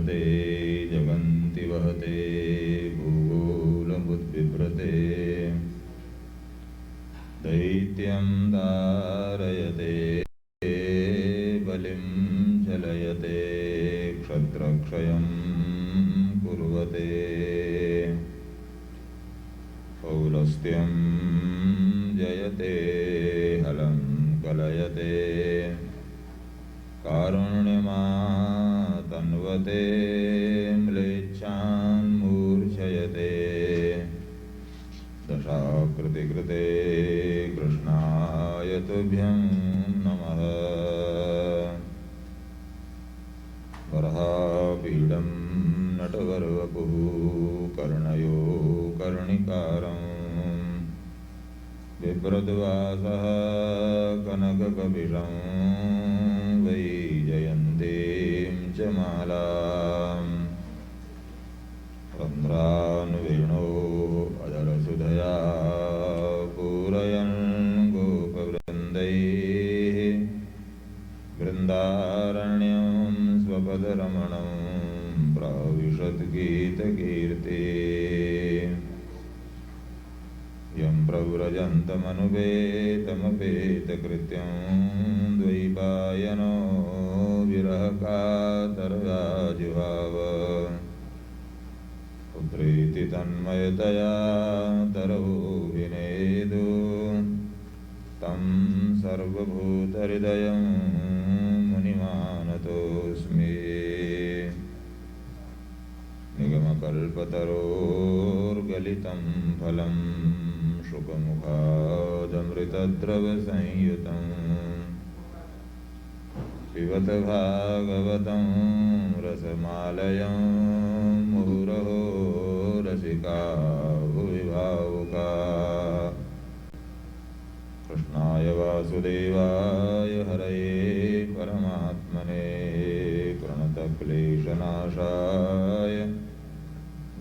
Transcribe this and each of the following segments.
बिभ्रते जगन्ति वहते भूगोलमुद्बिभ्रते दैत्यं धारयते बलिं चलयते क्षत्रक्षयं कुर्वते पौलस्त्यं जयते हलं कलयते कारुण्यमातन्वते म्लेच्छान् मूर्छयते दशाकृतिकृते कृष्णाय तुभ्यं नमः वराहपीडं नटवरवपुः कर्णयो कर्णिकारं बिभ्रद्वासः कनककपिशं वैजयन्तीं च मालाम् रन्ध्रान्वेणो अदरसुधया पूरयन् गोपवृन्दैः बृन्दारण्यं स्वपदरमणं प्राविशद्गीतकीर्ति यं प्रव्रजन्तमनुपेतमपेतकृत्यं द्वैपायनो विरहकातरया जुहाव प्रीति तन्मयतया तरवोऽभिनेदु तं सर्वभूतहृदयं मुनिमानतोऽस्मि निगमकल्पतरोर्गलितं फलं शुकमुखादमृतद्रवसंयुतं पिबत भागवतं रसमालयं मुहुरहो रसिका भुवि भावुका कृष्णाय वासुदेवाय हरये परमात्मने प्रणतक्लेशनाशाय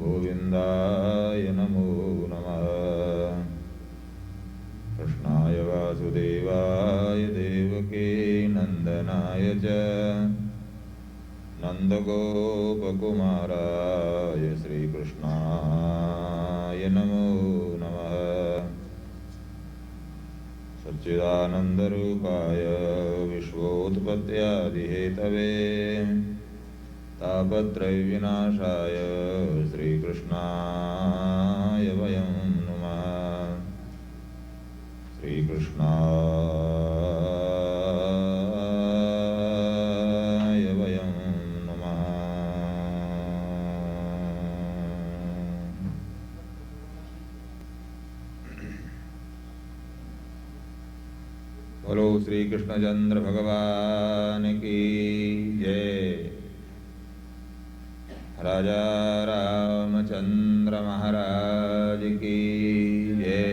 गोविन्दाय नमो नमः कृष्णाय वासुदेवाय देवकी नन्दनाय च नन्दगोपकुमाराय श्रीकृष्णाय नमो नमः सच्चिदानन्दरूपाय विश्वोत्पत्त्यादिहेतवे तापत्रयविनाशाय श्रीकृष्णाय वयं नुमः श्रीकृष्णाय वयं नुमः। बोलो श्री कृष्णचंद्र भगवान की जय। राजा रामचंद्र महाराज की जय।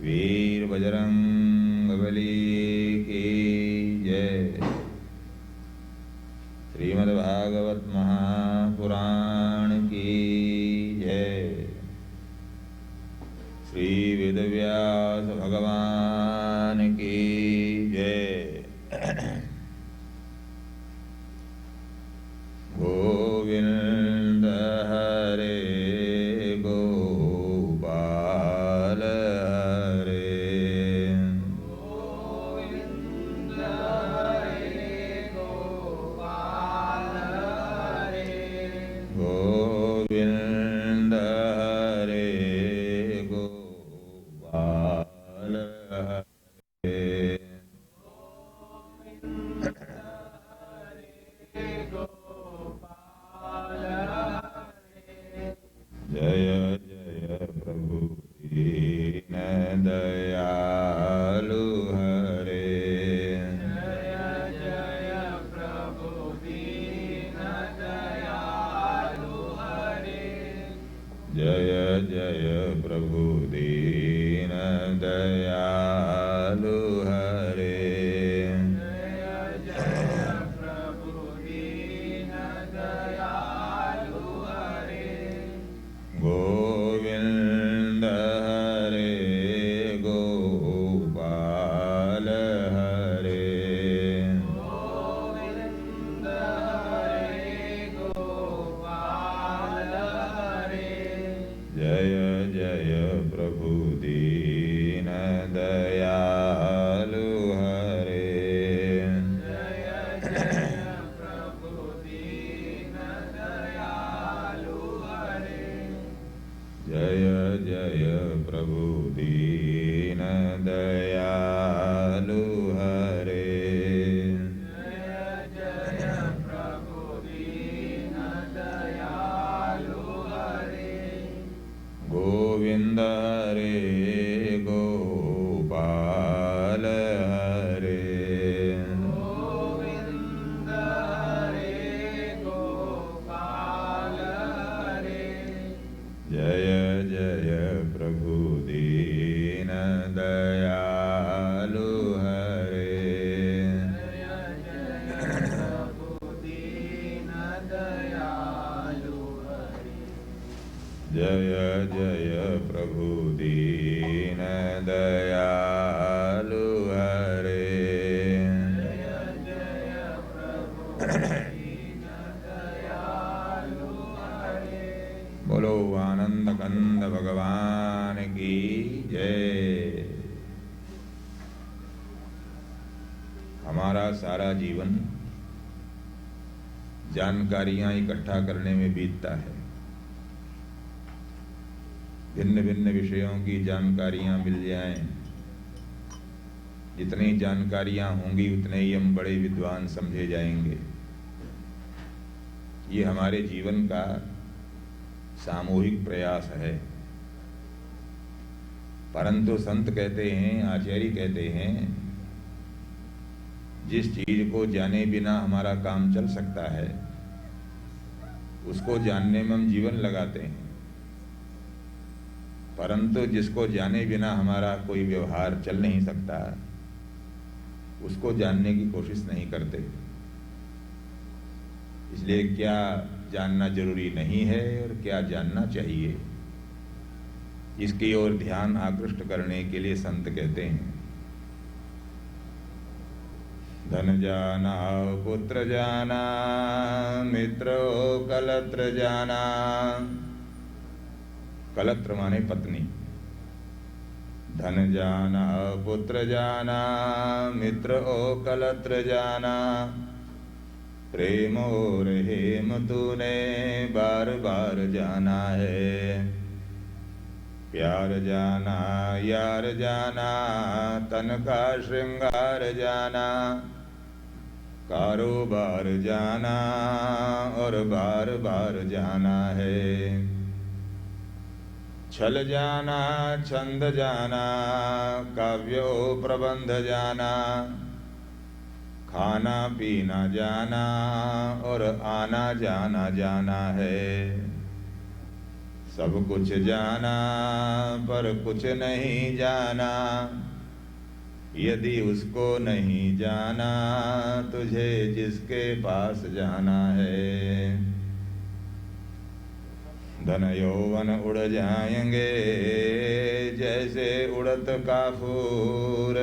वीर बजरंगबली की जय। श्रीमद्भागवत महापुराण की जय। श्री वेदव्यास भगवान की जय। गोविंद हरे गोपाल हरे गोविंद हरे गोपाल हरे गोविंद हरे गोपाल हरे हमारा सारा जीवन जानकारियां इकट्ठा करने में बीतता है। भिन्न भिन्न विषयों की जानकारियां मिल जाएं, जितनी जानकारियां होंगी उतने ही हम बड़े विद्वान समझे जाएंगे। ये हमारे जीवन का सामूहिक प्रयास है। परंतु संत कहते हैं, आचार्य कहते हैं, जिस चीज को जाने बिना हमारा काम चल सकता है उसको जानने में हम जीवन लगाते हैं, परंतु जिसको जाने बिना हमारा कोई व्यवहार चल नहीं सकता उसको जानने की कोशिश नहीं करते। इसलिए क्या जानना जरूरी नहीं है और क्या जानना चाहिए, इसकी ओर ध्यान आकृष्ट करने के लिए संत कहते हैं, धन जाना पुत्र जाना मित्रो कलत्र जाना। कलत्र माने पत्नी। धन जाना पुत्र जाना मित्र ओ कलत्र जाना। प्रेम और हेम तूने बार बार जाना है। प्यार जाना यार जाना तन का श्रृंगार जाना। कारोबार जाना और बार बार जाना है। छल जाना छंद जाना काव्यो प्रबंध जाना। खाना पीना जाना और आना जाना जाना है। सब कुछ जाना पर कुछ नहीं जाना। यदि उसको नहीं जाना तुझे जिसके पास जाना है। धन यौवन उड़ जाएंगे जैसे उड़त काफूर।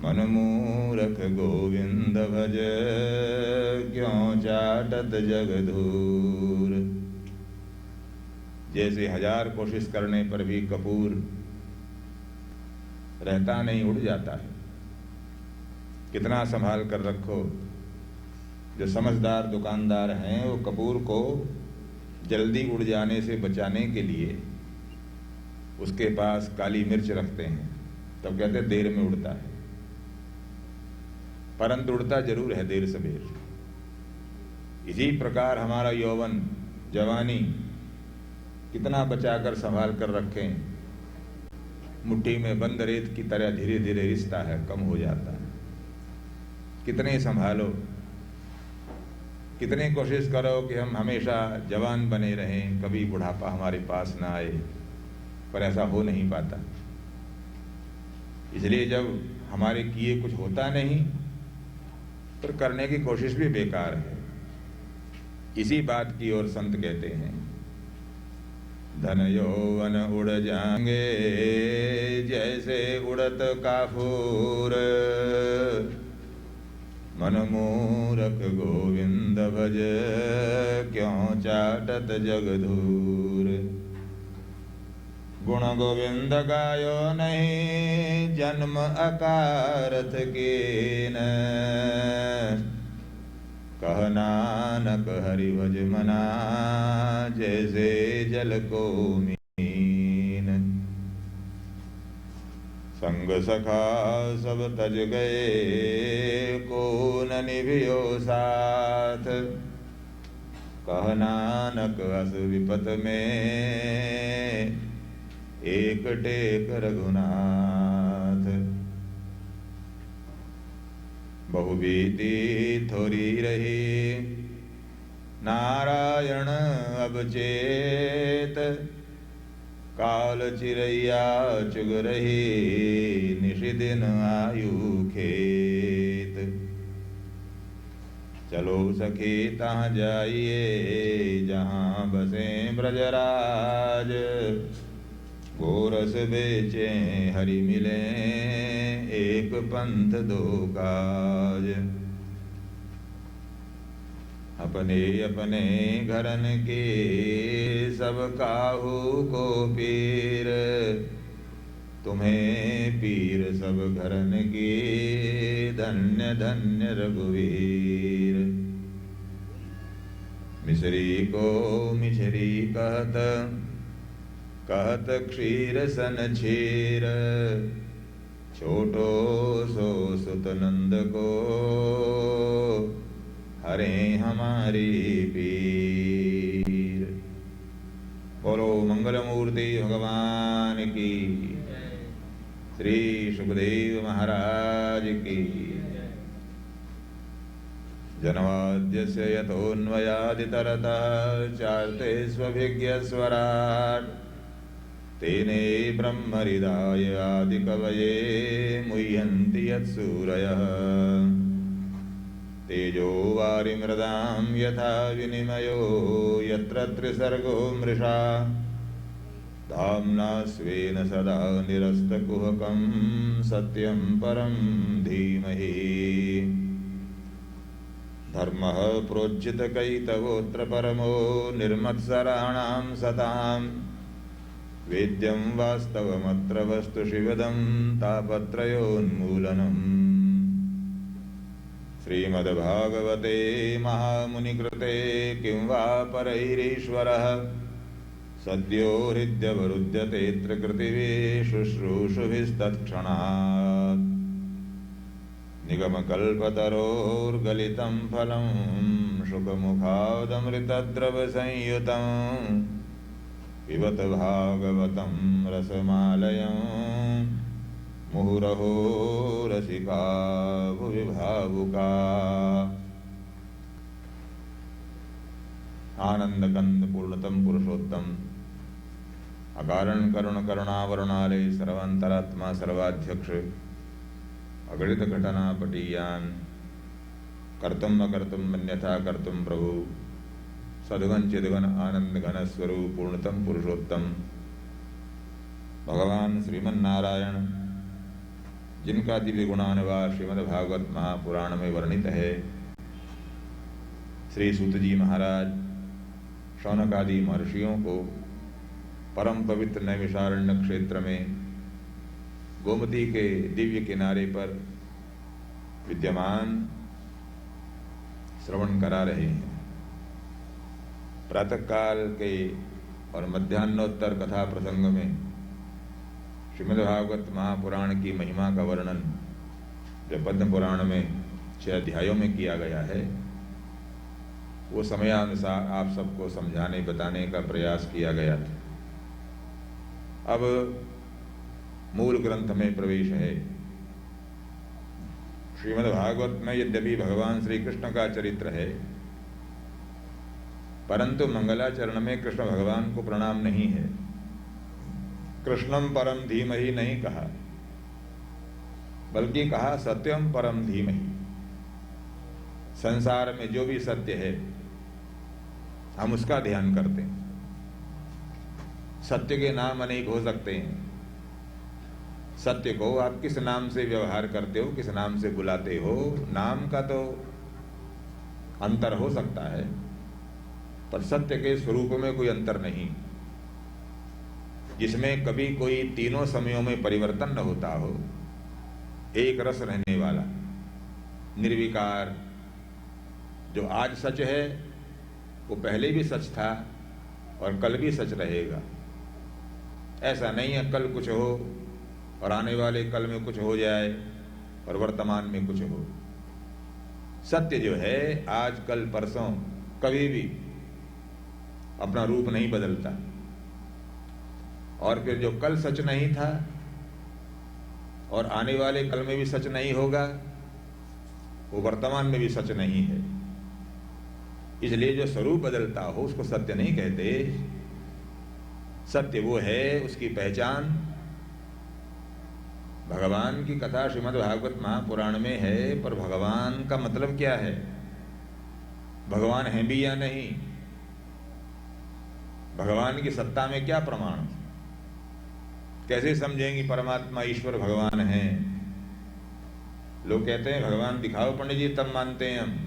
मन मूरख गोविंद भज क्यों चाटत जग धूर। जैसे 1000 कोशिश करने पर भी कपूर रहता नहीं, उड़ जाता है। कितना संभाल कर रखो। जो समझदार दुकानदार हैं वो कपूर को जल्दी उड़ जाने से बचाने के लिए उसके पास काली मिर्च रखते हैं, तब कहते हैं देर में उड़ता है, परंतु उड़ता जरूर है देर सवेर। इसी प्रकार हमारा यौवन जवानी कितना बचाकर संभाल कर रखें। मुट्ठी में बंद रेत की तरह धीरे धीरे रिश्ता है, कम हो जाता है। कितने संभालो, कितनी कोशिश करो कि हम हमेशा जवान बने रहें, कभी बुढ़ापा हमारे पास ना आए, पर ऐसा हो नहीं पाता। इसलिए जब हमारे किए कुछ होता नहीं तो करने की कोशिश भी बेकार है। इसी बात की ओर संत कहते हैं, धन यौवन उड़ जाएंगे जैसे उड़त काफूर। मन मूरख गोविंद भज क्यों चाटत जग धूर। गुण गोविंद गायो नहीं जन्म अकारथ कीन। कह नानक हरि भज मना जैसे जल को मीन। संग सखा सब तज गए को न निभियो साथ। कह नानक अस विपत में एक टेक रघुनाथ। बहु बीती थोड़ी रही नारायण अब चेत। काल चिरैया चुग रही निशि दिन आयु खेत। चलो सखी तहाँ जाइए जहाँ बसे ब्रजराज। गोरस बेचे हरि मिले एक पंथ दो काज। अपने अपने घरन के सब काहू को पीर। तुम्हें पीर सब घरन के धन्य धन्य रघुवीर। मिसरी को मिछरी कहत, कहत क्षीर सन क्षीर। छोटो सो सुत नंद को, हरे हमारी पीर। बोलो मंगल मूर्ति भगवान की, श्री सुखदेव महाराज की। जन्माद्यस्य यतोऽन्वयादितरतः चार्ते स्वभिज्ञस्वराट्। तेने ब्रह्महृदाय आदिकवये मुह्यन्ति यत्सूरयः। तेजो वारिमृदां यथा विनिमयो यत्र त्रिसर्गो मृषा। धाम्ना स्वेन सदा निरस्तकुहकं सत्यं परं धीमहि। धर्मः प्रोज्झितकैतवोऽत्र परमो निर्मत्सराणां सतां। वेद्यं वास्तवमत्र वस्तु शिवदं तापत्रयोन्मूलनम्। श्रीमद्भागवते महामुनिकृते किं वा परैरीश्वरः। सद्यो हृद्यवरुध्यतेऽत्र कृतिवे शुश्रूषुभिस्तत्क्षणात्। निगमकल्पतरोर्गलितं फलं शुकमुखादमृतद्रवसंयुतं। पिबत भागवतं रसमालयं मुहुरहो रसिका भुवि भावुका। आनंदकंद पूर्णतम पुरुषोत्तम अकारण करुण करुणावरुणालय सर्वांतरात्मा सर्वाध्यक्ष अगणित घटना पटीयान कर्तुम अकर्तुम मन्यथा कर्तुम प्रभु सद्गन चिद्गन आनंद घन स्वरूप पूर्णतम पुरुषोत्तम भगवान श्रीमन्नारायण, जिनका दिव्य गुणानुवाद श्रीमद्भागवत महापुराण में वर्णित है। श्री सूत जी महाराज शौनक आदि महर्षियों को परम पवित्र नैमिषारण्य क्षेत्र में गोमती के दिव्य किनारे पर विद्यमान श्रवण करा रहे हैं। प्रातःकाल के और मध्यान्होत्तर कथा प्रसंग में श्रीमद्भागवत महापुराण की महिमा का वर्णन जो पद्म पुराण में 6 अध्यायों में किया गया है, वो समयानुसार आप सबको समझाने बताने का प्रयास किया गया था। अब मूल ग्रंथ में प्रवेश है। श्रीमद्भागवत में यद्यपि भगवान श्री कृष्ण का चरित्र है, परंतु मंगलाचरण में कृष्ण भगवान को प्रणाम नहीं है। कृष्णम परम धीमहि नहीं कहा, बल्कि कहा सत्यम परम धीमहि। संसार में जो भी सत्य है हम उसका ध्यान करते हैं। सत्य के नाम अनेक हो सकते हैं। सत्य को आप किस नाम से व्यवहार करते हो, किस नाम से बुलाते हो, नाम का तो अंतर हो सकता है, पर सत्य के स्वरूप में कोई अंतर नहीं, जिसमें कभी कोई तीनों समयों में परिवर्तन न होता हो, एक रस रहने वाला निर्विकार। जो आज सच है वो पहले भी सच था और कल भी सच रहेगा। ऐसा नहीं है कल कुछ हो और आने वाले कल में कुछ हो जाए और वर्तमान में कुछ हो। सत्य जो है आज कल परसों कभी भी अपना रूप नहीं बदलता, और फिर जो कल सच नहीं था और आने वाले कल में भी सच नहीं होगा, वो वर्तमान में भी सच नहीं है। इसलिए जो स्वरूप बदलता हो उसको सत्य नहीं कहते। सत्य वो है, उसकी पहचान भगवान की कथा श्रीमद्भागवत महापुराण में है, पर भगवान का मतलब क्या है, भगवान है भी या नहीं, भगवान की सत्ता में क्या प्रमाण, कैसे समझेंगे परमात्मा ईश्वर भगवान है। लोग कहते हैं भगवान दिखाओ पंडित जी तब मानते हैं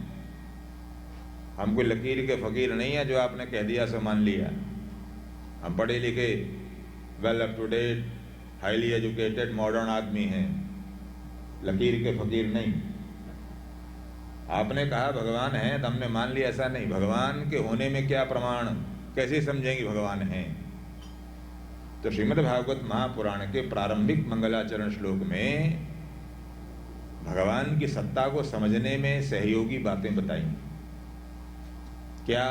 हम कोई लकीर के फकीर नहीं है जो आपने कह दिया सो मान लिया। हम पढ़े लिखे well up to date highly educated modern आदमी हैं, लकीर के फकीर नहीं। आपने कहा भगवान है तो हमने मान लिया, ऐसा नहीं। भगवान के होने में क्या प्रमाण, कैसे समझेंगे भगवान हैं? तो श्रीमद् भागवत महापुराण के प्रारंभिक मंगलाचरण श्लोक में भगवान की सत्ता को समझने में सहयोगी बातें बताई। क्या?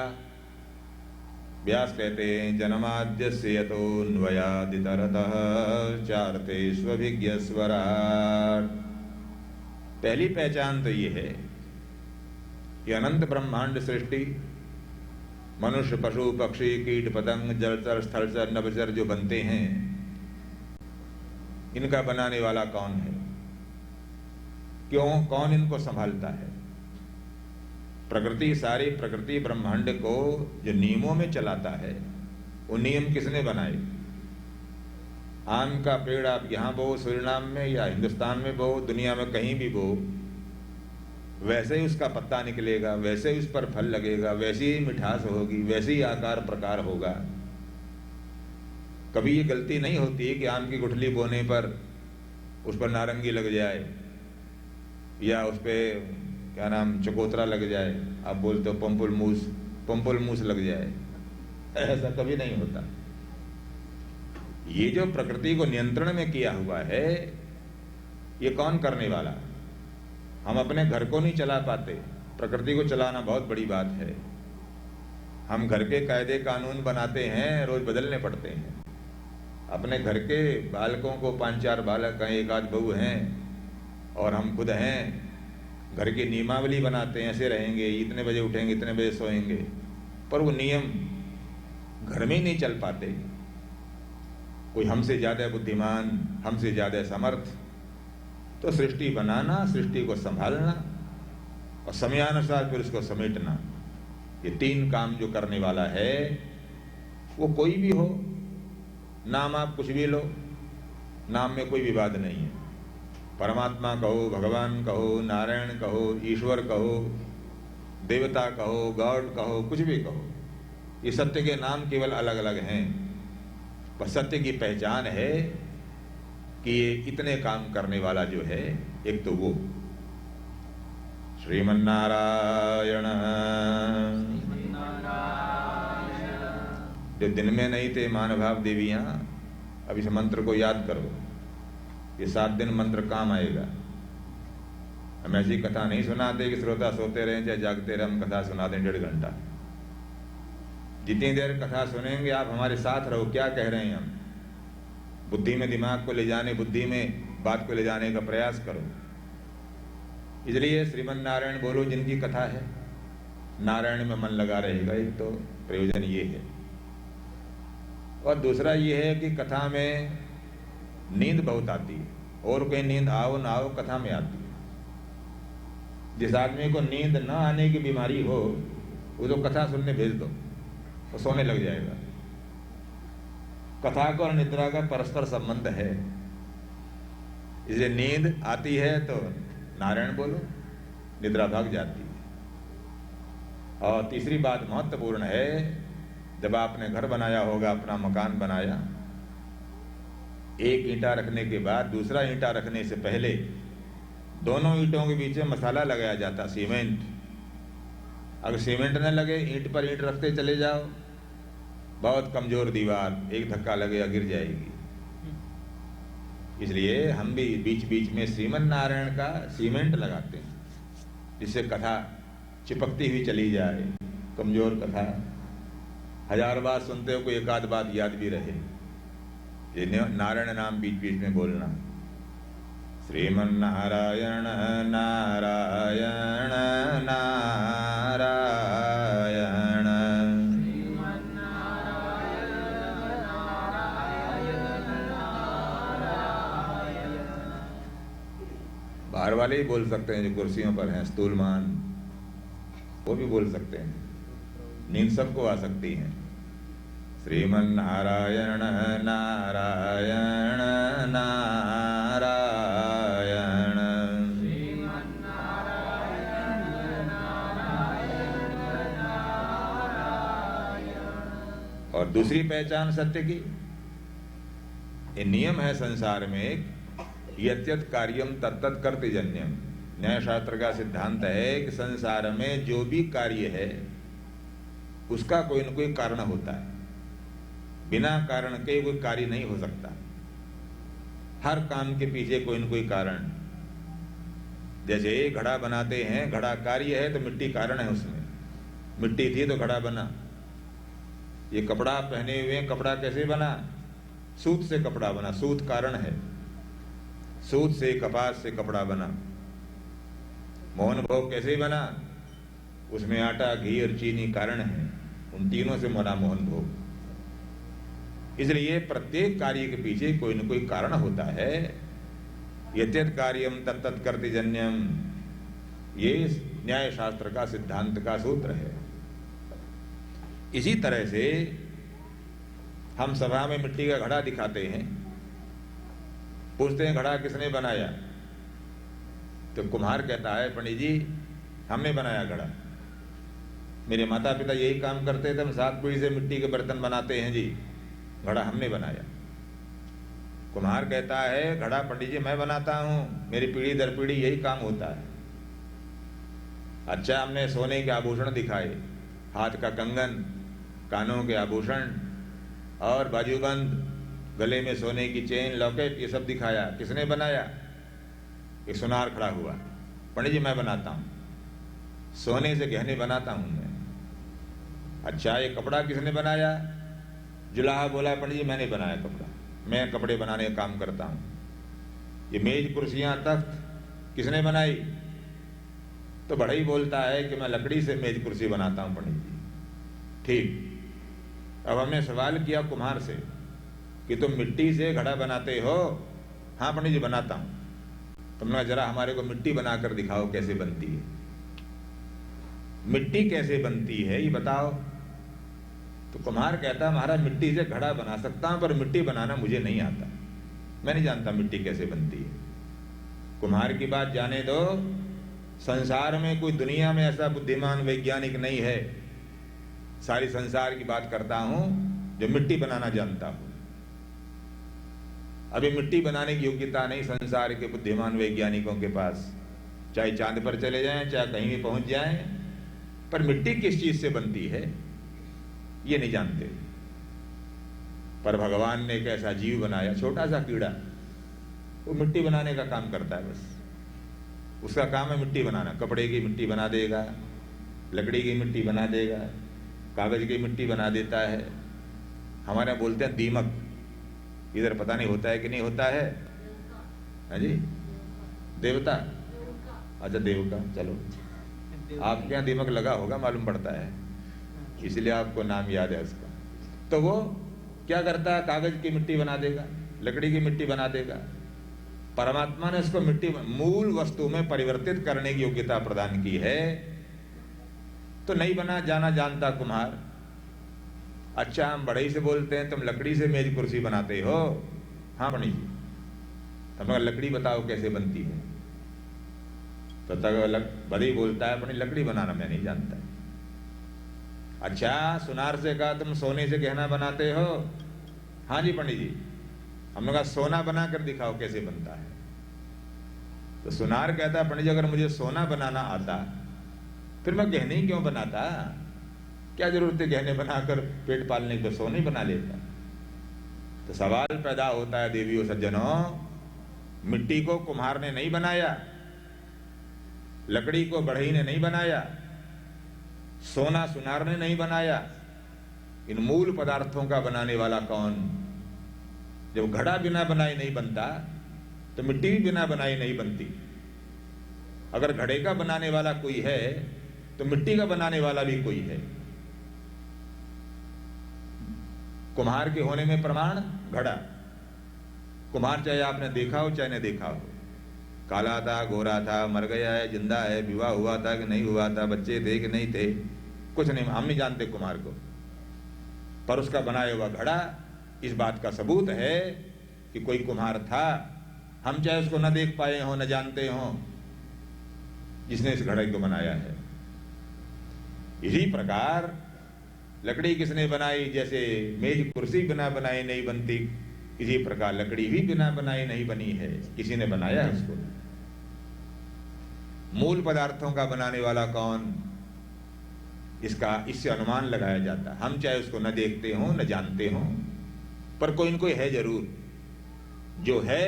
व्यास कहते हैं, जन्माद्यस्य यतोऽन्वयादितरतः चार्तेष्वभिज्ञ स्वराट्। पहली पहचान तो ये है कि अनंत ब्रह्मांड सृष्टि, मनुष्य, पशु, पक्षी, कीट, पतंग, जलचर, स्थलचर, नभचर जो बनते हैं, इनका बनाने वाला कौन है? क्यों? कौन इनको संभालता है? प्रकृति, सारी प्रकृति ब्रह्मांड को जो नियमों में चलाता है, वो नियम किसने बनाए? आम का पेड़ आप यहां बो सूरीनाम में या हिंदुस्तान में बो, दुनिया में कहीं भी बो, वैसे ही उसका पत्ता निकलेगा, वैसे ही उस पर फल लगेगा, वैसी ही मिठास होगी, वैसे ही आकार प्रकार होगा। कभी ये गलती नहीं होती कि आम की गुठली बोने पर उस पर नारंगी लग जाए या उस पर क्या नाम चकोतरा लग जाए, आप बोलते हो पंपुल मूस लग जाए, ऐसा कभी नहीं होता। ये जो प्रकृति को नियंत्रण में किया हुआ है, ये कौन करने वाला? हम अपने घर को नहीं चला पाते, प्रकृति को चलाना बहुत बड़ी बात है। हम घर के कायदे कानून बनाते हैं, रोज बदलने पड़ते हैं। अपने घर के बालकों को 5-4 बालक हैं, 1 आध बहू हैं, और हम खुद हैं, घर की नियमावली बनाते हैं, ऐसे रहेंगे, इतने बजे उठेंगे, इतने बजे सोएंगे, पर वो नियम घर में ही नहीं चल पाते। कोई हमसे ज्यादा बुद्धिमान, हमसे ज्यादा समर्थ। तो सृष्टि बनाना, सृष्टि को संभालना और समयानुसार फिर उसको समेटना, ये 3 काम जो करने वाला है, वो कोई भी हो, नाम आप कुछ भी लो, नाम में कोई विवाद नहीं है। परमात्मा कहो, भगवान कहो, नारायण कहो, ईश्वर कहो, देवता कहो, गॉड कहो, कुछ भी कहो, ये सत्य के नाम केवल अलग अलग हैं। पर सत्य की पहचान है कि ये इतने काम करने वाला जो है, एक तो वो श्रीमन्नारायण, जो दिन में नहीं थे महानुभाव देवियां, अब इस मंत्र को याद करो, ये 7 दिन मंत्र काम आएगा। हम ऐसी कथा नहीं सुनाते कि श्रोता सोते रहें चाहे जागते रहे, हम कथा सुना दें 1.5 घंटा। जितनी देर कथा सुनेंगे आप हमारे साथ रहो, क्या कह रहे हैं हम, बुद्धि में दिमाग को ले जाने, बुद्धि में बात को ले जाने का प्रयास करो। इसलिए श्रीमन नारायण बोलो जिनकी कथा है, नारायण में मन लगा रहेगा, एक तो प्रयोजन ये है। और दूसरा ये है कि कथा में नींद बहुत आती है, और कोई नींद आओ ना आओ, कथा में आती है। जिस आदमी को नींद न आने की बीमारी हो, वो तो कथा सुनने भेज दो, वो सोने लग जाएगा। कथा को और निद्रा का परस्पर संबंध है, इसलिए नींद आती है तो नारायण बोलो, निद्रा भाग जाती है। और तीसरी बात महत्वपूर्ण है, जब आपने घर बनाया होगा, अपना मकान बनाया, एक ईंटा रखने के बाद दूसरा ईंटा रखने से पहले दोनों ईंटों के बीच में मसाला लगाया जाता, सीमेंट। अगर सीमेंट न लगे, ईंट पर ईंट रखते चले जाओ, बहुत कमजोर दीवार, एक धक्का लगेगा गिर जाएगी। इसलिए हम भी बीच बीच में श्रीमन नारायण का सीमेंट लगाते हैं, जिससे कथा चिपकती हुई चली जाए। कमजोर कथा 1000 बार सुनते हो, कोई 1 आध बात याद भी रहे। ये नारायण नाम बीच बीच में बोलना, श्रीमन नारायण नारायण नारायण। बाहर वाले ही बोल सकते हैं, जो कुर्सियों पर हैं, स्तूलमान, वो भी बोल सकते हैं, नींद सबको आ सकती है। श्रीमन नारायण नारायण नारायण। और दूसरी पहचान सत्य की, ये नियम है संसार में, यत्यत कार्यम तत्तत कर्तजन्यम। न्याय शास्त्र का सिद्धांत है कि संसार में जो भी कार्य है उसका कोई न कोई कारण होता है। बिना कारण के कोई कार्य नहीं हो सकता। हर काम के पीछे कोई न कोई कारण। जैसे घड़ा बनाते हैं, घड़ा कार्य है तो मिट्टी कारण है उसमें। मिट्टी थी तो घड़ा बना। ये कपड़ा पहने हुए, कपड़ा कैसे बना? सूत से कपड़ा बना, सूत कारण है। सूत से, कपास से कपड़ा बना। मोहन भोग कैसे बना? उसमें आटा, घी और चीनी कारण है। उन तीनों से बना मोहन भोग। इसलिए प्रत्येक कार्य के पीछे कोई न कोई कारण होता है। यद्यत् कार्यम तत्तत् कर्तृ जन्यम, ये न्याय शास्त्र का सिद्धांत का सूत्र है। इसी तरह से हम सभा में मिट्टी का घड़ा दिखाते हैं, पूछते हैं घड़ा किसने बनाया? तो कुम्हार कहता है पंडित जी हमने बनाया घड़ा। मेरे माता पिता यही काम करते थे, हम 7 पीढ़ी से मिट्टी के बर्तन बनाते हैं जी, घड़ा हमने बनाया। कुम्हार कहता है घड़ा पंडित जी मैं बनाता हूं, मेरी पीढ़ी दर पीढ़ी यही काम होता है। अच्छा, हमने सोने के आभूषण दिखाए, हाथ का कंगन, कानों के आभूषण और बाजूबंद, गले में सोने की चेन, लॉकेट, ये सब दिखाया। किसने बनाया? एक सुनार खड़ा हुआ, पंडित जी मैं बनाता हूं, सोने से गहने बनाता हूं मैं। अच्छा, ये कपड़ा किसने बनाया? जुलाहा बोला पंडित जी मैंने बनाया कपड़ा, मैं कपड़े बनाने का काम करता हूं। ये मेज, कुर्सियां, तख्त किसने बनाई? तो बढ़ई बोलता है कि मैं लकड़ी से मेज कुर्सी बनाता हूं पंडित जी। ठीक, अब हमने सवाल किया कुम्हार से कि तुम मिट्टी से घड़ा बनाते हो? हाँ पंडित जी बनाता हूं। तुमने जरा हमारे को मिट्टी बनाकर दिखाओ कैसे बनती है। मिट्टी कैसे बनती है ये बताओ। तो कुम्हार कहता महाराज मिट्टी से घड़ा बना सकता हूं पर मिट्टी बनाना मुझे नहीं आता, मैं नहीं जानता मिट्टी कैसे बनती है। कुम्हार की बात जाने दो, संसार में कोई दुनिया में ऐसा बुद्धिमान वैज्ञानिक नहीं है, सारी संसार की बात करता हूं, जो मिट्टी बनाना जानता हूं। अभी मिट्टी बनाने की योग्यता नहीं संसार के बुद्धिमान वैज्ञानिकों के पास, चाहे चांद पर चले जाएं, चाहे कहीं भी पहुंच जाएं, पर मिट्टी किस चीज से बनती है ये नहीं जानते। पर भगवान ने एक ऐसा जीव बनाया, छोटा सा कीड़ा, वो मिट्टी बनाने का काम करता है। बस उसका काम है मिट्टी बनाना। कपड़े की मिट्टी बना देगा, लकड़ी की मिट्टी बना देगा, कागज की मिट्टी बना देता है। हमारे यहाँ बोलते हैं दीमक, इधर पता नहीं होता है कि नहीं होता है। हाँ जी, देवता, अच्छा देव का, चलो आपके यहाँ दीमक लगा होगा मालूम पड़ता है, इसलिए आपको नाम याद है उसका। तो वो क्या करता है? कागज की मिट्टी बना देगा, लकड़ी की मिट्टी बना देगा। परमात्मा ने उसको मिट्टी, मूल वस्तु में परिवर्तित करने की योग्यता प्रदान की है। तो नहीं बना जाना जानता कुम्हार। अच्छा, हम बढ़ई से बोलते हैं तुम लकड़ी से मेज कुर्सी बनाते हो? हाँ पंडित जी। तुम लकड़ी बताओ कैसे बनती है? तो तक बढ़ई बोलता है पंडित लकड़ी बनाना मैं नहीं जानता। अच्छा, सुनार से कहा तुम सोने से गहना बनाते हो? हाँ जी पंडित जी। हमने कहा सोना बना कर दिखाओ कैसे बनता है। तो सुनार कहता है पंडित जी अगर मुझे सोना बनाना आता फिर मैं गहने ही क्यों बनाता? क्या जरूरत है गहने बनाकर पेट पालने को, सोने बना लेता। तो सवाल पैदा होता है देवियों सज्जनों, मिट्टी को कुम्हार ने नहीं बनाया, लकड़ी को बढ़ई ने नहीं बनाया, सोना सुनार ने नहीं बनाया। इन मूल पदार्थों का बनाने वाला कौन? जब घड़ा बिना बनाए नहीं बनता तो मिट्टी भी बिना बनाए नहीं बनती। अगर घड़े का बनाने वाला कोई है तो मिट्टी का बनाने वाला भी कोई है। कुम्हार के होने में प्रमाण घड़ा। कुम्हार चाहे आपने देखा हो चाहे नहीं देखा हो, काला था, गोरा था, मर गया है, जिंदा है, विवाह हुआ था कि नहीं हुआ था, बच्चे थे कि नहीं थे, कुछ नहीं, हम नहीं जानते कुम्हार को। पर उसका बनाया हुआ घड़ा इस बात का सबूत है कि कोई कुम्हार था। हम चाहे उसको न देख पाए हो, न जानते हो, जिसने इस घड़े को बनाया है। इसी प्रकार लकड़ी किसने बनाई? जैसे मेज कुर्सी बिना बनाई नहीं बनती, इसी प्रकार लकड़ी भी बिना बनाई नहीं बनी है, किसी ने बनाया है उसको। मूल पदार्थों का बनाने वाला कौन, इससे अनुमान लगाया जाता है। हम चाहे उसको न देखते हों न जानते हों, पर कोई न कोई है जरूर, जो है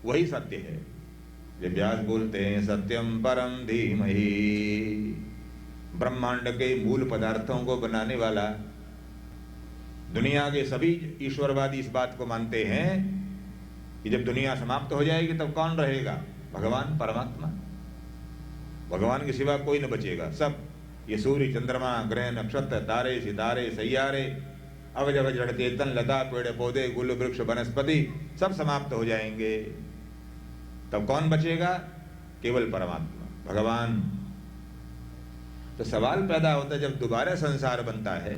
वही सत्य है। जब व्यास बोलते हैं सत्यम परम धीमहि, ब्रह्मांड के मूल पदार्थों को बनाने वाला, दुनिया के सभी ईश्वरवादी इस बात को मानते हैं कि जब दुनिया समाप्त हो जाएगी तब कौन रहेगा? भगवान परमात्मा। भगवान के सिवा कोई न बचेगा। सब ये सूर्य चंद्रमा ग्रह नक्षत्र तारे सितारे सैयारे अवजव जड़ चेतन लता पेड़ पौधे गुल वृक्ष वनस्पति सब समाप्त हो जाएंगे। तब कौन बचेगा? केवल परमात्मा भगवान। तो सवाल पैदा होता है, जब दोबारा संसार बनता है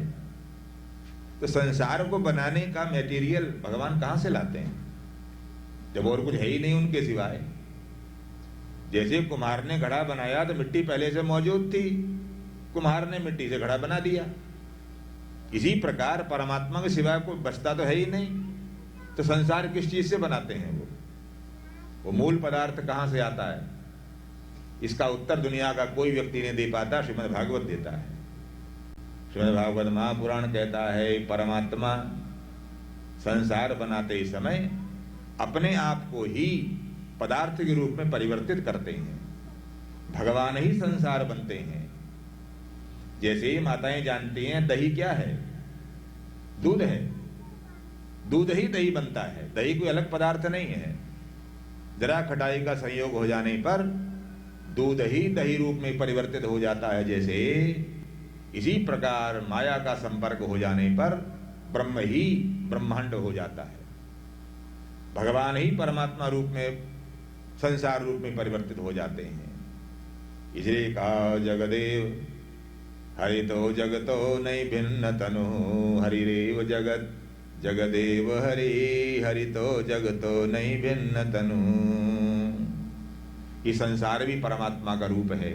तो संसार को बनाने का मटेरियल भगवान कहां से लाते हैं, जब और कुछ है ही नहीं उनके सिवाय। जैसे कुम्हार ने घड़ा बनाया तो मिट्टी पहले से मौजूद थी, कुम्हार ने मिट्टी से घड़ा बना दिया। इसी प्रकार परमात्मा के सिवाय कोई बचता तो है ही नहीं, तो संसार किस चीज से बनाते हैं? वो मूल पदार्थ कहां से आता है? इसका उत्तर दुनिया का कोई व्यक्ति नहीं दे पाता, श्रीमद् भागवत देता है। श्रीमद् भागवत महापुराण कहता है परमात्मा संसार बनाते समय अपने आप को ही पदार्थ के रूप में परिवर्तित करते हैं। भगवान ही संसार बनते हैं। जैसे माताएं जानती हैं दही क्या है, दूध है, दूध ही दही बनता है, दही कोई अलग पदार्थ नहीं है। जरा खटाई का संयोग हो जाने पर दूध ही दही रूप में परिवर्तित हो जाता है। जैसे इसी प्रकार माया का संपर्क हो जाने पर ब्रह्म ही ब्रह्मांड हो जाता है। भगवान ही परमात्मा रूप में संसार रूप में परिवर्तित हो जाते हैं। इसलिए कहा जगदेव हरितो जगतो नहीं भिन्न तनु, हरिरेव जगत जगदेव हरि, हरितो जगतो नहीं भिन्न तनु। ये संसार भी परमात्मा का रूप है।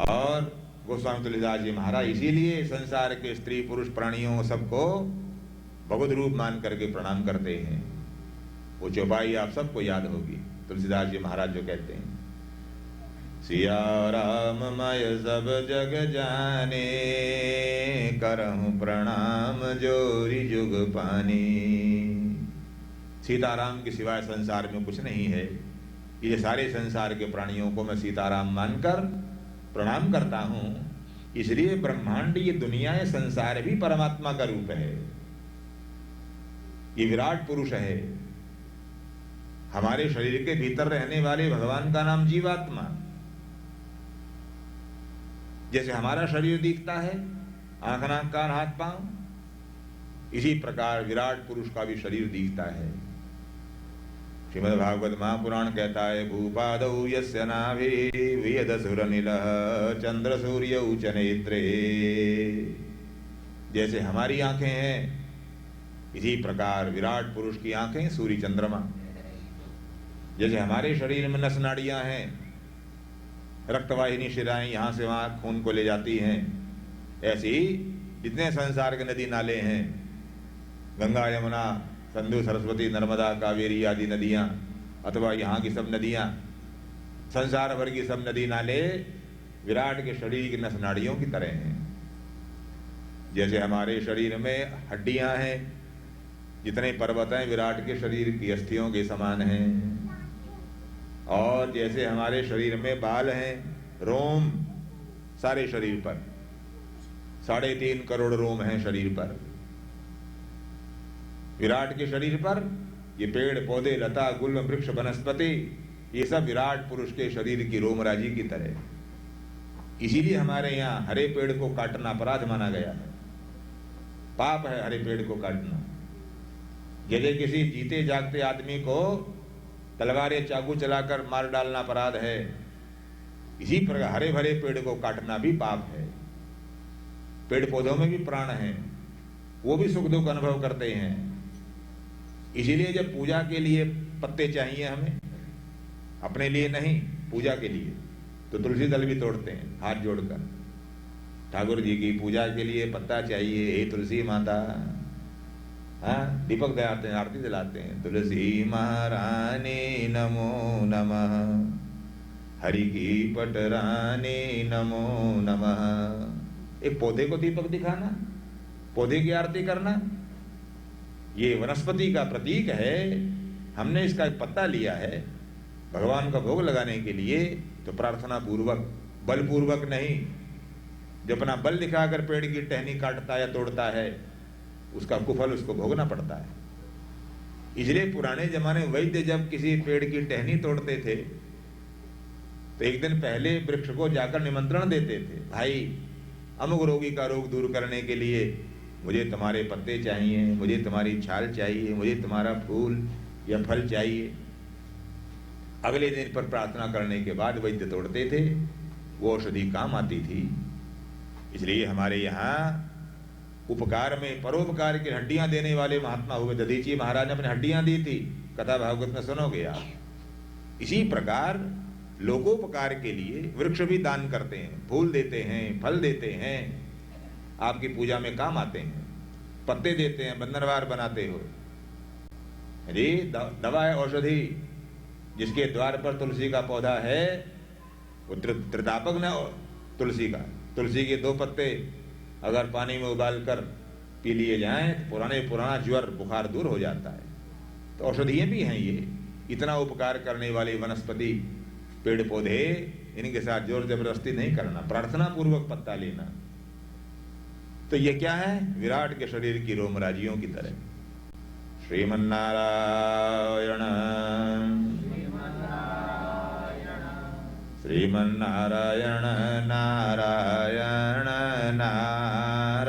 और गोस्वामी तुलसीदास जी महाराज इसीलिए संसार के स्त्री पुरुष प्राणियों सबको भगवत रूप मान करके प्रणाम करते हैं। वो चौपाई आप सबको याद होगी, तुलसीदास जी महाराज जो कहते हैं सिया राम मय सब जग जाने, करहूं प्रणाम जोरी जुग पानी। सीताराम के सिवाय संसार में कुछ नहीं है। ये सारे संसार के प्राणियों को मैं सीताराम मानकर प्रणाम करता हूं। इसलिए ब्रह्मांड, ये दुनिया, ये संसार भी परमात्मा का रूप है। ये विराट पुरुष है। हमारे शरीर के भीतर रहने वाले भगवान का नाम जीवात्मा। जैसे हमारा शरीर दिखता है, आंख नाक कान हाथ पांव, इसी प्रकार विराट पुरुष का भी शरीर दिखता है। श्रीमद् भागवत महापुराण कहता है भूपादौ यस्य नाभि वियदसुरनिलः चंद्र सूर्य उच नेत्रे। जैसे हमारी आंखें हैं, इसी प्रकार विराट पुरुष की आंखें सूर्य चंद्रमा। जैसे हमारे शरीर में नस नाड़ियां हैं, रक्तवाहिनी शिराएं यहां से वहां खून को ले जाती हैं, ऐसे ही जितने संसार के नदी नाले हैं, गंगा यमुना सिंधु सरस्वती नर्मदा कावेरी आदि नदियां, अथवा यहाँ की सब नदियां, संसार भर की सब नदी नाले विराट के शरीर की नस नाड़ियों की तरह हैं। जैसे हमारे शरीर में हड्डियां हैं, जितने पर्वत हैं विराट के शरीर की अस्थियों के समान हैं। और जैसे हमारे शरीर में बाल हैं, रोम सारे शरीर पर 3.5 करोड़ रोम हैं शरीर पर। विराट के शरीर पर ये पेड़ पौधे लता गुल्म वृक्ष वनस्पति, ये सब विराट पुरुष के शरीर की रोमराजी की तरह। इसीलिए हमारे यहाँ हरे पेड़ को काटना अपराध माना गया है। पाप है हरे पेड़ को काटना। जैसे किसी जीते जागते आदमी को तलवार चाकू चलाकर मार डालना अपराध है, इसी प्रकार हरे भरे पेड़ को काटना भी पाप है। पेड़ पौधों में भी प्राण है, वो भी सुख दुख अनुभव करते हैं। इसीलिए जब पूजा के लिए पत्ते चाहिए हमें, अपने लिए नहीं, पूजा के लिए, तो तुलसी दल भी तोड़ते हैं हाथ जोड़कर। ठाकुर जी की पूजा के लिए पत्ता चाहिए, हे तुलसी माता। हाँ, दीपक जलाते हैं, आरती जलाते हैं, तुलसी महारानी नमो नमः। हरि की पटरानी नमो नमः। एक पौधे को दीपक दिखाना, पौधे की आरती करना, ये वनस्पति का प्रतीक है। हमने इसका एक पत्ता लिया है भगवान का भोग लगाने के लिए, तो प्रार्थना पूर्वक, बलपूर्वक नहीं। जो अपना बल दिखाकर पेड़ की टहनी काटता या तोड़ता है, उसका कुफल उसको भोगना पड़ता है। इसलिए पुराने जमाने में वैद्य जब किसी पेड़ की टहनी तोड़ते थे तो एक दिन पहले वृक्ष को जाकर निमंत्रण देते थे, भाई अमुक रोगी का रोग दूर करने के लिए मुझे तुम्हारे पत्ते चाहिए, मुझे तुम्हारी छाल चाहिए, मुझे तुम्हारा फूल या फल चाहिए। अगले दिन पर प्रार्थना करने के बाद वैद्य तोड़ते थे, वो औषधि काम आती थी। इसलिए हमारे यहाँ उपकार में परोपकार की हड्डियां देने वाले महात्मा हुए। दधीची महाराज ने अपनी हड्डियां दी थी, कथा भागवत में सुनोगे आप। इसी प्रकार लोकोपकार के लिए वृक्ष भी दान करते हैं, फूल देते हैं, फल देते हैं, आपकी पूजा में काम आते हैं, पत्ते देते हैं, बंधनवार बनाते हो। अरे दवा है, औषधि। जिसके द्वार पर तुलसी का पौधा है वो त्रितापक न तुलसी का, तुलसी के 2 पत्ते अगर पानी में उबाल कर पी लिए जाएं तो पुराना ज्वर बुखार दूर हो जाता है। तो औषधियाँ भी हैं ये। इतना उपकार करने वाले वनस्पति, पेड़ पौधे, इनके साथ जोर जबरदस्ती नहीं करना, प्रार्थना पूर्वक पत्ता लेना। तो ये क्या है? विराट के शरीर की रोमराजियों की तरह। श्रीमन्नारायण श्रीमन्नारायण नारायण नारायण।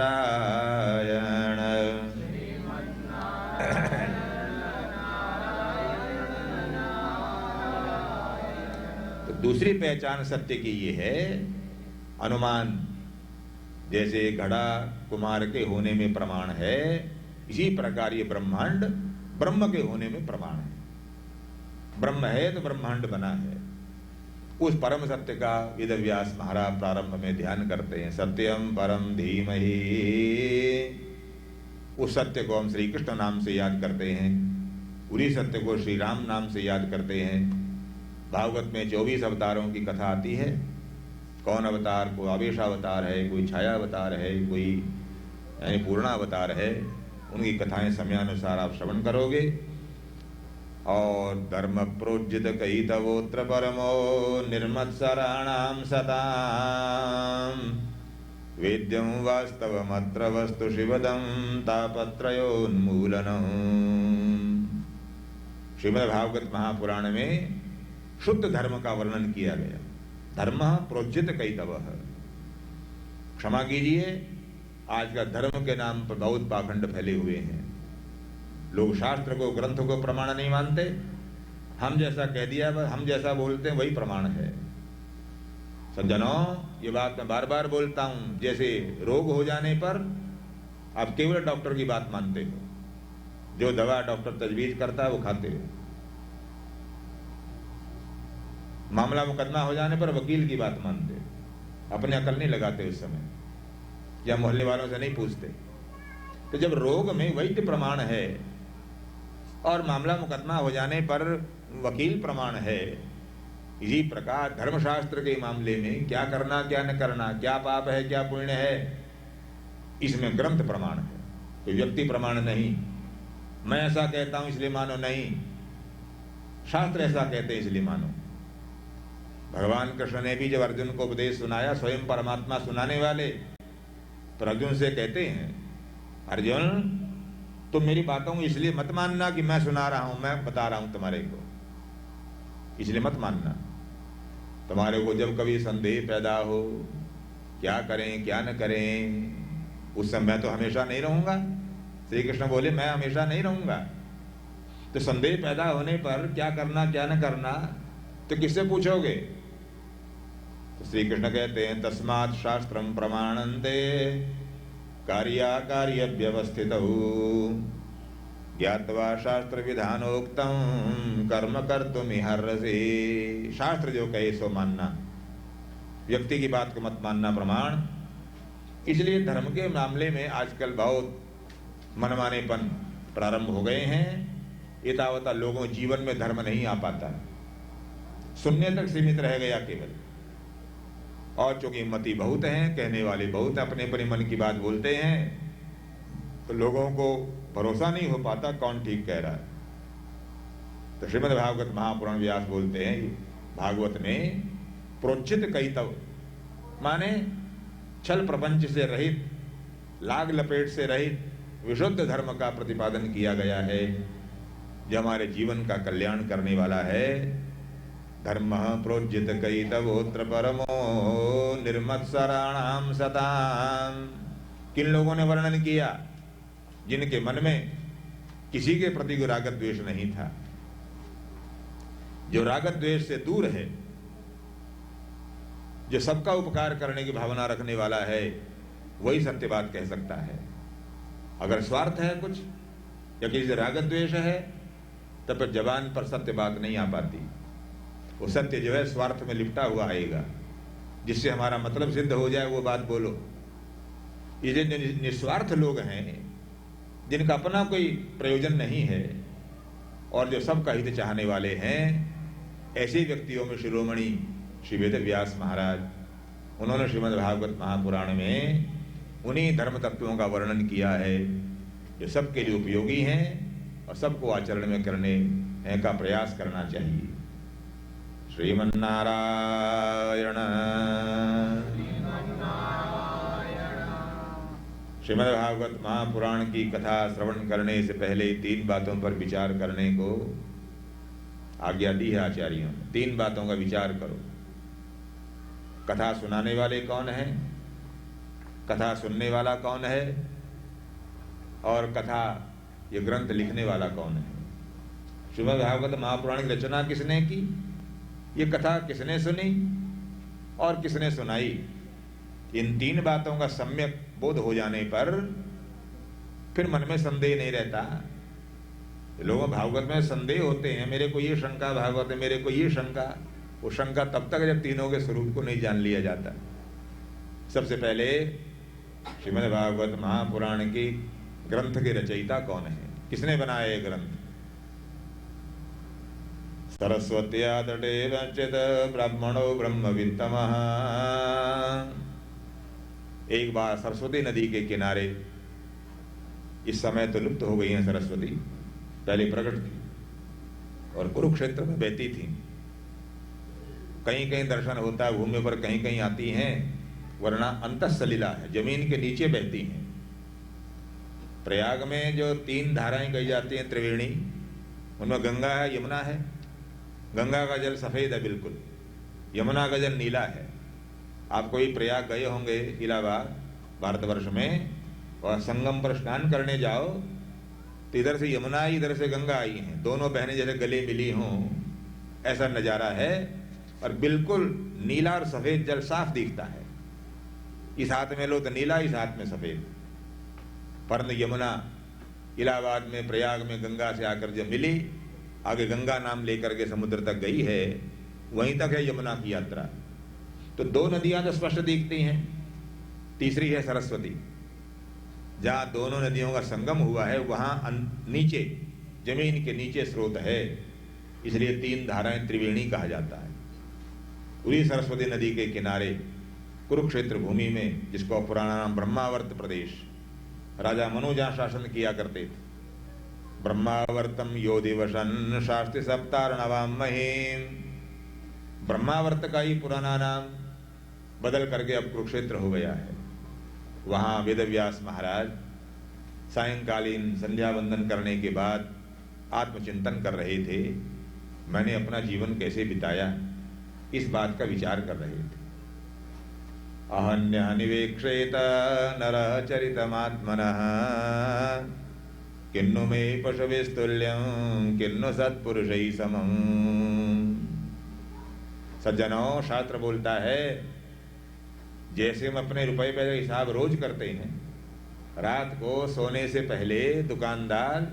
तो दूसरी पहचान सत्य की ये है, अनुमान। जैसे घड़ा कुमार के होने में प्रमाण है, इसी प्रकार ये ब्रह्मांड ब्रह्म के होने में प्रमाण है। ब्रह्म है तो ब्रह्मांड बना है। उस परम सत्य का वेदव्यास महाराज प्रारंभ में ध्यान करते हैं। सत्यम परम धीमहि। उस सत्य को हम श्री कृष्ण नाम से याद करते हैं, उसी सत्य को श्री राम नाम से याद करते हैं। भागवत में 24 अवतारों की कथा आती है। कौन अवतार, कोई आवेशावतार है, कोई छायावतार है, कोई यानी पूर्णावतार है। उनकी कथाएं समयानुसार आप श्रवण करोगे। और धर्म प्रोज्जित कही तवोत्र परमो निर्मत्सराणाम सताम वेद्यम वास्तवमत्र वस्तु शिवदम तापत्रयोन्मूलनम। श्रीमद् भागवत महापुराण में शुद्ध धर्म का वर्णन किया गया। धर्म प्रोज्जित कैतवः। क्षमा कीजिए, आज का धर्म के नाम पर बहुत पाखंड फैले हुए हैं। लोग शास्त्र को, ग्रंथ को प्रमाण नहीं मानते। हम जैसा कह दिया, हम जैसा बोलते हैं वही प्रमाण है। सज्जनों, ये बात मैं बार बार बोलता हूं। जैसे रोग हो जाने पर आप केवल डॉक्टर की बात मानते हो, जो दवा डॉक्टर तजवीज करता है वो खाते हो। मामला मुकदमा हो जाने पर वकील की बात मानते हो, अपने अकल नहीं लगाते उस समय, या मोहल्ले वालों से नहीं पूछते। तो जब रोग में वैद्य प्रमाण है और मामला मुकदमा हो जाने पर वकील प्रमाण है, इसी प्रकार धर्मशास्त्र के मामले में क्या करना क्या न करना, क्या पाप है क्या पुण्य है, इसमें ग्रंथ प्रमाण है, कोई व्यक्ति प्रमाण नहीं। मैं ऐसा कहता हूं इसलिए मानो नहीं, शास्त्र ऐसा कहते हैं इसलिए मानो। भगवान कृष्ण ने भी जब अर्जुन को उपदेश सुनाया, स्वयं परमात्मा सुनाने वाले, पर अर्जुन से कहते हैं, अर्जुन तुम मेरी बातों को इसलिए मत मानना कि मैं सुना रहा हूं, मैं बता रहा हूं तुम्हारे को, इसलिए मत मानना। तुम्हारे को जब कभी संदेह पैदा हो, क्या करें क्या न करें, उस समय मैं तो हमेशा नहीं रहूंगा। श्री कृष्ण बोले मैं हमेशा नहीं रहूंगा। तो संदेह पैदा होने पर क्या करना क्या न करना तो किससे पूछोगे? तो श्री कृष्ण कहते हैं, तस्मात् शास्त्रम प्रमाणन्ते कार्याकार्य व्यवस्थितौ ज्ञात्वा शास्त्र विधानोक्तम कर्म कर्तुमिहर्षि। शास्त्र जो कहे सो मानना, व्यक्ति की बात को मत मानना प्रमाण। इसलिए धर्म के मामले में आजकल बहुत मनमानेपन प्रारंभ हो गए हैं। एतावता लोगों जीवन में धर्म नहीं आ पाता। सुनने तक सीमित रह गया केवल। और चूंकि मती बहुत हैं, कहने वाले बहुत अपने अपने मन की बात बोलते हैं, तो लोगों को भरोसा नहीं हो पाता कौन ठीक कह रहा है। तो श्रीमद् भागवत महापुराण व्यास बोलते हैं, भागवत में प्रोचित कईतव माने छल प्रपंच से रहित, लाग लपेट से रहित विशुद्ध धर्म का प्रतिपादन किया गया है, जो हमारे जीवन का कल्याण करने वाला है। धर्म प्रोज्जित कईतवोत्र परमो निर्मत्सराणाम सताम। किन लोगों ने वर्णन किया? जिनके मन में किसी के प्रति कोई राग द्वेष नहीं था। जो राग द्वेष से दूर है, जो सबका उपकार करने की भावना रखने वाला है, वही सत्य बात कह सकता है। अगर स्वार्थ है कुछ या किसी से राग द्वेष है, तब फिर जबान पर सत्य बात नहीं आ पाती। वो सत्य जो है स्वार्थ में लिपटा हुआ आएगा, जिससे हमारा मतलब सिद्ध हो जाए वो बात बोलो। ये जो निस्वार्थ लोग हैं, जिनका अपना कोई प्रयोजन नहीं है और जो सबका हित चाहने वाले हैं, ऐसे व्यक्तियों में शिरोमणि श्री वेद व्यास महाराज, उन्होंने श्रीमद् भागवत महापुराण में उन्हीं धर्म तत्वों का वर्णन किया है जो सबके लिए उपयोगी हैं और सबको आचरण में करने का प्रयास करना चाहिए। श्रीमन्नारायण। श्रीमद् भागवत महापुराण की कथा श्रवण करने से पहले 3 बातों पर विचार करने को आज्ञा दी है आचार्यों ने। 3 बातों का विचार करो। कथा सुनाने वाले कौन है, कथा सुनने वाला कौन है, और कथा ये ग्रंथ लिखने वाला कौन है। श्रीमद् भागवत महापुराण की रचना किसने की, ये कथा किसने सुनी और किसने सुनाई। इन 3 बातों का सम्यक बोध हो जाने पर फिर मन में संदेह नहीं रहता। लोगों भागवत में संदेह होते हैं, मेरे को ये शंका भागवत है, मेरे को ये शंका। वो शंका तब तक जब तीनों के स्वरूप को नहीं जान लिया जाता। सबसे पहले श्रीमद् भागवत महापुराण की ग्रंथ के रचयिता कौन है, किसने बनाया ये ग्रंथ। सरस्वत्या तटे रचित ब्राह्मणो ब्रह्मवित्तमः। एक बार सरस्वती नदी के किनारे, इस समय तो लुप्त हो गई हैं सरस्वती, पहले प्रकट थी और कुरुक्षेत्र में बहती थी। कहीं कहीं दर्शन होता है भूमि पर, कहीं कहीं आती हैं, वरना अंतःसलिला है, जमीन के नीचे बहती हैं। प्रयाग में जो 3 धाराएं कही जाती हैं त्रिवेणी, उनमें गंगा है, यमुना है। गंगा का जल सफेद है बिल्कुल, यमुना का जल नीला है। आप कोई प्रयाग गए होंगे इलाहाबाद भारतवर्ष में, और संगम पर स्नान करने जाओ तो इधर से यमुना आई, इधर से गंगा आई हैं, दोनों बहनें जैसे गले मिली हों, ऐसा नजारा है। और बिल्कुल नीला और सफेद जल साफ दिखता है। इस हाथ में लो तो नीला, इस हाथ में सफेद। परंतु यमुना इलाहाबाद में प्रयाग में गंगा से आकर जब मिली, आगे गंगा नाम लेकर के समुद्र तक गई है, वहीं तक है यमुना की यात्रा। तो 2 नदियां तो स्पष्ट दिखती हैं, तीसरी है सरस्वती। जहां दोनों नदियों का संगम हुआ है वहां नीचे जमीन के नीचे स्रोत है, इसलिए 3 धाराएं त्रिवेणी कहा जाता है। पूरी सरस्वती नदी के किनारे कुरुक्षेत्र भूमि में, जिसको पुराना नाम ब्रह्मावर्त प्रदेश, राजा मनु जहां शासन किया करते थे। ब्रह्मावर्तम यो दिवसन शास्ति सप्तार्णवाम महीम। ब्रह्मावर्त का ही पुराना नाम बदल करके अब कुरुक्षेत्र हो गया है। वहां वेदव्यास महाराज सायंकालीन संध्या वंदन करने के बाद आत्मचिंतन कर रहे थे। मैंने अपना जीवन कैसे बिताया, इस बात का विचार कर रहे थे। अहन्य निवेक्षेत नरः चरितमात्मनः किन्नु मे पशुभिस्तुल्यं किन्नु सत्पुरुषैः समम्। सज्जनों, शास्त्र बोलता है, जैसे हम अपने रुपए पैसे का हिसाब रोज करते हैं, रात को सोने से पहले दुकानदार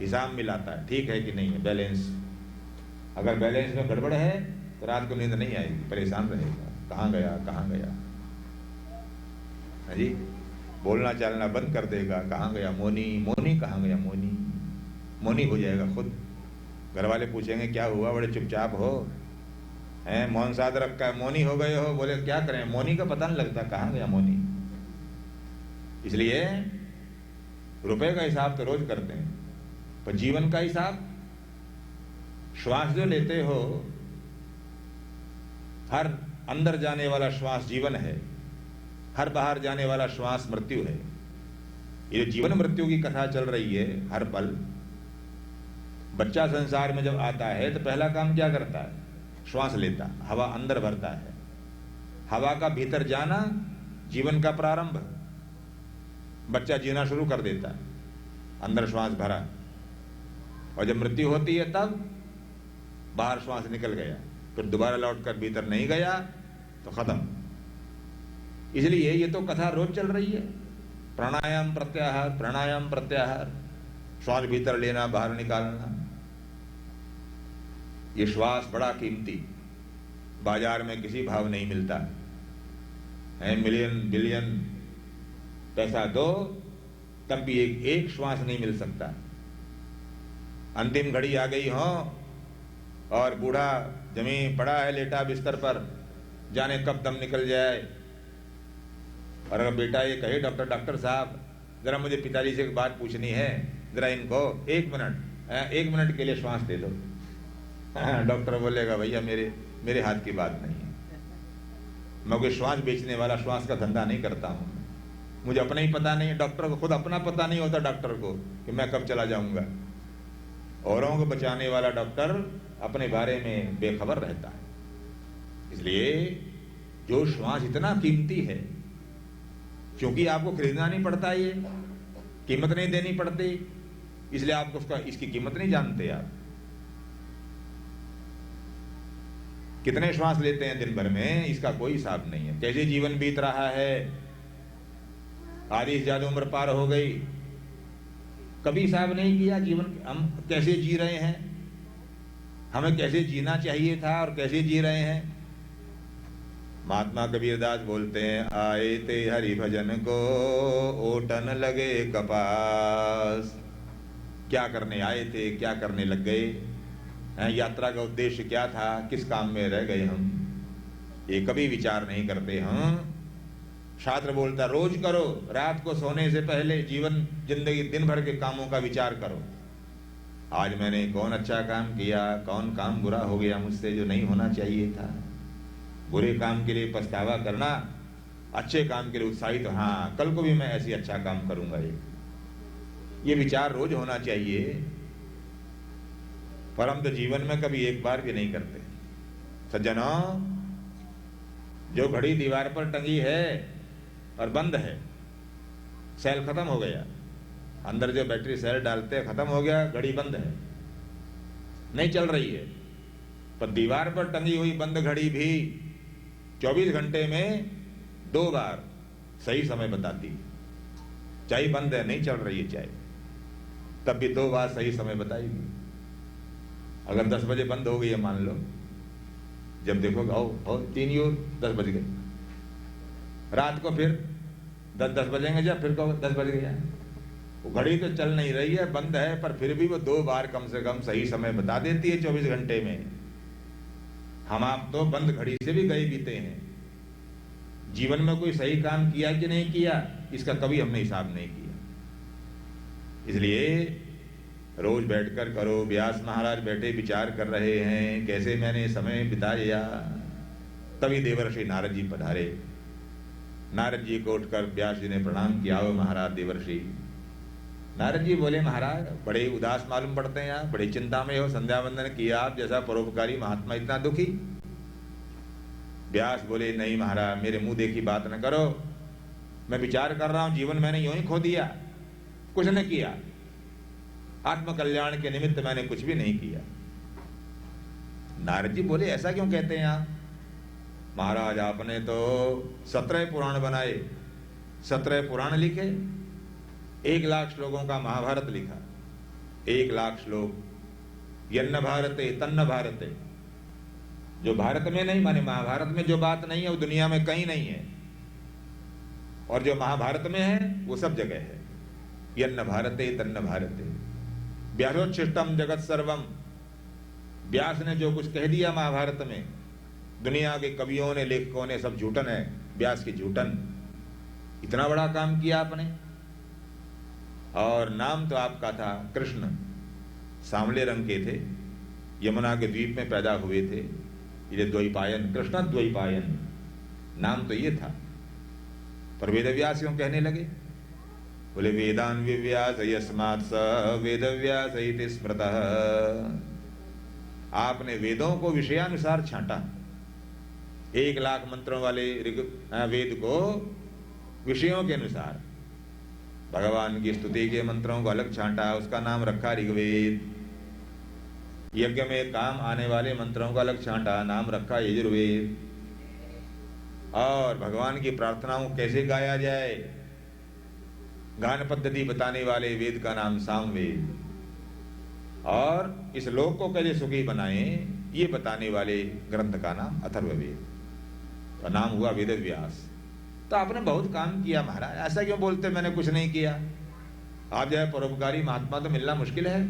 हिसाब मिलाता है, ठीक है कि नहीं है, बैलेंस। अगर बैलेंस में गड़बड़ है तो रात को नींद नहीं आएगी, परेशान रहेगा, कहाँ गया कहाँ गया। हाँ जी, बोलना चालना बंद कर देगा, कहाँ गया मोनी, मोनी कहाँ गया मोनी, मोनी हो जाएगा खुद। घर वाले पूछेंगे क्या हुआ, बड़े चुपचाप हो, है मौन साध रखा है, मौनी हो गए हो, बोले क्या करें, मौनी का पता नहीं लगता कहाँ गया मौनी। इसलिए रुपए का हिसाब तो रोज करते हैं, पर जीवन का हिसाब, श्वास जो लेते हो, हर अंदर जाने वाला श्वास जीवन है, हर बाहर जाने वाला श्वास मृत्यु है। ये जीवन मृत्यु की कथा चल रही है हर पल। बच्चा संसार में जब आता है तो पहला काम क्या करता है? श्वास लेता, हवा अंदर भरता है। हवा का भीतर जाना जीवन का प्रारंभ। बच्चा जीना शुरू कर देता है, अंदर श्वास भरा, और जब मृत्यु होती है तब बाहर श्वास निकल गया, फिर दोबारा लौटकर भीतर नहीं गया तो खत्म। इसलिए ये तो कथा रोज चल रही है, प्राणायाम प्रत्याहार, प्राणायाम प्रत्याहार, श्वास भीतर लेना बाहर निकालना। ये श्वास बड़ा कीमती, बाजार में किसी भाव नहीं मिलता है। मिलियन बिलियन पैसा दो तब भी एक श्वास नहीं मिल सकता। अंतिम घड़ी आ गई हो और बूढ़ा जमीन पड़ा है लेटा बिस्तर पर, जाने कब दम निकल जाए। और अगर बेटा ये कहे डॉक्टर साहब जरा मुझे पिताजी से एक बात पूछनी है, जरा इनको 1 मिनट के लिए श्वास दे दो। डॉक्टर बोलेगा भैया मेरे हाथ की बात नहीं है, मैं कोई श्वास बेचने वाला श्वास का धंधा नहीं करता हूं, मुझे अपना ही पता नहीं। डॉक्टर को खुद अपना पता नहीं होता डॉक्टर को कि मैं कब चला जाऊंगा। औरों को बचाने वाला डॉक्टर अपने बारे में बेखबर रहता है। इसलिए जो श्वास इतना कीमती है, क्योंकि आपको खरीदना नहीं पड़ता, ये कीमत नहीं देनी पड़ती, इसलिए आपको इसकी कीमत नहीं जानते। आप कितने श्वास लेते हैं दिन भर में, इसका कोई हिसाब नहीं है। कैसे जीवन बीत रहा है, आधी से ज्यादा उम्र पार हो गई, कभी हिसाब नहीं किया जीवन हम कैसे जी रहे हैं, हमें कैसे जीना चाहिए था और कैसे जी रहे हैं। महात्मा कबीरदास बोलते हैं, आए थे हरि भजन को ओटन लगे कपास। क्या करने आए थे, क्या करने लग गए, यात्रा का उद्देश्य क्या था, किस काम में रह गए हम, ये कभी विचार नहीं करते हम। शास्त्र बोलता रोज करो, रात को सोने से पहले जीवन जिंदगी दिन भर के कामों का विचार करो। आज मैंने कौन अच्छा काम किया, कौन काम बुरा हो गया मुझसे जो नहीं होना चाहिए था। बुरे काम के लिए पछतावा करना, अच्छे काम के लिए उत्साहित, तो हाँ कल को भी मैं ऐसी अच्छा काम करूंगा। ये विचार रोज होना चाहिए, पर हम तो जीवन में कभी एक बार भी नहीं करते। सज्जनों, जो घड़ी दीवार पर टंगी है और बंद है, सेल खत्म हो गया, अंदर जो बैटरी सेल डालते हैं खत्म हो गया, घड़ी बंद है, नहीं चल रही है। पर दीवार पर टंगी हुई बंद घड़ी भी 24 घंटे में 2 बार सही समय बताती है। चाहे बंद है, नहीं चल रही है चाहे, तब भी 2 बार सही समय बताएगी। अगर 10 बजे बंद हो गई है मान लो, जब देखोगे आओ 3 और 10 बज गए, रात को फिर 10 बजेंगे, जब फिर कहो 10 बज गया। वो घड़ी तो चल नहीं रही है, बंद है, पर फिर भी वो 2 बार कम से कम सही समय बता देती है 24 घंटे में। हम आप तो बंद घड़ी से भी गए बीते हैं। जीवन में कोई सही काम किया कि नहीं किया, इसका कभी हमने हिसाब नहीं किया। इसलिए रोज बैठकर करो। व्यास महाराज बैठे विचार कर रहे हैं कैसे मैंने समय बिताया, तभी देवर्षि नारद जी पधारे। नारद जी को उठकर व्यास जी ने प्रणाम किया। हो महाराज देवर्षि। नारद जी बोले, महाराज बड़े उदास मालूम पड़ते हैं आप, बड़ी चिंता में हो, संध्या वंदन किया आप जैसा परोपकारी महात्मा इतना दुखी। व्यास बोले, नहीं महाराज मेरे मुंह देखी बात न करो, मैं विचार कर रहा हूं जीवन मैंने यूं ही खो दिया, कुछ न किया, आत्म कल्याण के निमित्त मैंने कुछ भी नहीं किया। नारद जी बोले, ऐसा क्यों कहते हैं आप? महाराज आपने तो 17 पुराण बनाए, 17 पुराण लिखे, 1 लाख श्लोकों का महाभारत लिखा, 1 लाख श्लोक, यन्न भारते तन्न भारते। जो भारत में नहीं, माने महाभारत में जो बात नहीं है वो दुनिया में कहीं नहीं है, और जो महाभारत में है वो सब जगह है। यन्न भारते तन्न भारते। व्यासोच्छिष्टम जगत सर्वम। व्यास ने जो कुछ कह दिया महाभारत में दुनिया के कवियों ने, लेखकों ने सब झूठन है, व्यास की झूठन। इतना बड़ा काम किया आपने, और नाम तो आपका था कृष्ण, सांवले रंग के थे, यमुना के द्वीप में पैदा हुए थे, ये द्वैपायन, कृष्ण द्वैपायन नाम तो ये था। पर वेदव्यास क्यों कहने लगे? बोले वेदान विव्यास यस्मात् स वेदव्यास इति स्मृतः। आपने वेदों को विषयानुसार छांटा। 1,00,000 मंत्रों वाले वेद को विषयों के अनुसार, भगवान की स्तुति के मंत्रों को अलग छांटा, उसका नाम रखा ऋग्वेद। यज्ञ में काम आने वाले मंत्रों का अलग छांटा, नाम रखा यजुर्वेद। और भगवान की प्रार्थनाओं को कैसे गाया जाए, गान पद्धति बताने वाले वेद का नाम सामवेद। और इस लोक को कैसे सुखी बनाए, ये बताने वाले ग्रंथ का नाम अथर्ववेद, तो नाम हुआ वेदव्यास। तो आपने बहुत काम किया महाराज, ऐसा क्यों बोलते मैंने कुछ नहीं किया? आप जैसे परोपकारी महात्मा तो मिलना मुश्किल है।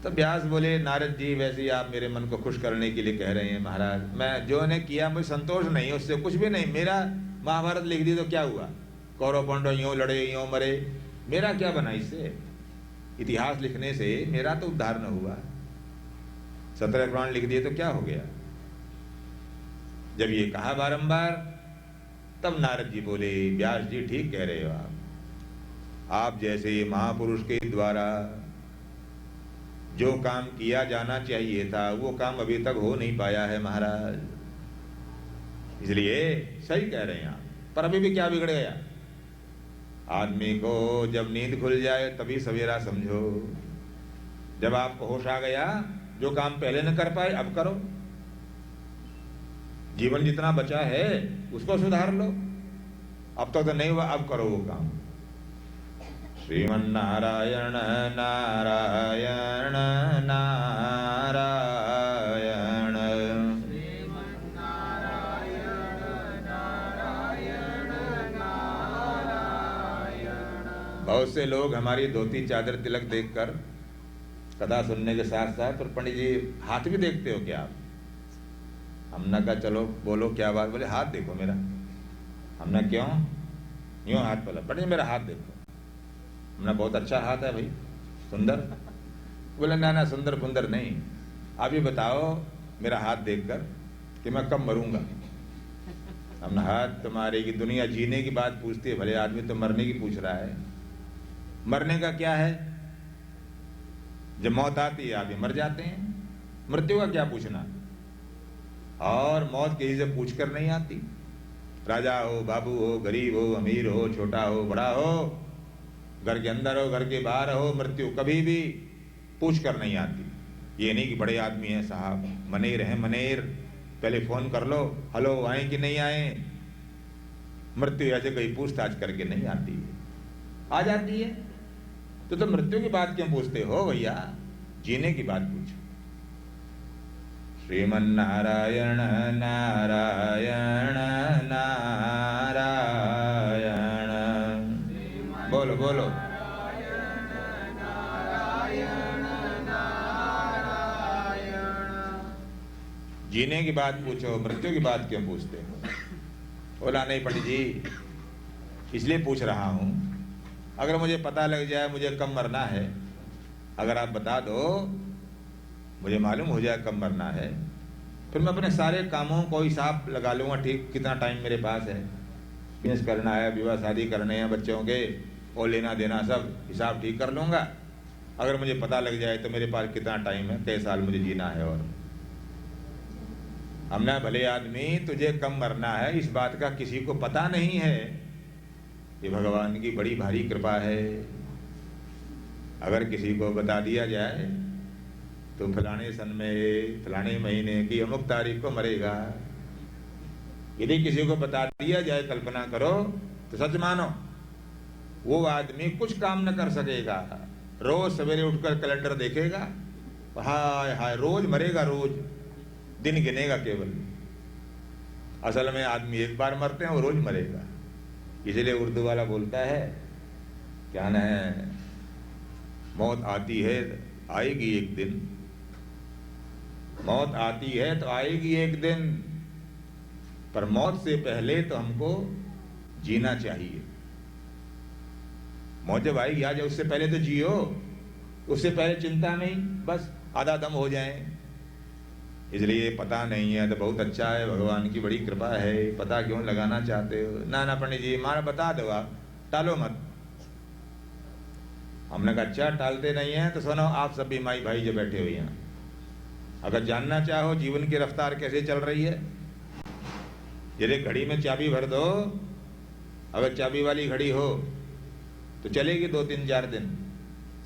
तो व्यास बोले नारद जी, वैसे ही आप मेरे मन को खुश करने के लिए कह रहे हैं महाराज, मैं जो ने किया मुझे संतोष नहीं, उससे कुछ भी नहीं। मेरा महाभारत लिख दी तो क्या हुआ? कौरव पांडव यूं लड़े यूं मरे, मेरा क्या बना इससे? इतिहास लिखने से मेरा तो उद्धार न हुआ। 17 पुराण लिख दिए तो क्या हो गया? जब ये कहा बारंबार, तब नारद जी बोले व्यास जी ठीक कह रहे हो आप जैसे महापुरुष के द्वारा जो काम किया जाना चाहिए था वो काम अभी तक हो नहीं पाया है महाराज, इसलिए सही कह रहे हैं आप। पर अभी भी क्या बिगड़ गया? आदमी को जब नींद खुल जाए तभी सवेरा समझो। जब आपको होश आ गया, जो काम पहले न कर पाए अब करो। जीवन जितना बचा है उसको सुधार लो। अब तक तो नहीं हुआ, अब करो वो काम। श्रीमन्नारायण नारायण नारायण, बहुत से लोग हमारी धोती चादर तिलक देखकर कथा सुनने के साथ साथ, और पंडित जी हाथ भी देखते हो क्या आप? हमने कहा चलो बोलो क्या बात? बोले हाथ देखो मेरा। हमने क्यों? यूं हाथ बोला, पंडित मेरा हाथ देखो। हमने बहुत अच्छा हाथ है भाई, सुंदर। बोले ना ना सुंदर फुंदर नहीं, आप ये बताओ मेरा हाथ देखकर कि मैं कब मरूंगा। हमने हाथ तुम्हारे की दुनिया जीने की बात पूछती है, भले आदमी तो मरने की पूछ रहा है। मरने का क्या है? जब मौत आती है आदमी मर जाते हैं, मृत्यु का क्या पूछना? और मौत किसी से पूछ कर नहीं आती। राजा हो, बाबू हो, गरीब हो, अमीर हो, छोटा हो, बड़ा हो, घर के अंदर हो, घर के बाहर हो, मृत्यु कभी भी पूछ कर नहीं आती। ये नहीं कि बड़े आदमी हैं साहब, मनेर हैं मनेर, पहले फोन कर लो, हेलो आए कि नहीं आए। मृत्यु ऐसे कोई पूछताछ करके नहीं आती है, आ जाती है। तो मृत्यु की बात क्यों पूछते हो भैया? जीने की बात पूछो। श्रीमन्नारायण नारायण नारायण, बोलो बोलो। जीने की बात पूछो, मृत्यु की बात क्यों पूछते हो? बोला नहीं पंडित जी, इसलिए पूछ रहा हूं, अगर मुझे पता लग जाए मुझे कब मरना है, अगर आप बता दो, मुझे मालूम हो जाए कब मरना है, फिर मैं अपने सारे कामों को हिसाब लगा लूंगा। ठीक कितना टाइम मेरे पास है, बिजनेस करना है, विवाह शादी करने हैं बच्चों के, और लेना देना सब हिसाब ठीक कर लूंगा। अगर मुझे पता लग जाए तो मेरे पास कितना टाइम है, कई साल मुझे जीना है। और हमने भले आदमी, तुझे कब मरना है इस बात का किसी को पता नहीं है। ये भगवान की बड़ी भारी कृपा है। अगर किसी को बता दिया जाए तो फलाने सन में फलाने महीने की अमुक तारीख को मरेगा, यदि किसी को बता दिया जाए, कल्पना करो, तो सच मानो वो आदमी कुछ काम न कर सकेगा। रोज सवेरे उठकर कैलेंडर देखेगा, हाय हाय रोज मरेगा, रोज दिन गिनेगा केवल। असल में आदमी एक बार मरते हैं, वो रोज मरेगा। इसलिए उर्दू वाला बोलता है, क्या न है, मौत आती है, आएगी एक दिन, मौत आती है तो आएगी एक दिन, पर मौत से पहले तो हमको जीना चाहिए। मौत जब आएगी आ जाए, उससे पहले तो जियो, उससे पहले चिंता नहीं, बस आधा दम हो जाए। इसलिए पता नहीं है तो बहुत अच्छा है, भगवान की बड़ी कृपा है। पता क्यों लगाना चाहते हो? ना पंडित जी, मारा बता दो, आप टालो मत। हमने कहा अच्छा टालते नहीं है तो सुनो, आप सब भी माई भाई जो बैठे हुए हैं, अगर जानना चाहो जीवन की रफ्तार कैसे चल रही है, यदि घड़ी में चाबी भर दो, अगर चाबी वाली घड़ी हो तो चलेगी 2-3-4 दिन,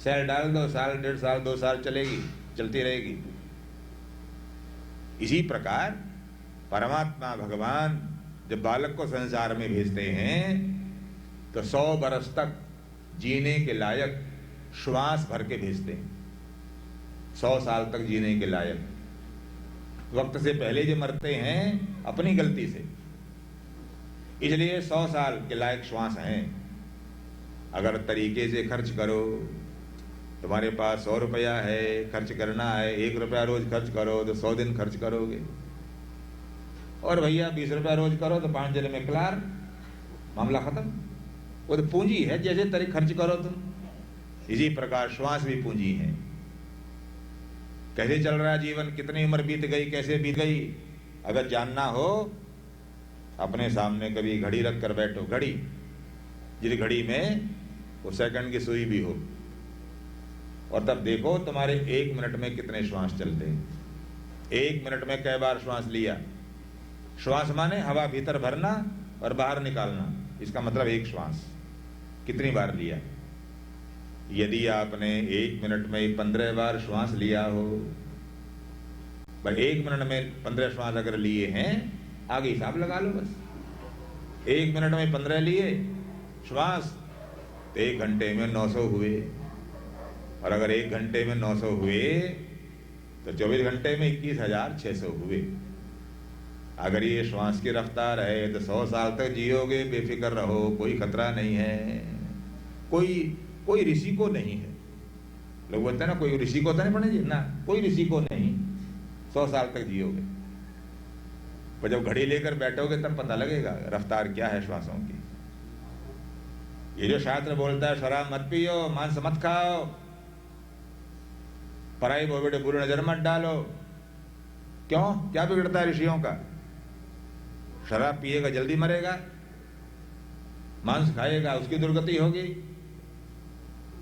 सेल डाल दो, साल 1.5 साल 2 साल चलेगी, चलती रहेगी। इसी प्रकार परमात्मा भगवान जब बालक को संसार में भेजते हैं तो 100 बरस तक जीने के लायक श्वास भर के भेजते हैं। 100 साल तक जीने के लायक। वक्त से पहले जो मरते हैं अपनी गलती से, इसलिए 100 साल के लायक श्वास हैं। अगर तरीके से खर्च करो, तुम्हारे पास 100 रुपया है, खर्च करना है, 1 रुपया रोज खर्च करो तो 100 दिन खर्च करोगे। और भैया 20 रुपया रोज करो तो 5 दिन में क्लार, मामला खत्म। वो तो पूंजी है, जैसे तरीके खर्च करो तुम। इसी प्रकार श्वास भी पूंजी है। कैसे चल रहा है जीवन, कितनी उम्र बीत गई, कैसे बीत गई, अगर जानना हो अपने सामने कभी घड़ी रख कर बैठो, घड़ी जिस घड़ी में वो सेकंड की सुई भी हो, और तब देखो तुम्हारे 1 मिनट में कितने श्वास चलते हैं। 1 मिनट में कई बार श्वास लिया। श्वास माने हवा भीतर भरना और बाहर निकालना, इसका मतलब एक श्वास कितनी बार लिया। यदि आपने 1 मिनट में 15 बार श्वास लिया हो, पर 1 मिनट में 15 श्वास अगर लिए हैं, आगे हिसाब लगा लो बस। 1 मिनट में 15 लिए श्वास तो 1 घंटे में 900 हुए, और अगर 1 घंटे में 900 हुए तो 24 घंटे में 21,600 हुए। अगर ये श्वास की रफ्तार है तो 100 साल तक जियोगे, बेफिक्र रहो, कोई खतरा नहीं है, कोई ऋषि को नहीं है। लोग बोलते हैं ना कोई ऋषि को तो नहीं पड़े जी, ना कोई ऋषि को नहीं, 100 साल तक जियोगे। पर जब घड़ी लेकर बैठोगे तब पता लगेगा रफ्तार क्या है श्वासों की। ये जो शास्त्र बोलता है शराब मत पियो, मांस मत खाओ, पराई बहू पे बुरी नजर मत डालो, क्यों, क्या बिगड़ता है ऋषियों का? शराब पिएगा जल्दी मरेगा, मांस खाएगा उसकी दुर्गति होगी।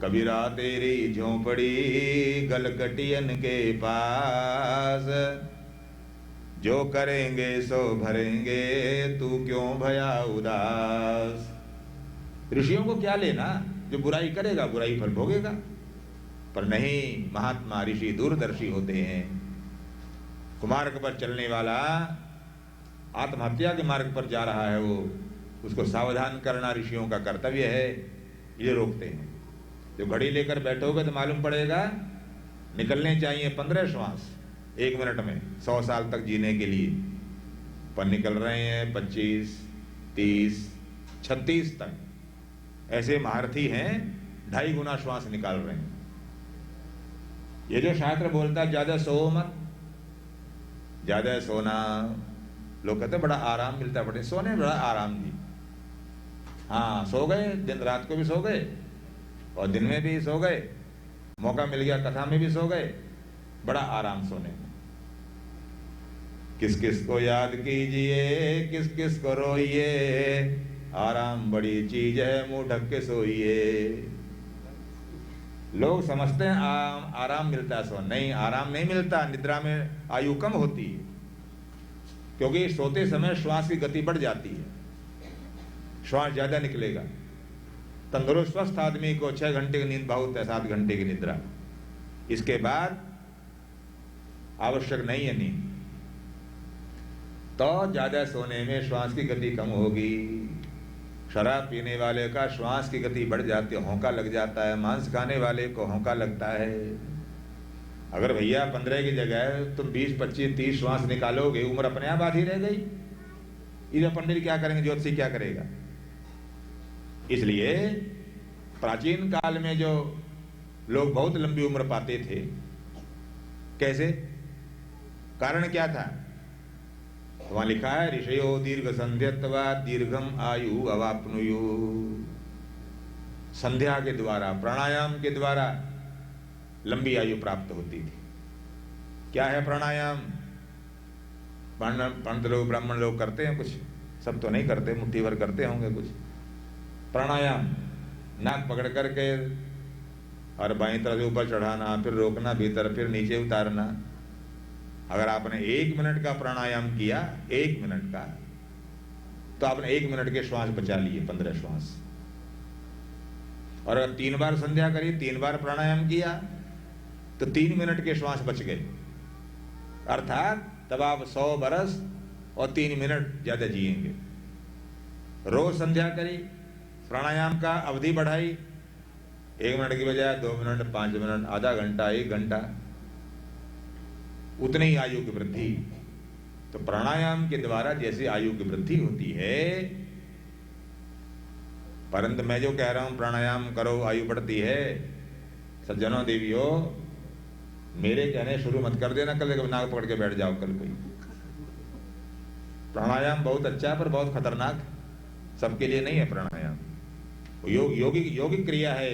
कबीरा तेरी झोंपड़ी गलकटियन के पास, जो करेंगे सो भरेंगे, तू क्यों भया उदास। ऋषियों को क्या लेना, जो बुराई करेगा बुराई फल भोगेगा। पर नहीं, महात्मा ऋषि दूरदर्शी होते हैं। कुमार्ग पर चलने वाला आत्महत्या के मार्ग पर जा रहा है, वो उसको सावधान करना ऋषियों का कर्तव्य है, ये रोकते हैं। जो घड़ी लेकर बैठोगे तो मालूम पड़ेगा निकलने चाहिए 15 श्वास 1 मिनट में 100 साल तक जीने के लिए, पर निकल रहे हैं 25, 30, 36 तक। ऐसे महारथी हैं 2.5 गुना श्वास निकाल रहे हैं। ये जो शास्त्र बोलता है ज्यादा सो मत, ज्यादा सोना, लोग कहते बड़ा आराम मिलता है, बड़े सोने में बड़ा आराम जी। हाँ, सो गए, दिन रात को भी सो गए और दिन में भी सो गए, मौका मिल गया कथा में भी सो गए, बड़ा आराम सोने में। किस किस को याद कीजिए, किस किस को रोइए, आराम बड़ी चीज है, मुंह ढक के सोइए। लोग समझते हैं आराम मिलता है सो, नहीं, आराम नहीं मिलता। निद्रा में आयु कम होती है, क्योंकि सोते समय श्वास की गति बढ़ जाती है, श्वास ज्यादा निकलेगा। तंदुरुस्त स्वस्थ आदमी को 6 घंटे की नींद बहुत है, 7 घंटे की निद्रा, इसके बाद आवश्यक नहीं है नींद। तो ज्यादा सोने में श्वास की गति कम होगी। शराब पीने वाले का श्वास की गति बढ़ जाती है, होंका लग जाता है। मांस खाने वाले को होंका लगता है। अगर भैया 15 की जगह तुम 20, 25, 30 श्वास निकालोगे, उम्र अपने आप आधी रह गई। इधर पंडित क्या करेंगे, ज्योतिषी क्या करेगा। इसलिए प्राचीन काल में जो लोग बहुत लंबी उम्र पाते थे, कैसे, कारण क्या था? तो वहां लिखा है ऋषयो दीर्घ संध्यत्वा दीर्घम आयु अवाप्नुयु। संध्या के द्वारा, प्राणायाम के द्वारा लंबी आयु प्राप्त होती थी। क्या है प्राणायाम? पंडित लोग, ब्राह्मण लोग करते हैं कुछ, सब तो नहीं करते, मुट्ठी भर करते होंगे कुछ। प्राणायाम नाक पकड़ करके और बाईं तरफ से ऊपर चढ़ाना, फिर रोकना भीतर, फिर नीचे उतारना। अगर आपने 1 मिनट का प्राणायाम किया, 1 मिनट का, तो आपने 1 मिनट के श्वास बचा लिए, 15 श्वास। और अगर 3 बार संध्या करी, 3 बार प्राणायाम किया, तो 3 मिनट के श्वास बच गए। अर्थात तब आप 100 बरस और 3 मिनट ज्यादा जिएंगे। रोज संध्या करी, प्राणायाम का अवधि बढ़ाई, 1 मिनट की बजाय 2 मिनट, 5 मिनट, आधा घंटा, 1 घंटा, उतनी ही आयु की वृद्धि। तो प्राणायाम के द्वारा जैसे आयु की वृद्धि होती है, परंतु मैं जो कह रहा हूं प्राणायाम करो आयु बढ़ती है, सज्जनों देवियों, मेरे कहने शुरू मत कर देना कल नाक पकड़ के बैठ जाओ कल कोई। प्राणायाम बहुत अच्छा है पर बहुत खतरनाक, सबके लिए नहीं है प्राणायाम। योगिक क्रिया है।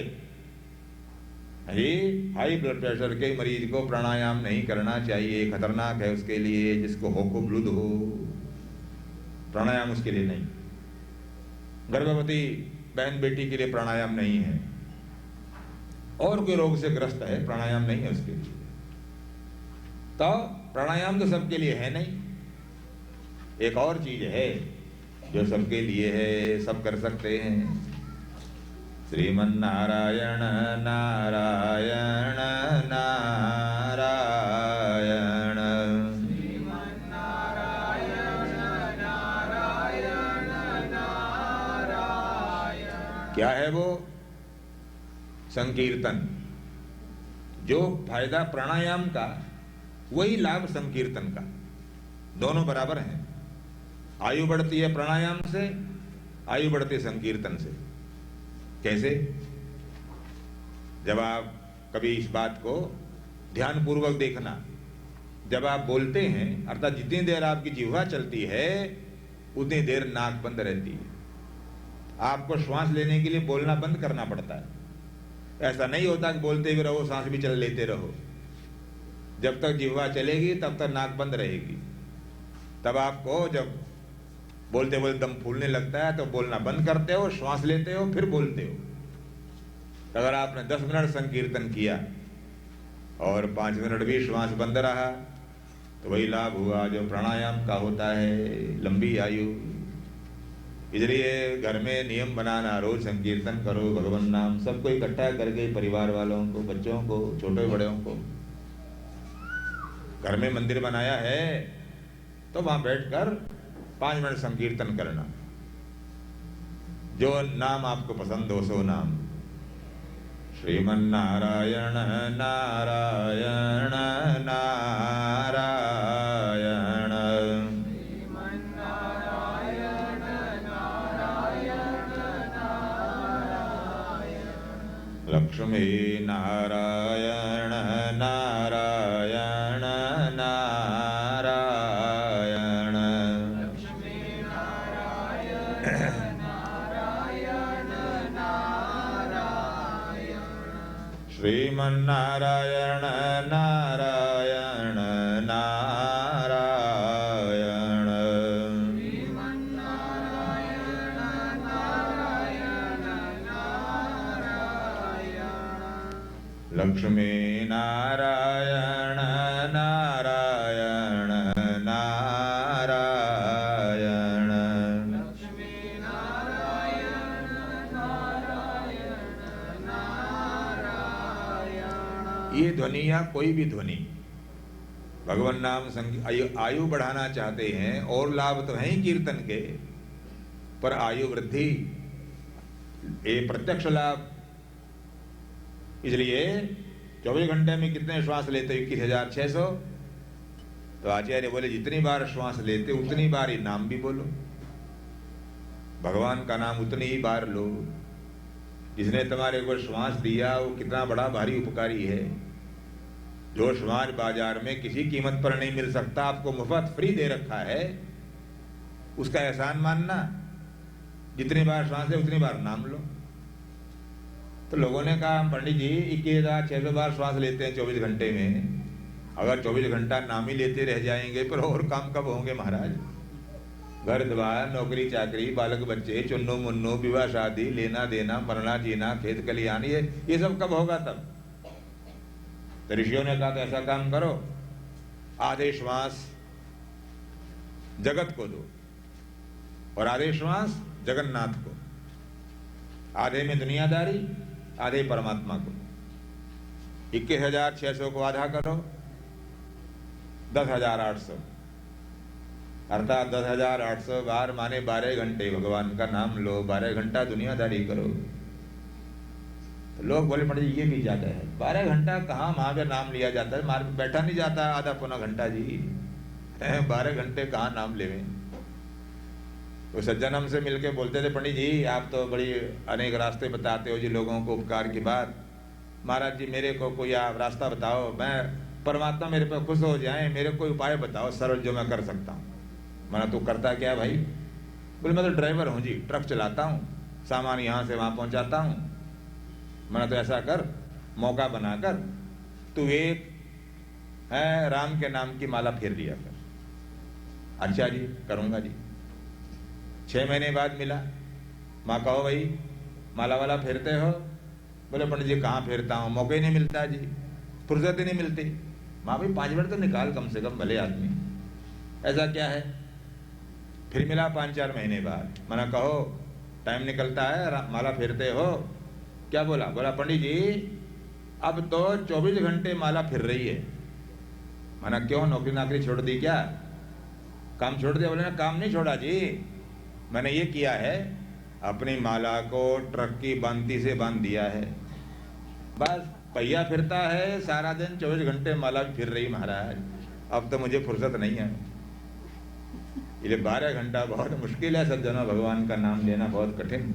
हाई ब्लड प्रेशर के मरीज को प्राणायाम नहीं करना चाहिए, खतरनाक है उसके लिए, जिसको होको ब्लूद हो, प्राणायाम उसके लिए नहीं। गर्भवती बहन बेटी के लिए प्राणायाम नहीं है, और कोई रोग से ग्रस्त है, प्राणायाम नहीं है उसके लिए। तो प्राणायाम तो सबके लिए है नहीं। एक और चीज है जो सबके लिए है, सब कर सकते हैं। श्रीमन्नारायण नारायण नारायण, श्रीमन्नारायण नारायण नारायण। क्या है वो? संकीर्तन। जो फायदा प्राणायाम का, वही लाभ संकीर्तन का, दोनों बराबर हैं। आयु बढ़ती है प्राणायाम से, आयु बढ़ती है संकीर्तन से। कैसे? जब आप कभी इस बात को ध्यानपूर्वक देखना, जब आप बोलते हैं, अर्थात जितनी देर आपकी जिह्वा चलती है उतनी देर नाक बंद रहती है। आपको श्वास लेने के लिए बोलना बंद करना पड़ता है। ऐसा नहीं होता कि बोलते हुए रहो, सांस भी चल लेते रहो। जब तक जिह्वा चलेगी तब तक नाक बंद रहेगी। तब आपको जब बोलते बोलते दम फूलने लगता है तो बोलना बंद करते हो, श्वास लेते हो, फिर बोलते हो। अगर आपने 10 मिनट संकीर्तन किया और 5 मिनट भी श्वास बंद रहा, तो वही लाभ हुआ जो प्राणायाम का होता है, लंबी आयु। इसलिए घर में नियम बनाना, रोज संकीर्तन करो, भगवान नाम, सबको इकट्ठा करके, परिवार वालों को, बच्चों को, छोटे बड़ों को। घर में मंदिर बनाया है तो वहां बैठकर 5 मिनट संकीर्तन करना। जो नाम आपको पसंद हो सो नाम। श्रीमन्नारायण नारायण नारायण, श्रीमन्नारायण नारायण नारायण, लक्ष्मी नारायण नारायण नारायण, लक्ष्मी नारायण नारायण नारायण, श्रीमन्नारायण नारायण नारायण, श्रीमन्नारायण नारायण नारायण, लक्ष्मी नारायण नारायण नारायण, लक्ष्मी नारायण नारायण नारायण। ये ध्वनि या कोई भी ध्वनि, भगवान नाम आयु बढ़ाना चाहते हैं, और लाभ तो हैं ही कीर्तन के, पर आयु वृद्धि ये प्रत्यक्ष लाभ। इसलिए 24 घंटे में कितने श्वास लेते? 21,600। तो आचार्य बोले जितनी बार श्वास लेते उतनी बार ही नाम भी बोलो, भगवान का नाम उतनी ही बार लो। जिसने तुम्हारे को श्वास दिया वो कितना बड़ा भारी उपकारी है। जोशवार बाजार में किसी कीमत पर नहीं मिल सकता, आपको मुफ्त फ्री दे रखा है, उसका एहसान मानना। जितनी बार श्वास ले उतनी बार नाम लो। तो लोगों ने कहा पंडित जी 21,600 बार श्वास लेते हैं 24 घंटे में, अगर 24 घंटा नाम ही लेते रह जाएंगे पर और काम कब होंगे महाराज? घर द्वार, नौकरी चाकरी, बालक बच्चे, चुन्नू मुन्नू, विवाह शादी, लेना देना, मरना जीना, खेत खलिहान, ये सब कब होगा तब? तो ऋषियों ने कहा तो ऐसा काम करो, आधे श्वास जगत को दो और आधे श्वास जगन्नाथ को, आधे में दुनियादारी, आधे परमात्मा को। 21,600 को आधा करो, 10,800, अर्थात 10,800 बार माने 12 घंटे भगवान का नाम लो, 12 घंटा दुनियादारी करो। तो लोग बोले पंडित जी ये भी ज्यादा है, 12 घंटा कहाँ वहां पे नाम लिया जाता है, मार बैठा नहीं जाता आधा पौना घंटा जी, 12 घंटे कहाँ नाम लेवे। तो सज्जन हमसे मिलके बोलते थे पंडित जी आप तो बड़ी अनेक रास्ते बताते हो जी लोगों को उपकार की बात, महाराज जी मेरे को कोई आप रास्ता बताओ, मैं परमात्मा मेरे पे खुश हो जाए, मेरे कोई उपाय बताओ सरल जो मैं कर सकता हूँ। मैंने तू करता क्या भाई? बोले मैं तो ड्राइवर हूँ जी, ट्रक चलाता हूँ, सामान यहाँ से वहाँ पहुँचाता हूँ। मैंने तो ऐसा कर, मौका बनाकर तू एक है राम के नाम की माला फेर लिया कर। अच्छा जी करूँगा जी। 6 महीने बाद मिला, माँ कहो भाई माला वाला फेरते हो? बोले पंडित जी कहाँ फेरता हूँ, मौका ही नहीं मिलता जी, फुर्सत ही नहीं मिलती। माँ भाई 5 मिनट तो निकाल कम से कम, भले आदमी। ऐसा क्या है? फिर मिला 5-4 महीने बाद, मना कहो टाइम निकलता है, माला फेरते हो? क्या बोला? बोला पंडित जी अब तो 24 घंटे माला फिर रही है। मना क्यों, नौकरी नाकरी छोड़ दी क्या, काम छोड़ दिया? बोले ना काम नहीं छोड़ा जी, मैंने ये किया है अपनी माला को ट्रक की बांती से बांध दिया है, बस पहिया फिरता है सारा दिन, 24 घंटे माला फिर रही महाराज, अब तो मुझे फुर्सत नहीं है। ये 12 घंटा बहुत मुश्किल है सज्जनों, भगवान का नाम लेना बहुत कठिन।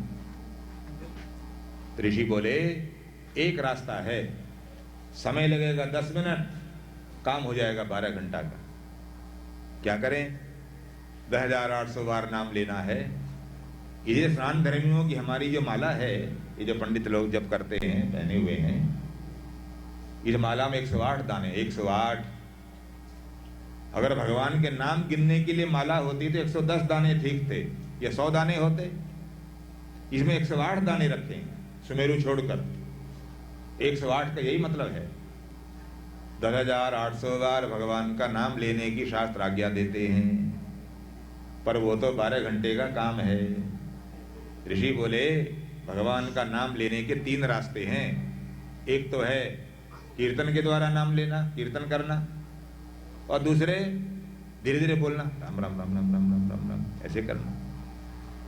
ऋषि बोले एक रास्ता है, समय लगेगा 10 मिनट, काम हो जाएगा 12 घंटा का। क्या करें? 10,800 बार नाम लेना है। ये स्नान धर्मियों की हमारी जो माला है, ये जो पंडित लोग जब करते हैं पहने हुए हैं, इस माला में 108 दाने, 108। अगर भगवान के नाम गिनने के लिए माला होती तो 110 दाने ठीक थे, या 100 दाने होते। इसमें 108 दाने रखे हैं, सुमेरु छोड़कर। 108 का यही मतलब है। 10,800 बार भगवान का नाम लेने की शास्त्र आज्ञा देते हैं, पर वो तो 12 घंटे का काम है। ऋषि बोले भगवान का नाम लेने के 3 रास्ते हैं। एक तो है कीर्तन के द्वारा नाम लेना, कीर्तन करना, और दूसरे धीरे धीरे बोलना, राम राम राम राम राम राम राम राम ऐसे करना।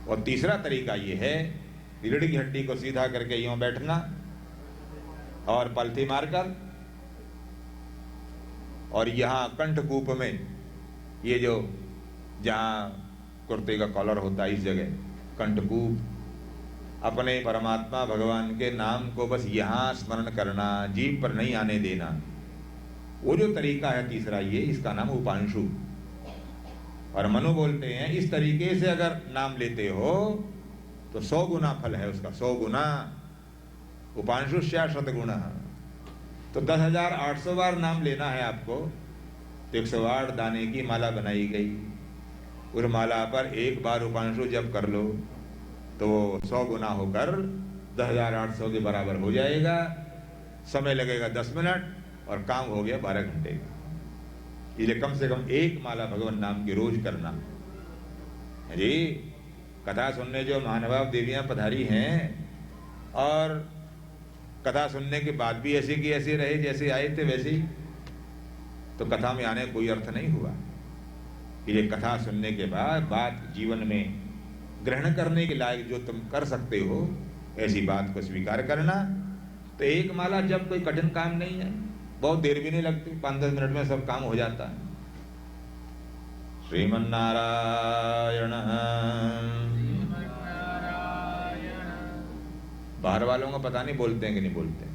और तीसरा तरीका ये है रीढ़ की हड्डी को सीधा करके यूं बैठना और पलथी मारकर, और यहाँ कंठकूप में, ये जो जहाँ कुर्ते का कॉलर होता है इस जगह कंठकूप, अपने परमात्मा भगवान के नाम को बस यहाँ स्मरण करना, जीभ पर नहीं आने देना। वो जो तरीका है तीसरा, ये इसका नाम उपांशु। और मनु बोलते हैं इस तरीके से अगर नाम लेते हो तो 100 गुना फल है उसका, 100 गुना। उपांशु 60 गुना। तो 10,800 बार नाम लेना है आपको, तो 108 दाने की माला बनाई गई। उस माला पर एक बार उपांशु जब कर लो तो वो 100 गुना होकर 10,800 के बराबर हो जाएगा। समय लगेगा 10 मिनट और काम हो गया 12 घंटे का। इसलिए कम से कम एक माला भगवान नाम की रोज करना जी। कथा सुनने जो महानुभाव देवियां पधारी हैं, और कथा सुनने के बाद भी ऐसे की ऐसे रहे जैसे आए थे वैसे ही, तो कथा में आने कोई अर्थ नहीं हुआ। ये कथा सुनने के बाद बात जीवन में ग्रहण करने के लायक जो तुम कर सकते हो, ऐसी बात को स्वीकार करना। तो एक माला जब कोई कठिन काम नहीं है, बहुत देर भी नहीं लगती, 5-10 मिनट में सब काम हो जाता है। श्रीमन्नारायण। बाहर वालों को पता नहीं बोलते हैं कि नहीं बोलते हैं।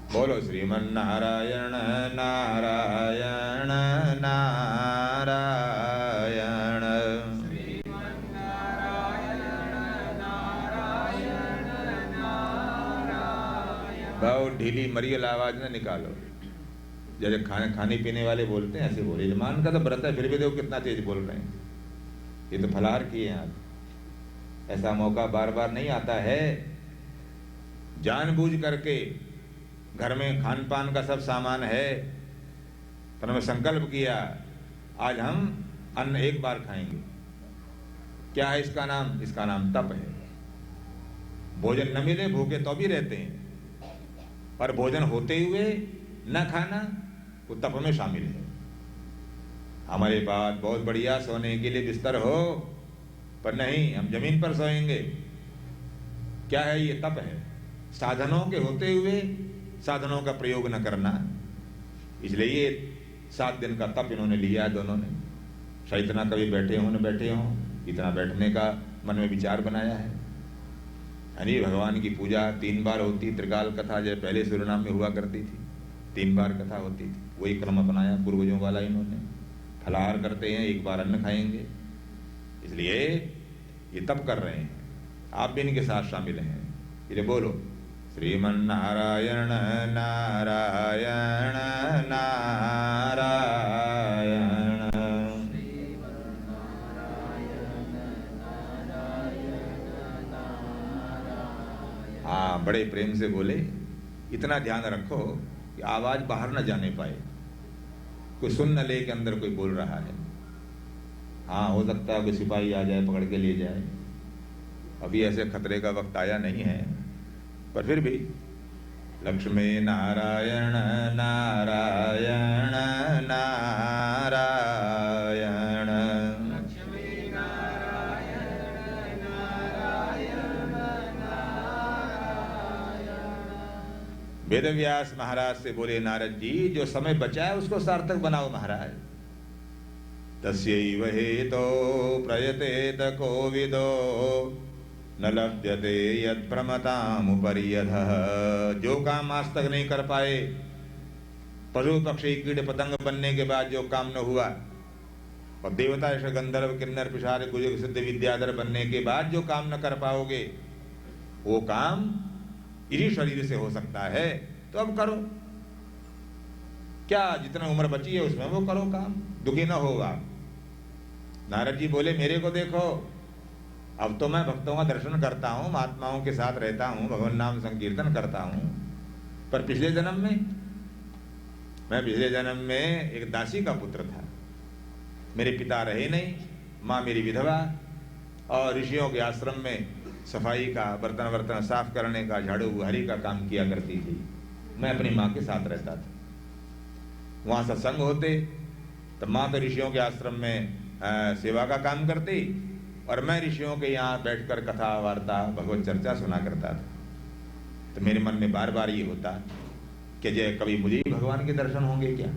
बोलो श्रीमन नारायण नारायण नारायण। बहुत ढीली मरियल आवाज न निकालो, जैसे खाने पीने वाले बोलते हैं ऐसे बोले। यजमान का तो व्रत है, फिर भी देखो कितना तेज बोल रहे हैं। ये तो फलाहार किए हैं आप। ऐसा मौका बार बार नहीं आता है। जानबूझ करके घर में खान पान का सब सामान है, पर हमें संकल्प किया आज हम अन्न एक बार खाएंगे। क्या है इसका नाम? इसका नाम तप है। भोजन न मिले भूखे तो भी रहते हैं, पर भोजन होते हुए न खाना वो तप में शामिल है। हमारे पास बहुत बढ़िया सोने के लिए बिस्तर हो, पर नहीं, हम जमीन पर सोएंगे। क्या है? ये तप है। साधनों के होते हुए साधनों का प्रयोग न करना। इसलिए ये 7 दिन का तप इन्होंने लिया है दोनों ने। शायद इतना कभी बैठे हों न बैठे हों, इतना बैठने का मन में विचार बनाया है। यानी भगवान की पूजा 3 बार होती। त्रिकाल कथा जैसे पहले सूर्यनाम में हुआ करती थी, 3 बार कथा होती थी। वही क्रम अपनाया पूर्वजों वाला इन्होंने। फलाहार करते हैं, 1 बार अन्न खाएंगे, इसलिए ये तप कर रहे हैं। आप भी इनके साथ शामिल हैं। इसलिए बोलो श्रीमन नारायण नारायण नारायण। हाँ, बड़े प्रेम से बोले। इतना ध्यान रखो कि आवाज बाहर न जाने पाए, कोई सुन न ले के अंदर कोई बोल रहा है। हाँ, हो सकता है कोई सिपाही आ जाए, पकड़ के ले जाए। अभी ऐसे खतरे का वक्त आया नहीं है, पर फिर भी लक्ष्मी नारायण नारायण नारायण। लक्ष्मी नारायण नारायण नारायण। वेदव्यास महाराज से बोले नारद जी, जो समय बचा है उसको सार्थक बनाओ महाराज। तस्यैव हेतो प्रयतेत कोविदो न लभ्यते यत्प्रमतामुपर्यधः। जो काम आज तक नहीं कर पाए, पशु पक्षी कीट पतंग बनने के बाद जो काम न हुआ, और देवता यक्ष गंधर्व किन्नर पिशाच गुजर सिद्ध विद्याधर बनने के बाद जो काम न कर पाओगे, वो काम इसी शरीर से हो सकता है। तो अब करो, क्या जितना उम्र बची है उसमें वो करो काम, दुखी न होगा। नारद जी बोले मेरे को देखो, अब तो मैं भक्तों का दर्शन करता हूँ, महात्माओं के साथ रहता हूँ, भगवान नाम संकीर्तन करता हूँ, पर पिछले जन्म में एक दासी का पुत्र था। मेरे पिता रहे नहीं, माँ मेरी विधवा, और ऋषियों के आश्रम में सफाई का, बर्तन वर्तन साफ करने का, झाड़ू बुहारी का काम किया करती थी। मैं अपनी माँ के साथ रहता था। वहाँ सत्संग होते तो माँ तो ऋषियों के आश्रम में सेवा का काम करती, और मैं ऋषियों के यहाँ बैठकर कथा वार्ता भगवत चर्चा सुना करता था। तो मेरे मन में बार बार ये होता कि जय कभी मुझे भी भगवान के दर्शन होंगे क्या,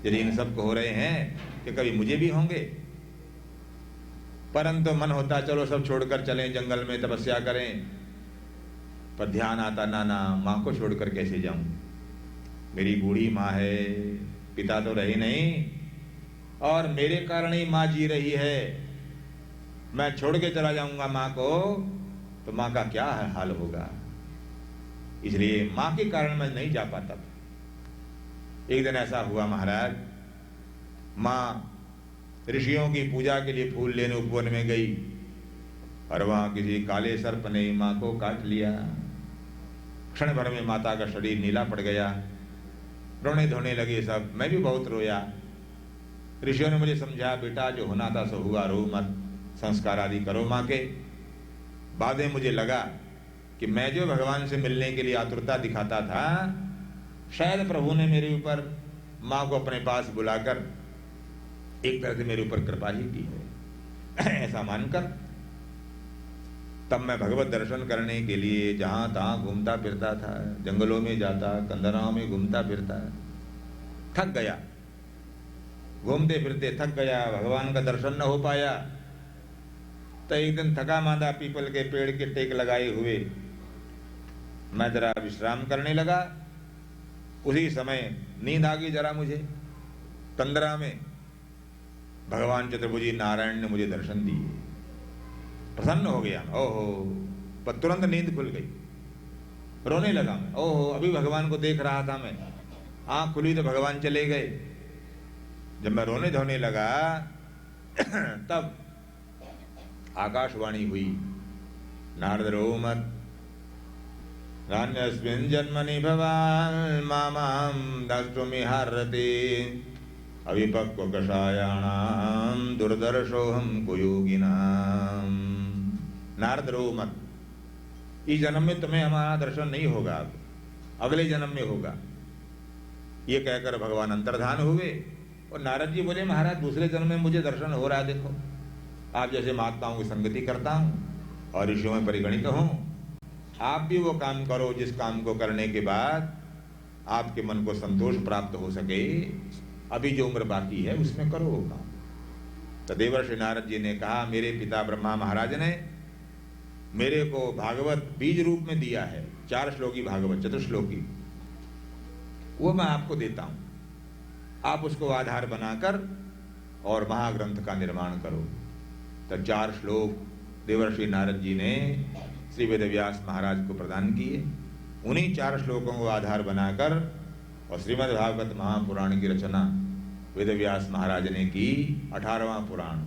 यदि इन सबको हो रहे हैं कि कभी मुझे भी होंगे। परंतु मन होता चलो सब छोड़कर चलें, जंगल में तपस्या करें, पर ध्यान आता ना माँ को छोड़कर कैसे जाऊं। मेरी बूढ़ी माँ है, पिता तो रहे नहीं, और मेरे कारण ही माँ जी रही है। मैं छोड़ के चला जाऊंगा माँ को तो माँ का क्या हाल होगा। इसलिए माँ के कारण मैं नहीं जा पाता था। एक दिन ऐसा हुआ महाराज, माँ ऋषियों की पूजा के लिए फूल लेने उपवन में गई, और वहां किसी काले सर्प ने माँ को काट लिया। क्षण भर में माता का शरीर नीला पड़ गया, रोने धोने लगे सब। मैं भी बहुत रोया। ऋषियों ने मुझे समझाया, बेटा जो होना था सो हुआ, रो मत, संस्कार आदि करो माँ के। बाद में मुझे लगा कि मैं जो भगवान से मिलने के लिए आतुरता दिखाता था, शायद प्रभु ने मेरे ऊपर, माँ को अपने पास बुलाकर एक तरह से मेरे ऊपर कृपा ही की है। ऐसा मानकर तब मैं भगवत दर्शन करने के लिए जहां तहां घूमता फिरता था, जंगलों में जाता, कंदराओं में घूमता फिरता, थक गया। घूमते फिरते थक गया, भगवान का दर्शन न हो पाया। तो एक दिन थका मांदा पीपल के पेड़ के टेक लगाए हुए मैं जरा विश्राम करने लगा। उसी समय नींद आ गई जरा मुझे। तंद्रा में भगवान चतुर्भुजी नारायण ने मुझे दर्शन दिए, प्रसन्न हो गया। ओहो, पर तुरंत नींद खुल गई, रोने लगा मैं। ओहो, अभी भगवान को देख रहा था मैं, आंख खुली तो भगवान चले गए। जब मैं रोने धोने लगा तब आकाशवाणी हुई, नारदरो मत नान्यस्मिन् जन्मनि भवान् मामां द्रष्टुमिहार्हति अविपक्व कषायाणां दुर्दर्शोऽहं कुयोगिनां। नारदरो मत, इस जन्म में तुम्हें हमारा दर्शन नहीं होगा, अगले जन्म में होगा। ये कहकर भगवान अंतर्धान हुए और नारद जी बोले, महाराज दूसरे जन्म में मुझे दर्शन हो रहा है, देखो आप जैसे महात्माओं की संगति करता हूँ और ऋषियों में परिगणित हूँ, आप भी वो काम करो जिस काम को करने के बाद आपके मन को संतोष प्राप्त हो सके। अभी जो उम्र बाकी है उसमें करो वो काम। तो देवर्षि नारद जी ने कहा, मेरे पिता ब्रह्मा महाराज ने मेरे को भागवत बीज रूप में दिया है, 4 श्लोकी भागवत, चतुश्लोकी, वो मैं आपको देता हूं, आप उसको आधार बनाकर और महाग्रंथ का निर्माण करो। तो 4 श्लोक देवर्षि नारद जी ने श्री वेदव्यास महाराज को प्रदान किए। उन्हीं 4 श्लोकों को आधार बनाकर और श्रीमद् भागवत महापुराण की रचना वेदव्यास महाराज ने की। 18वां पुराण,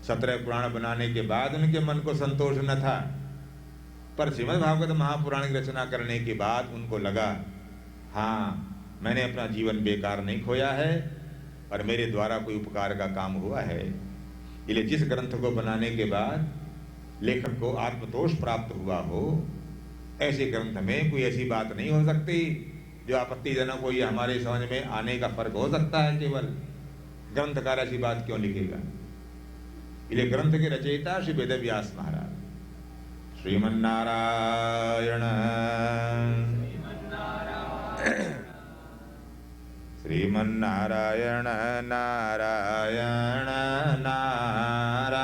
17 पुराण बनाने के बाद उनके मन को संतोष न था, पर श्रीमद् भागवत महापुराण की रचना करने के बाद उनको लगा, हाँ मैंने अपना जीवन बेकार नहीं खोया है और मेरे द्वारा कोई उपकार का काम हुआ है। इसलिए जिस ग्रंथ को बनाने के बाद लेखक को आत्मतोष प्राप्त हुआ हो, ऐसे ग्रंथ में कोई ऐसी बात नहीं हो सकती जो आपत्तिजनक हो। ये हमारे समझ में आने का फर्क हो सकता है, केवल ग्रंथकार ऐसी बात क्यों लिखेगा। इसलिए ग्रंथ के रचयिता श्री वेदव्यास महाराज। श्रीमन्नारायण श्रीमन्नारायण नारायण नारायण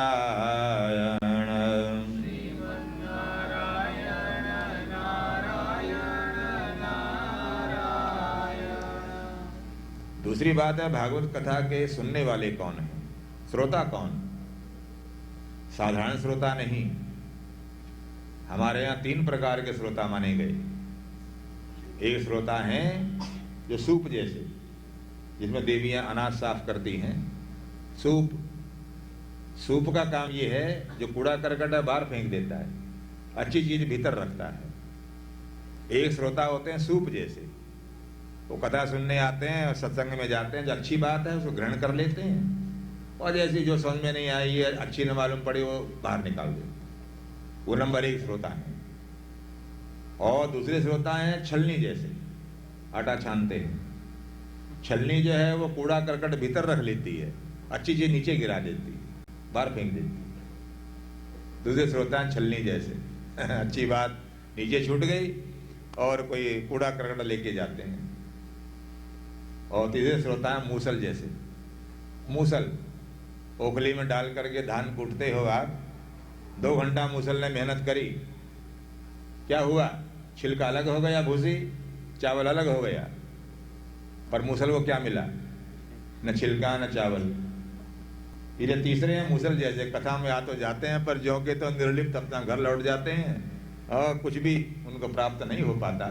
दूसरी बात है, भागवत कथा के सुनने वाले कौन हैं, श्रोता कौन। साधारण श्रोता नहीं, हमारे यहाँ 3 प्रकार के श्रोता माने गए। एक श्रोता हैं जो सूप जैसे, जिसमें देवियां अनाज साफ करती हैं। सूप का काम ये है, जो कूड़ा करकट बाहर फेंक देता है, अच्छी चीज भीतर रखता है। एक श्रोता होते हैं सूप जैसे, वो कथा सुनने आते हैं और सत्संग में जाते हैं, जो अच्छी बात है उसको ग्रहण कर लेते हैं, और जैसी जो समझ में नहीं आई है, अच्छी न मालूम पड़ी, वो बाहर निकाल देते। वो नंबर 1 श्रोता है। और दूसरे श्रोता हैं छलनी जैसे, आटा छानते हैं। छलनी जो है वो कूड़ा करकट भीतर रख लेती है, अच्छी चीज नीचे गिरा देती है, बाहर फेंक देती है। दूसरे श्रोता हैं छलनी जैसे अच्छी बात नीचे छूट गई और कोई कूड़ा करकट लेके जाते हैं। और तीसरे श्रोता हैं मूसल जैसे। मूसल ओखली में डाल करके धान कूटते हो आप, 2 घंटा मूसल ने मेहनत करी, क्या हुआ, छिलका अलग हो गया, भूसी चावल अलग हो गया, पर मूसल को क्या मिला, न छिलका न चावल। ये तीसरे हैं मूसल जैसे, कथा में आ तो जाते हैं पर ज्यों के तो निर्लिप्त अपना घर लौट जाते हैं और कुछ भी उनको प्राप्त नहीं हो पाता।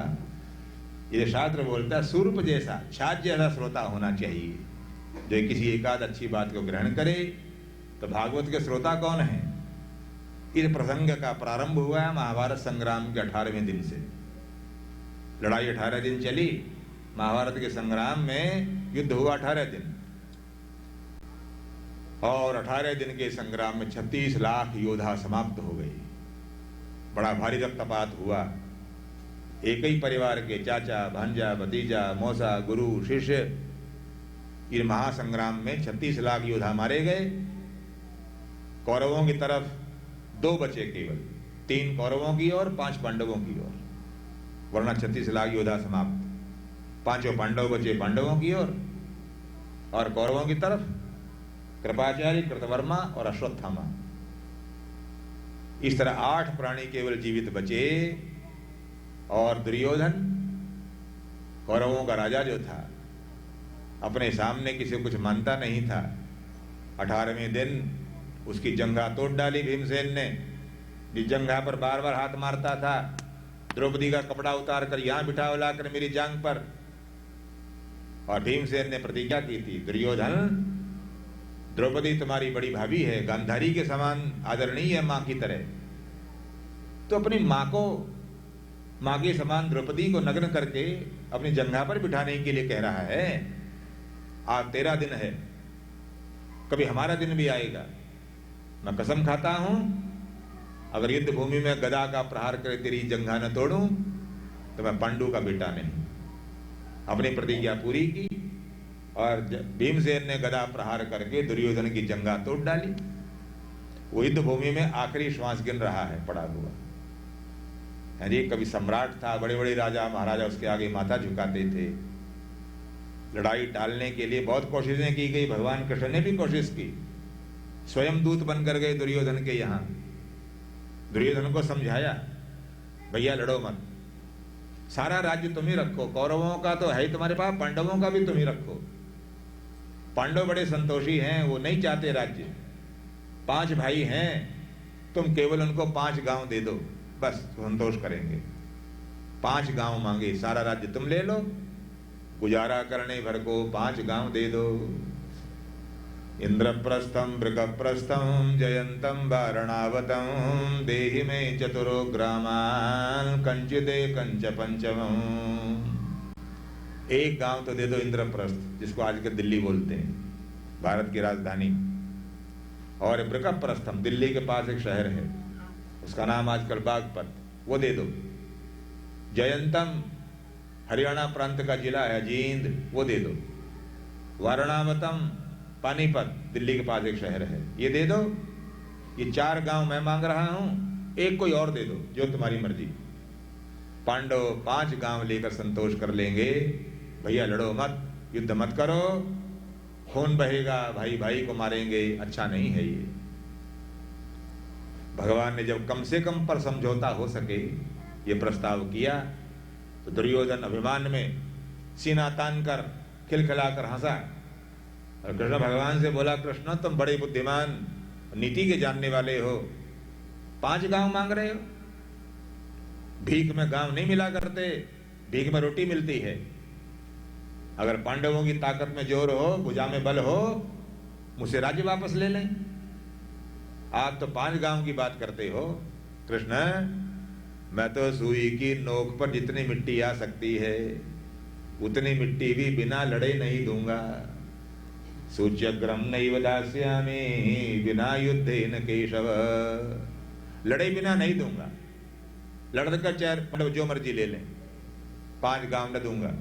ये शास्त्र बोलता है सूर्प जैसा, छाछ जैसा श्रोता होना चाहिए, जो किसी एकाध अच्छी बात को ग्रहण करे। तो भागवत के श्रोता कौन है। इस प्रसंग का प्रारंभ हुआ है महाभारत संग्राम के 18वें दिन से। लड़ाई 18 दिन चली, महाभारत के संग्राम में युद्ध हुआ 18 दिन, और 18 दिन के संग्राम में 36 लाख योद्धा समाप्त हो गए। बड़ा भारी रक्तपात हुआ। एक ही परिवार के चाचा, भांजा, भतीजा, मौसा, गुरु, शिष्य, इस महासंग्राम में 36 लाख योद्धा मारे गए। कौरवों की तरफ 2 बचे केवल, 3 कौरवों की ओर, 5 पांडवों की ओर, वरना 36 लाख योद्धा समाप्त। 5 पांडव बचे पांडवों की ओर, और कौरवों की तरफ कृपाचार्य, कृतवर्मा और अश्वत्थामा। इस तरह 8 प्राणी केवल जीवित बचे, और दुर्योधन कौरवों का राजा जो था, अपने सामने किसी को कुछ मानता नहीं था। 18वें दिन उसकी जंघा तोड़ डाली भीमसेन ने। जिस जंघा पर बार बार हाथ मारता था, द्रौपदी का कपड़ा उतार कर यहां बिठा लाकर मेरी जांग पर। और भीमसेन ने प्रतिज्ञा की थी, दुर्योधन, द्रौपदी तुम्हारी बड़ी भाभी है, गांधारी के समान आदरणीय है, मां की तरह। तो अपनी मां को, मां के समान द्रौपदी को नग्न करके अपनी जंघा पर बिठाने के लिए कह रहा है। आज तेरा दिन है, कभी हमारा दिन भी आएगा। मैं कसम खाता हूं, अगर युद्ध भूमि में गदा का प्रहार करे तेरी जंघा न तोड़ूं तो मैं पांडु का बेटा नहीं। अपनी प्रतिज्ञा पूरी की और भीमसेन ने गदा प्रहार करके दुर्योधन की जंघा तोड़ डाली। वो युद्ध भूमि में आखिरी श्वास गिन रहा है, पड़ा हुआ है जी। कभी सम्राट था, बड़े बड़े राजा महाराजा उसके आगे माथा झुकाते थे। लड़ाई टालने के लिए बहुत कोशिशें की गई, भगवान कृष्ण ने भी कोशिश की, स्वयं दूत बनकर गए दुर्योधन के यहाँ। दुर्योधन को समझाया, भैया लड़ो मत, सारा राज्य तुम ही रखो, कौरवों का तो है ही तुम्हारे पास, पांडवों का भी तुम ही रखो। पांडव बड़े संतोषी हैं, वो नहीं चाहते राज्य। 5 भाई हैं, तुम केवल उनको 5 गांव दे दो, बस संतोष करेंगे। 5 गांव मांगे, सारा राज्य तुम ले लो, गुजारा करने भर को 5 गांव दे दो। इंद्रप्रस्थम मृगप्रस्थम जयंतम वारणावतम देहि में चतुरो ग्रामान कंचिदे कंच पंचमम। एक गांव तो दे दो इंद्रप्रस्थ, जिसको आजकल दिल्ली बोलते हैं, भारत की राजधानी। और मृगप्रस्थम, दिल्ली के पास एक शहर है, उसका नाम आजकल बागपत, वो दे दो। जयंतम, हरियाणा प्रांत का जिला है जींद, वो दे दो। वारणावतम, पानीपत, दिल्ली के पास एक शहर है, ये दे दो। ये 4 गांव मैं मांग रहा हूं, एक कोई और दे दो, जो तुम्हारी मर्जी। पांडव 5 गांव लेकर संतोष कर लेंगे। भैया लड़ो मत, युद्ध मत करो, खून बहेगा, भाई भाई को मारेंगे, अच्छा नहीं है ये। भगवान ने जब कम से कम पर समझौता हो सके ये प्रस्ताव किया, तो दुर्योधन अभिमान में सीना तान कर खिलखिलाकर हंसा और कृष्ण भगवान से बोला, कृष्ण तुम बड़े बुद्धिमान, नीति के जानने वाले हो, 5 गांव मांग रहे हो? भीख में गांव नहीं मिला करते, भीख में रोटी मिलती है। अगर पांडवों की ताकत में जोर हो, भुजा में बल हो, मुझसे राज्य वापस ले लें। आप तो 5 गांव की बात करते हो। कृष्ण, मैं तो सुई की नोक पर जितनी मिट्टी आ सकती है उतनी मिट्टी भी बिना लड़े नहीं दूंगा। सूच्यग्रम नैव दास्यामि बिना युद्धेन केशव। लड़े बिना नहीं दूंगा, लड़कर चाहे पांडव जो मर्जी ले लें, 5 गांव न दूंगा।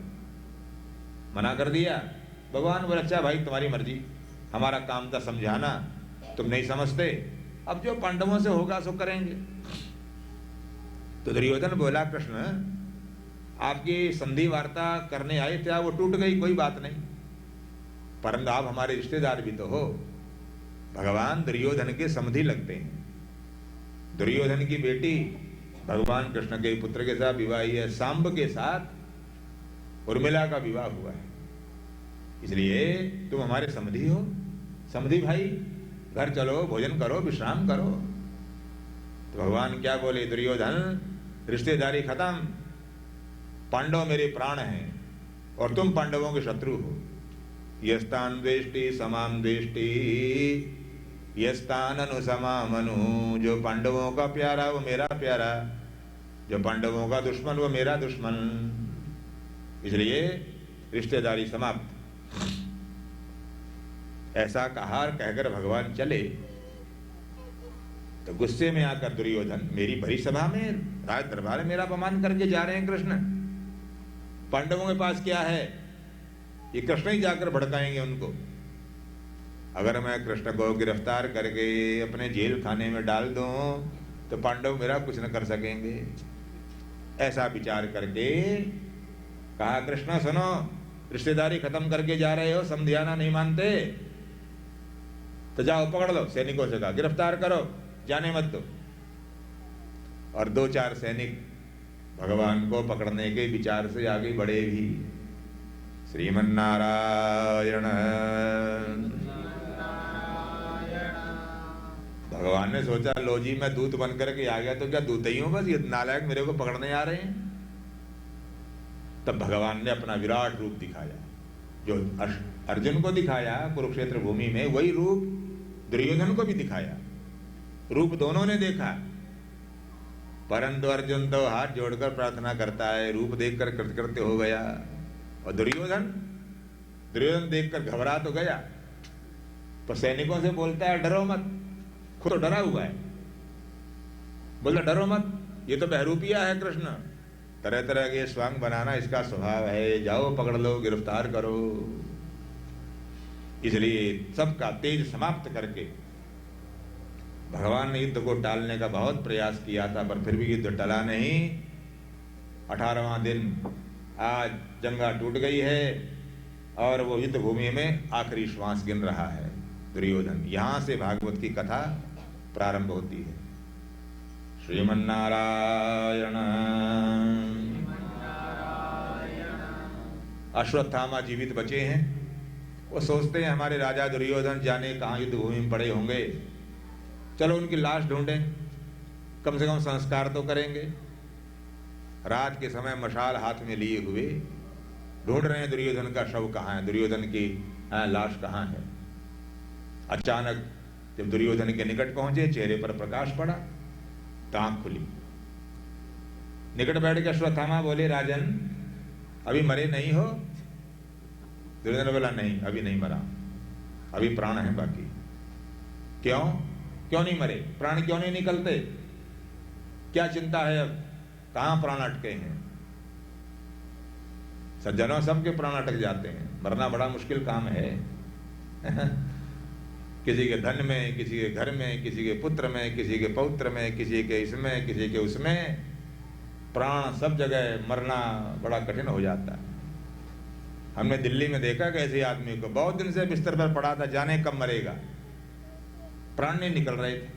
मना कर दिया। भगवान बोले, अच्छा भाई तुम्हारी मर्जी, हमारा काम था समझाना, तुम नहीं समझते, अब जो पांडवों से होगा सो करेंगे। तो दुर्योधन बोला, कृष्ण आपकी संधि वार्ता करने आए थे, वो टूट गई, कोई बात नहीं, परंतु आप हमारे रिश्तेदार भी तो हो। भगवान दुर्योधन के समधि लगते हैं। दुर्योधन की बेटी भगवान कृष्ण के पुत्र के साथ विवाही है, सांब के साथ उर्मिला का विवाह हुआ है, इसलिए तुम हमारे समधि हो, समधि भाई, घर चलो, भोजन करो, विश्राम करो। तो भगवान क्या बोले, दुर्योधन रिश्तेदारी खत्म, पांडव मेरे प्राण हैं और तुम पांडवों के शत्रु हो। यस्तान द्वेष्टि समाम द्वेष्टि यस्तान अनु समाम अनु। जो पांडवों का प्यारा वो मेरा प्यारा, जो पांडवों का दुश्मन वो मेरा दुश्मन, इसलिए रिश्तेदारी समाप्त। ऐसा कहा कहकर भगवान चले तो गुस्से में आकर दुर्योधन, मेरी भरी सभा में, राज दरबार में मेरा अपमान करके जा रहे हैं कृष्ण, पांडवों के पास क्या है, ये कृष्ण ही जाकर भड़काएंगे उनको। अगर मैं कृष्ण को गिरफ्तार करके अपने जेल खाने में डाल दूं तो पांडव मेरा कुछ न कर सकेंगे। ऐसा विचार करके कहा, कृष्ण सुनो, रिश्तेदारी खत्म करके जा रहे हो, समझाना नहीं मानते, तो जाओ पकड़ लो, सैनिकों से कहा गिरफ्तार करो, जाने मत दो। और 2-4 सैनिक भगवान को पकड़ने के विचार से आगे बढ़े भी। श्रीमन्नारायण। भगवान ने सोचा लो जी मैं दूत बन करके आ गया तो क्या दूत ही हूं, बस ये नालायक मेरे को पकड़ने आ रहे हैं। तब भगवान ने अपना विराट रूप दिखाया, जो अर्जुन को दिखाया कुरुक्षेत्र भूमि में, वही रूप दुर्योधन को भी दिखाया। रूप दोनों ने देखा, परंतु अर्जुन तो हाथ जोड़कर प्रार्थना करता है, रूप देखकर कृतकृत्य हो गया। और दुर्योधन देखकर घबरा तो गया, तो सैनिकों से बोलता है डरो मत, खुद तो डरा हुआ है, बोला डरो मत, ये तो बहरूपिया है कृष्ण, तरह तरह के स्वांग बनाना इसका स्वभाव है, जाओ पकड़ लो, गिरफ्तार करो। इसलिए सबका तेज समाप्त करके भगवान ने युद्ध को टालने का बहुत प्रयास किया था, पर फिर भी युद्ध टला नहीं। 18वां दिन आज जंगा टूट गई है और वो युद्ध भूमि में आखिरी श्वास गिन रहा है दुर्योधन। यहां से भागवत की कथा प्रारंभ होती है। श्रीमन्नारायण। अश्वत्थामा जीवित बचे हैं, वो सोचते हैं हमारे राजा दुर्योधन जाने कहां युद्ध भूमि में पड़े होंगे, चलो उनकी लाश ढूंढें, कम से कम संस्कार तो करेंगे। रात के समय मशाल हाथ में लिए हुए ढूंढ रहे हैं दुर्योधन का शव कहां है, दुर्योधन की लाश कहां है। अचानक जब दुर्योधन के निकट पहुंचे, चेहरे पर प्रकाश पड़ा, तो आंख खुली। निकट बैठ के अश्वत्थामा बोले राजन अभी मरे नहीं हो? दुर्योधन बोला नहीं अभी नहीं मरा, अभी प्राण है बाकी। क्यों क्यों नहीं मरे, प्राण क्यों नहीं निकलते, क्या चिंता है, अब कहां प्राण अटके हैं? सज्जनों सबके प्राण अटक जाते हैं, मरना बड़ा मुश्किल काम है। किसी के धन में, किसी के घर में, किसी के पुत्र में, किसी के पौत्र में, किसी के इसमें, किसी के उसमें, प्राण सब जगह मरना बड़ा कठिन हो जाता है। हमने दिल्ली में देखा कि ऐसे आदमी को बहुत दिन से बिस्तर पर पड़ा था, जाने कब मरेगा, प्राण नहीं निकल रहे थे,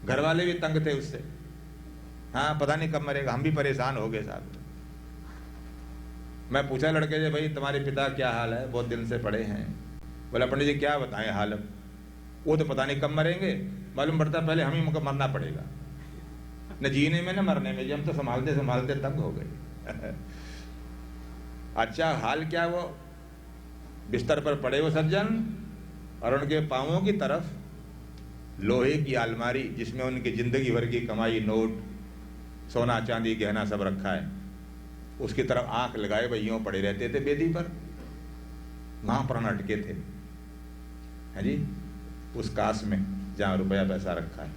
घर वाले भी तंग थे उससे, हाँ पता नहीं कब मरेगा, हम भी परेशान हो गए साहब। मैं पूछा लड़के से भाई तुम्हारे पिता क्या हाल है, बहुत दिन से पड़े हैं। बोला पंडित जी क्या बताएं हाल, वो तो पता नहीं कब मरेंगे, मालूम पड़ता पहले हम ही मरना पड़ेगा, न जीने में न मरने में, हम तो संभालते संभालते तंग हो गए। अच्छा हाल क्या, वो बिस्तर पर पड़े वो सज्जन और उनके पांवों की तरफ लोहे की अलमारी जिसमें उनकी जिंदगी भर की कमाई, नोट, सोना चांदी गहना सब रखा है, उसकी तरफ आंख लगाए भाई यूं पड़े रहते थे बेदी पर, वहां प्राण अटके थे, है जी, उस कास में जहां रुपया पैसा रखा है,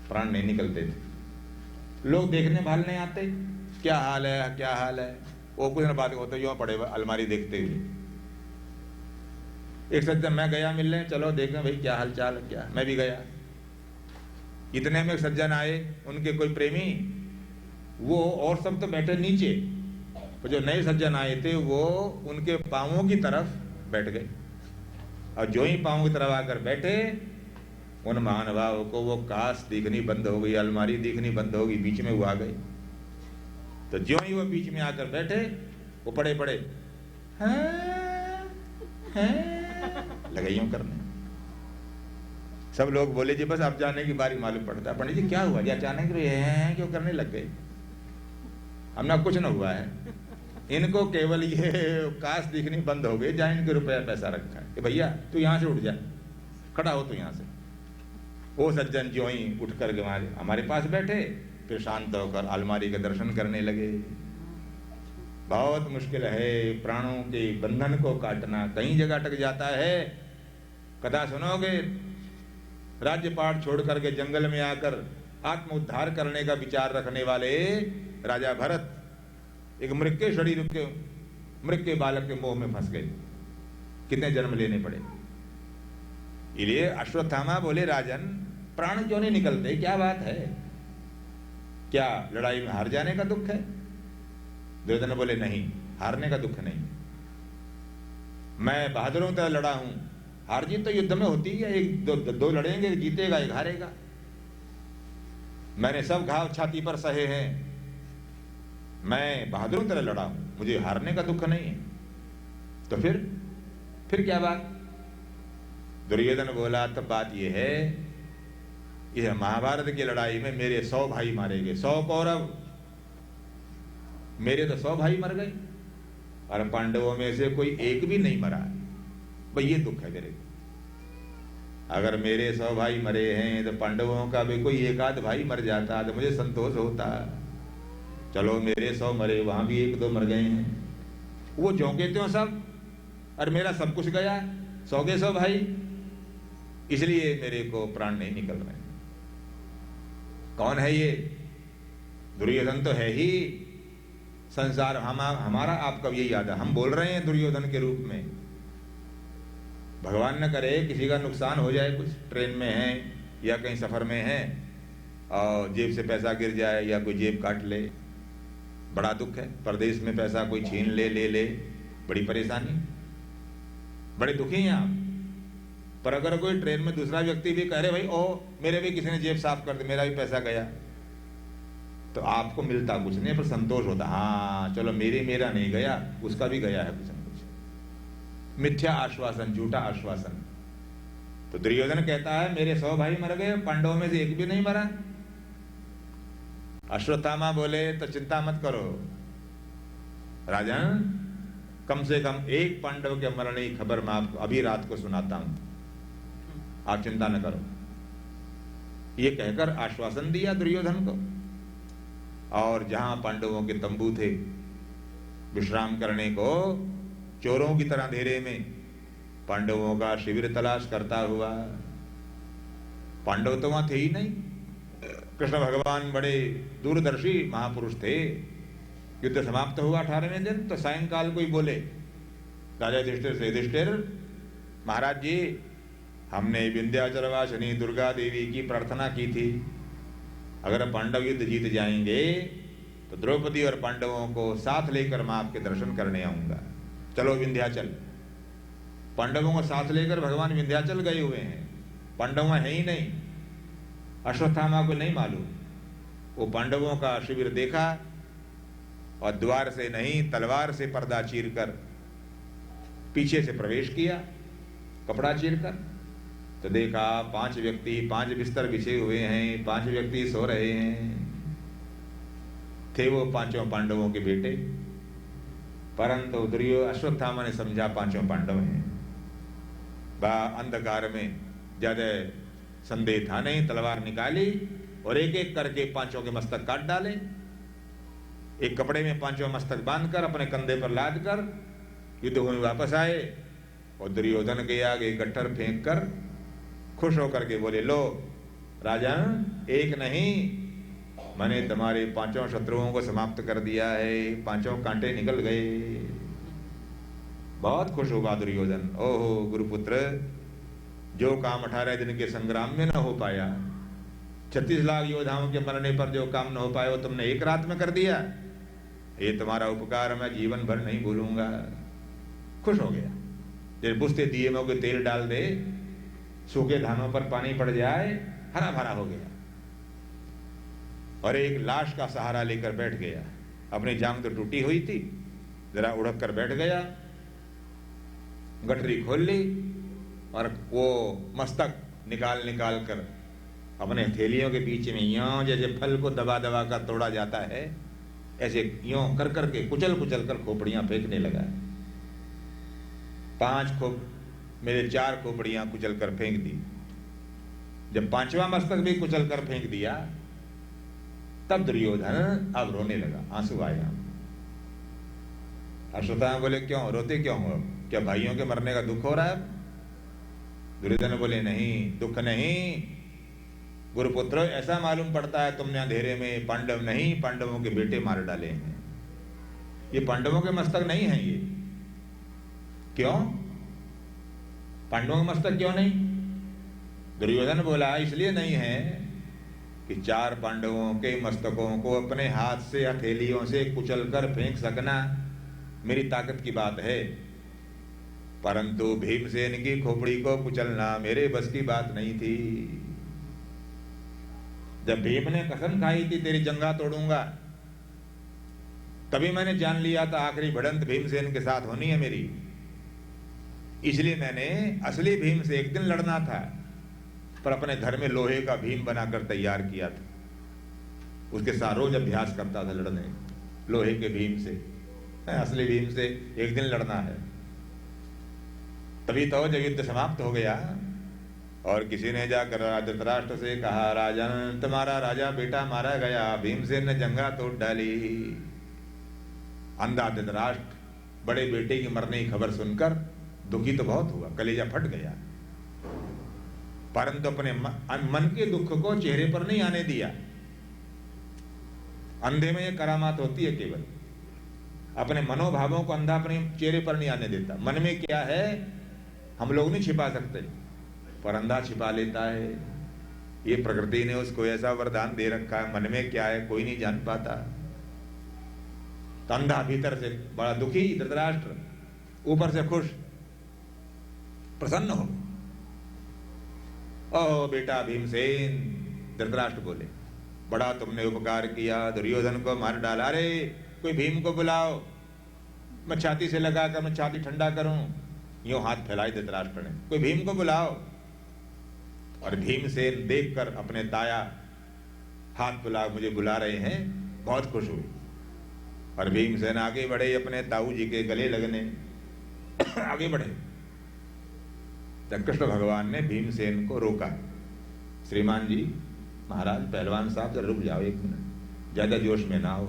प्राण नहीं निकलते थे। लोग देखने भालने आते, क्या हाल है क्या हाल है, वो कुछ न बात होते यूं पड़े अलमारी देखते हुए। एक सज्जन मैं गया मिलने, चलो देखें भाई क्या हाल चाल क्या, मैं भी गया। इतने में सज्जन आए, उनके कोई प्रेमी, वो और सब तो बैठे नीचे, तो जो नए सज्जन आए थे वो उनके पांवों की तरफ बैठ गए, और जो ही पांवों की तरफ आकर बैठे, उन महानुभाव को वो कांच दिखनी बंद हो गई, अलमारी दिखनी बंद हो गई, बीच में वो आ गए। तो जो ही वो बीच में आकर बैठे, वो पड़े पड़े लगे यूं करने। सब लोग बोले जी बस अब जाने की बारी, मालूम पड़ता है पंडित जी क्या हुआ जी, अचानक क्यों करने लग गए। हमने कुछ न हुआ है, इनको केवल ये काश दिखनी बंद हो गई जहां इनके रुपया पैसा रखा है कि भैया तू यहां से उठ जा, खड़ा हो तू यहां से। वो सज्जन जो ही उठ कर हमारे पास बैठे, फिर शांत होकर अलमारी के दर्शन करने लगे। बहुत मुश्किल है प्राणों के बंधन को काटना, कई जगह अटक जाता है। कथा सुनोगे, राज्यपाट छोड़ करके जंगल में आकर आत्म उद्धार करने का विचार रखने वाले राजा भरत एक मृग के शरीर के, मृग के बालक के मोह में फंस गए, कितने जन्म लेने पड़े। इसलिए अश्वत्थामा बोले राजन प्राण क्यों नहीं निकलते, क्या बात है, क्या लड़ाई में हार जाने का दुख है? दुर्योधन बोले नहीं, हारने का दुख नहीं, मैं बहादुरों तरह लड़ा हूं, हार जीत तो युद्ध में होती है, एक दो लड़ेंगे, जीतेगा एक हारेगा। मैंने सब घाव छाती पर सहे हैं, मैं बहादुरों तरह लड़ा हूं, मुझे हारने का दुख नहीं है। तो फिर क्या बात? दुर्योधन बोला तब बात यह है, यह महाभारत की लड़ाई में मेरे 100 भाई मारे गए, 100 कौरव, मेरे तो 100 भाई मर गए और पांडवों में से कोई एक भी नहीं मरा। भाई ये दुख है मेरे। अगर मेरे 100 भाई मरे हैं तो पांडवों का भी कोई एक आध भाई मर जाता तो मुझे संतोष होता। चलो मेरे 100 मरे, वहां भी 1-2 मर गए हैं, वो झोंके त्यों सब, और मेरा सब कुछ गया, 100 के 100 भाई, इसलिए मेरे को प्राण नहीं निकल रहे। कौन है ये? दुर्योधन तो है ही। संसार हमारा आपका यही याद है, हम बोल रहे हैं दुर्योधन के रूप में। भगवान न करे किसी का नुकसान हो जाए, कुछ ट्रेन में है या कहीं सफर में है और जेब से पैसा गिर जाए या कोई जेब काट ले, बड़ा दुख है। परदेश में पैसा कोई छीन ले, बड़ी परेशानी, बड़े दुखी हैं आप। पर अगर कोई ट्रेन में दूसरा व्यक्ति भी कह रहे भाई ओ मेरे भी किसी ने जेब साफ कर दी, मेरा भी पैसा गया, तो आपको मिलता कुछ नहीं पर संतोष होता, हाँ चलो मेरा नहीं गया, उसका भी गया है कुछ न कुछ। मिथ्या आश्वासन, झूठा आश्वासन। तो दुर्योधन कहता है मेरे 100 भाई मर गए, पांडवों में से एक भी नहीं मरा। अश्वत्थामा बोले तो चिंता मत करो राजन, कम से कम एक पांडव के मरने की खबर मैं आपको अभी रात को सुनाता हूं, आप चिंता न करो। ये कहकर आश्वासन दिया दुर्योधन को। और जहां पांडवों के तंबू थे विश्राम करने को, चोरों की तरह अंधेरे में पांडवों का शिविर तलाश करता हुआ, पांडव तो वहां थे ही नहीं। कृष्ण भगवान बड़े दूरदर्शी महापुरुष थे। युद्ध समाप्त हुआ 18वें दिन, तो सायंकाल कोई बोले राजा युधिष्ठिर से, युधिष्ठिर महाराज जी, हमने विंध्याचलवासिनी दुर्गा देवी की प्रार्थना की थी, अगर पांडव युद्ध जीत जाएंगे तो द्रौपदी और पांडवों को साथ लेकर मैं आपके दर्शन करने आऊंगा, चलो विंध्याचल। पांडवों को साथ लेकर भगवान विंध्याचल गए हुए हैं, पांडव है ही नहीं। अश्वत्थामा को नहीं मालूम, वो पांडवों का शिविर देखा और द्वार से नहीं तलवार से पर्दा चीरकर पीछे से प्रवेश किया, कपड़ा चीरकर। तो देखा 5 व्यक्ति, 5 बिस्तर बिछे हुए हैं, 5 व्यक्ति सो रहे हैं। थे वो 5 पांडवों के बेटे, परंतु अश्वत्थामा ने समझा 5 पांडव हैं। अंधकार में ज्यादा संदेह था नहीं, तलवार निकाली और एक एक करके 5 के मस्तक काट डाले। एक कपड़े में 5 मस्तक बांधकर अपने कंधे पर लाद कर युद्ध भूमि वापस आए और दुर्योधन के आगे गट्ठर फेंक कर खुश होकर के बोले, लो राजन, एक नहीं, मैंने तुम्हारे 5 शत्रुओं को समाप्त कर दिया है, 5 कांटे निकल गए। बहुत खुश होगा दुर्योधन, ओहो गुरुपुत्र, जो काम 18 दिन के संग्राम में न हो पाया, 36 लाख योद्धाओं के मरने पर जो काम न हो पाया वो तुमने एक रात में कर दिया, ये तुम्हारा उपकार मैं जीवन भर नहीं भूलूंगा। खुश हो गया। जैसे बुझते दिए में कोई तेल डाल दे, सूखे धानों पर पानी पड़ जाए, हरा भरा हो गया। और एक लाश का सहारा लेकर बैठ गया, अपनी जांग तो टूटी हुई थी, जरा उड़क कर बैठ गया, गठरी खोल ली और वो मस्तक निकाल कर अपने हथेलियों के बीच में यों जैसे फल को दबा दबा कर तोड़ा जाता है, ऐसे यों कर करके कुचल कर खोपड़ियां फेंकने लगा। 4 खोपड़ियां कुचल कर फेंक दी। जब 5वां मस्तक भी कुचल कर फेंक दिया, तब दुर्योधन अब रोने लगा, आंसू आया। अश्वत्थामा बोले क्यों रोते क्यों हो, क्या भाइयों के मरने का दुख हो रहा है? दुर्योधन बोले नहीं, दुख नहीं गुरुपुत्र, ऐसा मालूम पड़ता है तुमने अंधेरे में पांडव नहीं, पांडवों के बेटे मार डाले हैं। ये पांडवों के मस्तक नहीं है। ये क्यों? पांडवों के मस्तक क्यों नहीं? दुर्योधन बोला इसलिए नहीं है कि 4 पांडवों के मस्तकों को अपने हाथ से हथेलियों से कुचल कर फेंक सकना मेरी ताकत की बात है, परंतु भीमसेन की खोपड़ी को कुचलना मेरे बस की बात नहीं थी। जब भीम ने कसम खाई थी तेरी जंगा तोड़ूंगा, तभी मैंने जान लिया था आखिरी भिड़ंत भीमसेन के साथ होनी है मेरी। इसलिए मैंने असली भीम से एक दिन लड़ना था, पर अपने घर में लोहे का भीम बनाकर तैयार किया था। उसके साथ रोज अभ्यास करता था लड़ने, लोहे के भीम से। असली भीम से एक दिन लड़ना है। तभी तो जब युद्ध समाप्त हो गया और किसी ने जाकर धृतराष्ट्र से कहा, राजन तुम्हारा राजा बेटा मारा गया, भीमसेन ने जंगा तोड़ डाली। अंधा धृतराष्ट्र बड़े बेटे की मरने की खबर सुनकर दुखी तो बहुत हुआ, कलेजा फट गया, परंतु अपने मन के दुख को चेहरे पर नहीं आने दिया। अंधे में यह करामात होती है, केवल अपने मनोभावों को अंधा अपने चेहरे पर नहीं आने देता। मन में क्या है हम लोग नहीं छिपा सकते, पर अंधा छिपा लेता है। ये प्रकृति ने उसको ऐसा वरदान दे रखा है, मन में क्या है कोई नहीं जान पाता। तो अंधा भीतर से बड़ा दुखी धृतराष्ट्र, ऊपर से खुश, प्रसन्न हो। ओ बेटा भीमसेन, धृतराष्ट्र बोले, बड़ा तुमने उपकार किया, दुर्योधन को मार डाला। अरे कोई भीम को बुलाओ, मैं छाती से लगाकर मैं छाती ठंडा करूं। यूं हाथ फैलाए धृतराष्ट्र ने, कोई भीम को बुलाओ। और भीमसेन देखकर अपने ताया हाथ बुला, मुझे बुला रहे हैं, बहुत खुश हुए। और भीमसेन आगे बढ़े, अपने ताऊ जी के गले लगने आगे बढ़े। तब कृष्ण भगवान ने भीमसेन को रोका, श्रीमान जी, महाराज पहलवान साहब जरा रुक जाओ, एक मिनट, ज्यादा जोश में ना हो।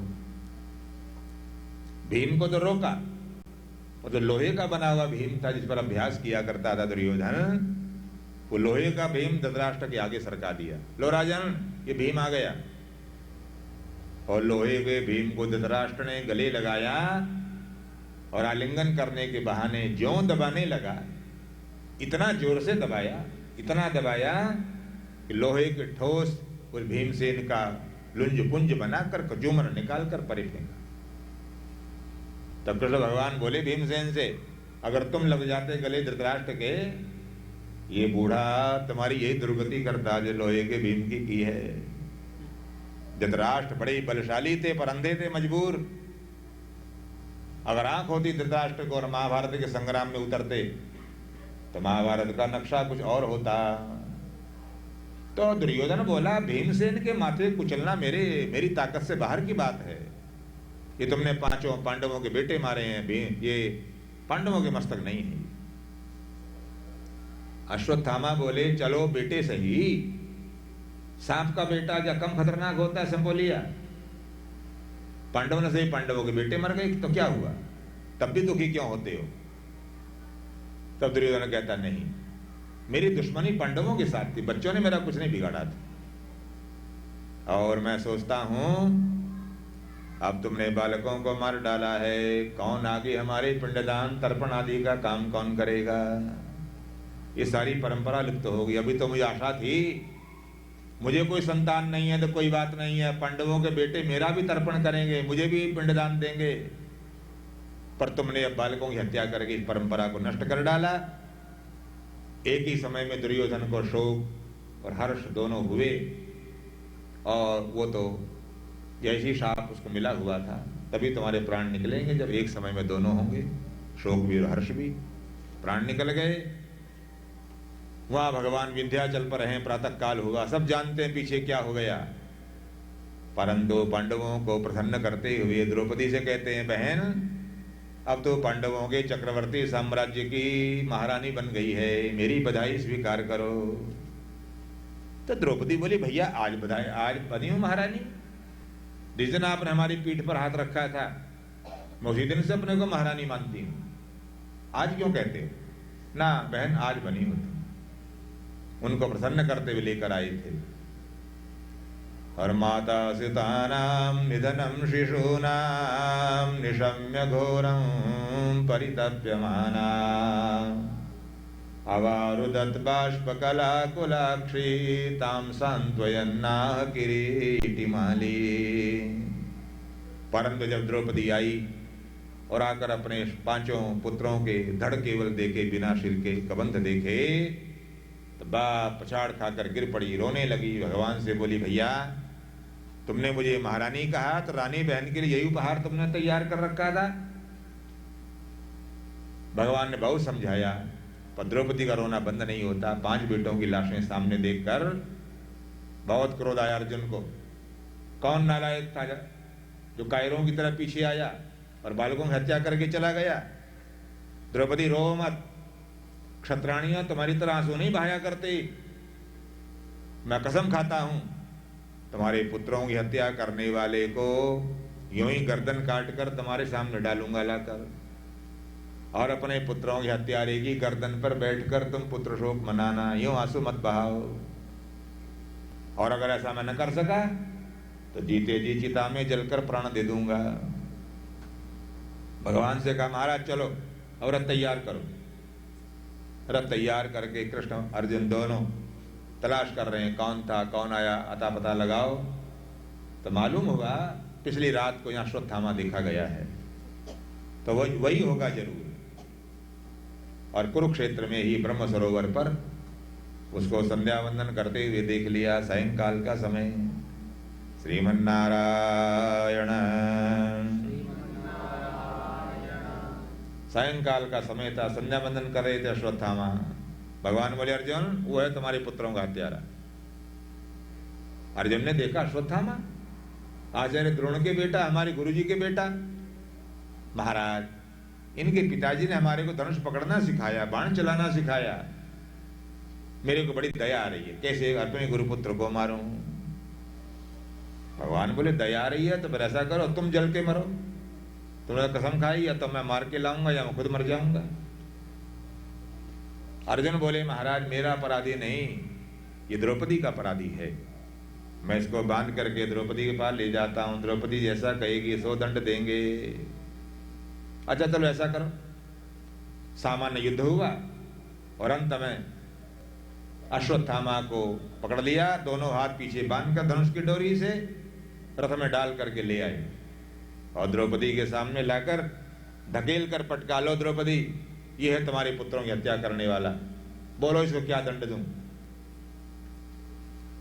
भीम को तो रोका, वो तो लोहे का बना हुआ भीम था जिस पर अभ्यास किया करता था दुर्योधन। वो लोहे का भीम धृतराष्ट्र के आगे सरका दिया। लो राजन, ये भीम आ गया। और लोहे के भीम को धृतराष्ट्र ने गले लगाया और आलिंगन करने के बहाने ज्यों दबाने लगा, इतना जोर से दबाया, इतना दबाया कि लोहे के ठोस उस भीमसेन का लुंज पुंज बनाकर कजूमर निकालकर परे फेंका। तब कृष्ण भगवान बोले भीमसेन से, अगर तुम लग जाते गले धृतराष्ट्र के, ये बूढ़ा तुम्हारी यही दुर्गति करता जो लोहे के भीम की है। धृतराष्ट्र बड़े ही बलशाली थे, पर अंधे थे, मजबूर। अगर आंख होती धृतराष्ट्र को और महाभारत के संग्राम में उतरते तो महाभारत का नक्शा कुछ और होता। तो दुर्योधन बोला, भीमसेन के माथे कुचलना मेरी ताकत से बाहर की बात है। ये तुमने पांचों पांडवों के बेटे मारे हैं, ये पांडवों के मस्तक नहीं है। अश्वत्थामा बोले, चलो बेटे सही, सांप का बेटा क्या कम खतरनाक होता है संपोलिया? पांडवों ने सही पांडवों के बेटे मर गए तो क्या हुआ, तब भी दुखी क्यों होते हो? तब दुर्योधन कहता, नहीं, मेरी दुश्मनी पांडवों के साथ थी, बच्चों ने मेरा कुछ नहीं बिगाड़ा था। और मैं सोचता हूं अब तुमने बालकों को मार डाला है, कौन आगे हमारे पिंडदान तर्पण आदि का काम कौन करेगा? ये सारी परंपरा लुप्त हो गई। अभी तो मुझे आशा थी, मुझे कोई संतान नहीं है तो कोई बात नहीं है, पांडवों के बेटे मेरा भी तर्पण करेंगे, मुझे भी पिंडदान देंगे। पर तुमने अब बालकों की हत्या करके इस परंपरा को नष्ट कर डाला। एक ही समय में दुर्योधन को शोक और हर्ष दोनों हुए, और वो तो जैसी शाप उसको मिला हुआ था, तभी तुम्हारे प्राण निकलेंगे जब एक समय में दोनों होंगे, शोक भी और हर्ष भी। प्राण निकल गए। वहां भगवान विंध्याचल पर हैं, प्रातः काल हुआ, सब जानते हैं पीछे क्या हो गया। परंतु पांडवों को प्रसन्न करते हुए द्रौपदी से कहते हैं, बहन अब तो पांडवों के चक्रवर्ती साम्राज्य की महारानी बन गई है, मेरी बधाई स्वीकार करो। तो द्रौपदी बोली, भैया आज बनी हूं महारानी, जिस दिन आपने हमारी पीठ पर हाथ रखा था मैं उसी दिन से अपने को महारानी मानती हूं, आज क्यों कहते हो? ना बहन, आज बनी हो तुम। उनको प्रसन्न करते हुए लेकर आए थे। और माता सितानां निधनं शिशूनां निशम्य घोरं परितप्यमाना अवारुदत् बाष्पकलाकुलाक्षी तां सांत्वयन्नाह किरीटिमाली। परंतु जब द्रौपदी आई और आकर अपने पांचों पुत्रों के धड़ केवल देखे, बिना सिर के कबंध देखे, तो बाप पछाड़ खाकर गिर पड़ी, रोने लगी। भगवान से बोली, भैया तुमने मुझे महारानी कहा तो रानी बहन के लिए यही उपहार तुमने तैयार कर रखा था। भगवान ने बहुत समझाया, पर द्रौपदी का रोना बंद नहीं होता। 5 बेटों की लाशें सामने देखकर बहुत क्रोध आया अर्जुन को। कौन नालायक था जो कायरों की तरह पीछे आया और बालकों की हत्या करके चला गया? द्रौपदी रो मत, क्षत्राणियां तुम्हारी तरह आंसू नहीं बहाया करती। मैं कसम खाता हूं तुम्हारे पुत्रों की हत्या करने वाले को यूं ही गर्दन काट कर तुम्हारे सामने डालूंगा लाकर, और अपने पुत्रों की हत्यारे की गर्दन पर बैठकर तुम पुत्र शोक मनाना, यूं आंसू मत बहाओ। और अगर ऐसा मैं न कर सका तो जीते जी चिता में जलकर प्राण दे दूंगा। भगवान से कहा महाराज चलो और रथ तैयार करो। रथ तैयार करके कृष्ण अर्जुन दोनों तलाश कर रहे हैं कौन था कौन आया, अता पता लगाओ। तो मालूम होगा पिछली रात को यहां अश्वत्थामा देखा गया है, तो वही होगा जरूर। और कुरुक्षेत्र में ही ब्रह्म सरोवर पर उसको संध्या वंदन करते हुए देख लिया। सायंकाल का समय, श्रीमन्नारायण। सायंकाल का समय था, संध्या वंदन कर रहे थे अश्वत्थामा। भगवान बोले अर्जुन वो है तुम्हारे पुत्रों का हत्यारा। अर्जुन ने देखा अश्वत्थामा आचार्य द्रोण के बेटा, हमारे गुरुजी के बेटा। महाराज इनके पिताजी ने हमारे को धनुष पकड़ना सिखाया, बाण चलाना सिखाया। मेरे को बड़ी दया आ रही है, कैसे अपने गुरुपुत्र को मारूं? भगवान बोले दया आ रही है तो फिर ऐसा करो तुम जल के मरो। तुमने कसम खाई या तो मैं मार के लाऊंगा या मैं खुद मर जाऊंगा। अर्जुन बोले महाराज मेरा अपराधी नहीं, ये द्रौपदी का अपराधी है। मैं इसको बांध करके द्रौपदी के पास ले जाता हूं, द्रौपदी जैसा कहेगी 100 दंड देंगे। अच्छा चलो ऐसा करो। सामान्य युद्ध हुआ और अंत में अश्वत्थामा को पकड़ लिया, दोनों हाथ पीछे बांधकर धनुष की डोरी से रथ में डाल करके ले आए और द्रौपदी के सामने लाकर धकेल कर पटका, लो द्रौपदी ये है तुम्हारे पुत्रों की हत्या करने वाला, बोलो इसको क्या दंड दूं?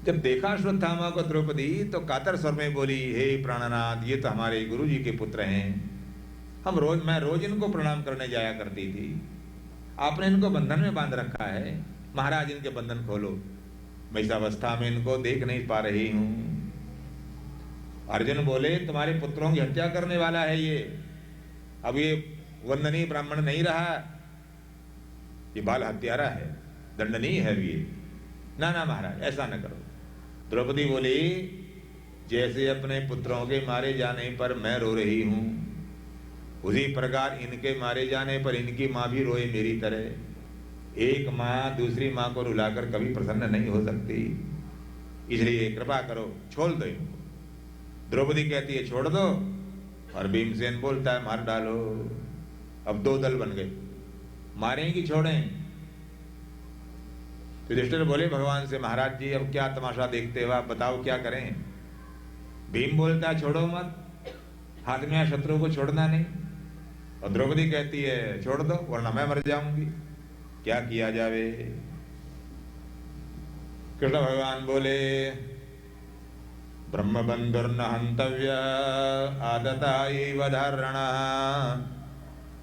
जब देखा अश्वत्थामा को द्रौपदी तो कातर स्वर में बोली, हे प्राणनाथ ये तो हमारे गुरु जी के पुत्र हैं, मैं रोज इनको प्रणाम करने जाया करती थी, आपने इनको बंधन में बांध रखा है, महाराज इनके बंधन खोलो, मैं इस अवस्था में इनको देख नहीं पा रही हूं। अर्जुन बोले तुम्हारे पुत्रों की हत्या करने वाला है ये, अब ये वंदनीय ब्राह्मण नहीं रहा, ये बाल हत्यारा है, दंडनीय है ये। ना ना महाराज ऐसा न करो। द्रौपदी बोली जैसे अपने पुत्रों के मारे जाने पर मैं रो रही हूं, उसी प्रकार इनके मारे जाने पर इनकी मां भी रोए मेरी तरह। एक मां दूसरी मां को रुलाकर कभी प्रसन्न नहीं हो सकती, इसलिए कृपा करो छोड़ दो इनको। द्रौपदी कहती है छोड़ दो, और भीमसेन बोलता है मार डालो। अब 2 दल बन गए, मारें कि छोड़ें? युधिष्ठिर बोले भगवान से महाराज जी अब क्या तमाशा देखते हो, आप बताओ क्या करें? भीम बोलता है छोड़ो मत, हाथ में शत्रु को छोड़ना नहीं। और द्रौपदी कहती है छोड़ दो वरना मैं मर जाऊंगी, क्या किया जावे? कृष्ण भगवान बोले ब्रह्म बंधुर्न हंतव्य आदता एव धारणा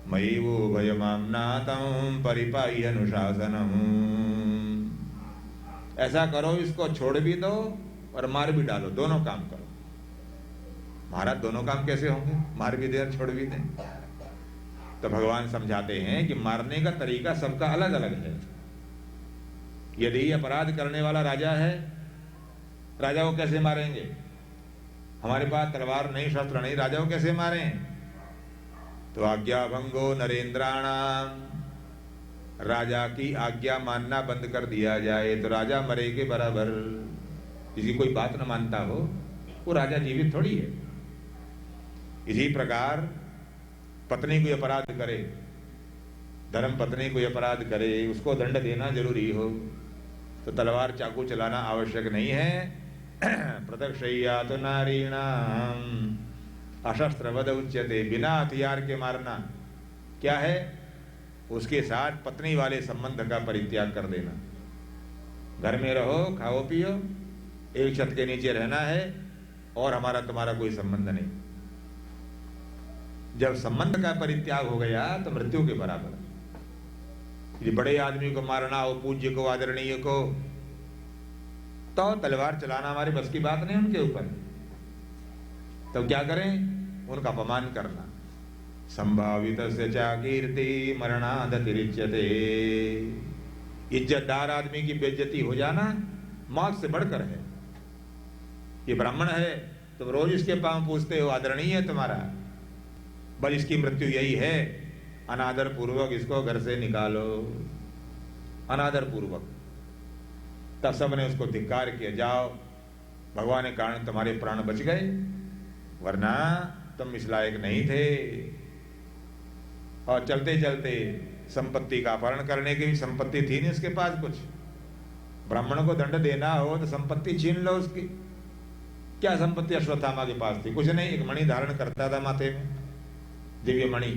मयि वो भयमाम्नातं परिपाह्य अनुशासनम्। ऐसा करो इसको छोड़ भी दो और मार भी डालो, दोनों काम करो। महाराज दोनों काम कैसे होंगे, मार भी दे और छोड़ भी दें? तो भगवान समझाते हैं कि मारने का तरीका सबका अलग अलग है। यदि अपराध करने वाला राजा है, राजा को कैसे मारेंगे? हमारे पास तलवार नहीं, शस्त्र नहीं, राजा को कैसे मारें? तो आज्ञा भंगो नरेंद्राणाम, राजा की आज्ञा मानना बंद कर दिया जाए तो राजा मरे के बराबर। किसी कोई बात न मानता हो वो राजा जीवित थोड़ी है। इसी प्रकार पत्नी कोई अपराध करे, धर्म पत्नी कोई अपराध करे, उसको दंड देना जरूरी हो तो तलवार चाकू चलाना आवश्यक नहीं है। प्रत्यक्षया तो नारीणाम अशस्त्रवद उच्यते, बिना हथियार के मारना क्या है? उसके साथ पत्नी वाले संबंध का परित्याग कर देना। घर में रहो, खाओ पियो, एक छत के नीचे रहना है और हमारा तुम्हारा कोई संबंध नहीं। जब संबंध का परित्याग हो गया तो मृत्यु के बराबर। यदि बड़े आदमी को मारना हो, पूज्य को, आदरणीय को, तो तलवार चलाना हमारे बस की बात नहीं उनके ऊपर। तो क्या करें? उनका अपमान करना। संभावित से चा कीर्ति मरणादतिरिच्यते। इज्जतदार आदमी की बेइज्जती हो जाना मौत से बढ़कर है। ये ब्राह्मण है, तुम रोज इसके पांव पूछते हो, आदरणीय है तुम्हारा, बस इसकी मृत्यु यही है, अनादर पूर्वक इसको घर से निकालो, अनादर पूर्वक। तब सबने उसको धिक्कार किया, जाओ, भगवान के कारण तुम्हारे प्राण बच गए, वरना तुम इस लायक नहीं थे। और चलते चलते संपत्ति का अपहरण करने की भी संपत्ति थी नहीं उसके पास कुछ। ब्राह्मण को दंड देना हो तो संपत्ति छीन लो उसकी। क्या संपत्ति अश्वत्थामा के पास थी? कुछ नहीं, एक मणि धारण करता था माथे में, दिव्य मणि।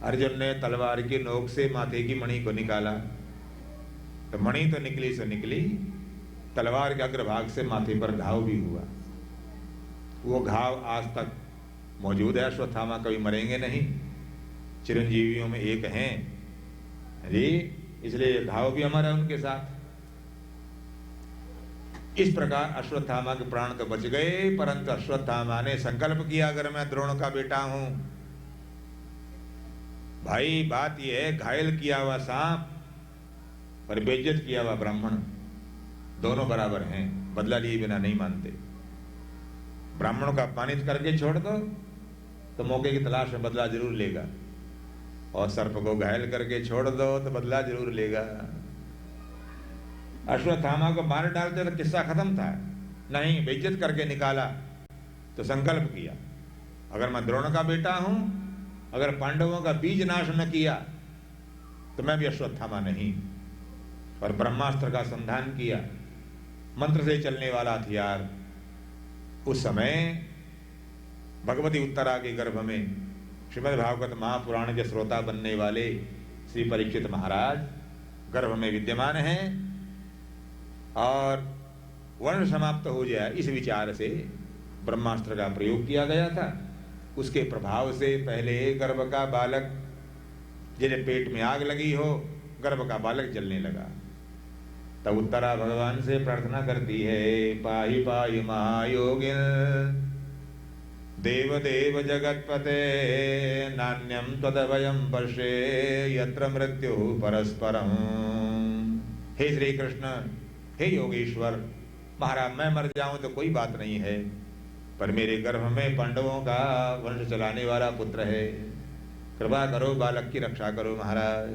अर्जुन ने तलवार की नोक से माथे की मणि को निकाला, तो मणि तो निकली से निकली, तलवार के अग्रभाग से माथे पर घाव भी हुआ। वो घाव आज तक मौजूद है। अश्वत्थामा कभी मरेंगे नहीं, चिरंजीवियों में एक हैं जी, इसलिए घाव भी अमर है उनके साथ। इस प्रकार अश्वत्थामा के प्राण तो बच गए, परंतु अश्वत्थामा ने संकल्प किया, अगर मैं द्रोण का बेटा हूं, भाई बात यह है, घायल किया हुआ सांप और बेइज्जत किया हुआ ब्राह्मण दोनों बराबर हैं, बदला लिए बिना नहीं मानते। ब्राह्मण को अपमानित करके छोड़ दो तो मौके की तलाश में बदला जरूर लेगा, और सर्प को घायल करके छोड़ दो तो बदला जरूर लेगा। अश्वत्थामा को मार डालते तो किस्सा खत्म था, नहीं, बेइज्जत करके निकाला। तो संकल्प किया, अगर मैं द्रोण का बेटा हूं, अगर पांडवों का बीज नाश न किया तो मैं भी अश्वत्थामा नहीं। और ब्रह्मास्त्र का संधान किया, मंत्र से चलने वाला हथियार। उस समय भगवती उत्तरा के गर्भ में श्रीमद् भागवत महापुराण के श्रोता बनने वाले श्री परीक्षित महाराज गर्भ में विद्यमान हैं, और वर्ण समाप्त हो जाए इस विचार से ब्रह्मास्त्र का प्रयोग किया गया था। उसके प्रभाव से पहले गर्भ का बालक, जिसे पेट में आग लगी हो, गर्भ का बालक जलने लगा। तब उत्तरा भगवान से प्रार्थना करती है, पाहि पाहि महायोगिन देव देव जगतपते नान्यम त्वदभयं पश्ये यत्र मृत्यु परस्परम। हे श्री कृष्ण, हे योगेश्वर, महाराज मैं मर जाऊं तो कोई बात नहीं है, पर मेरे गर्भ में पांडवों का वंश चलाने वाला पुत्र है, कृपा करो, बालक की रक्षा करो महाराज।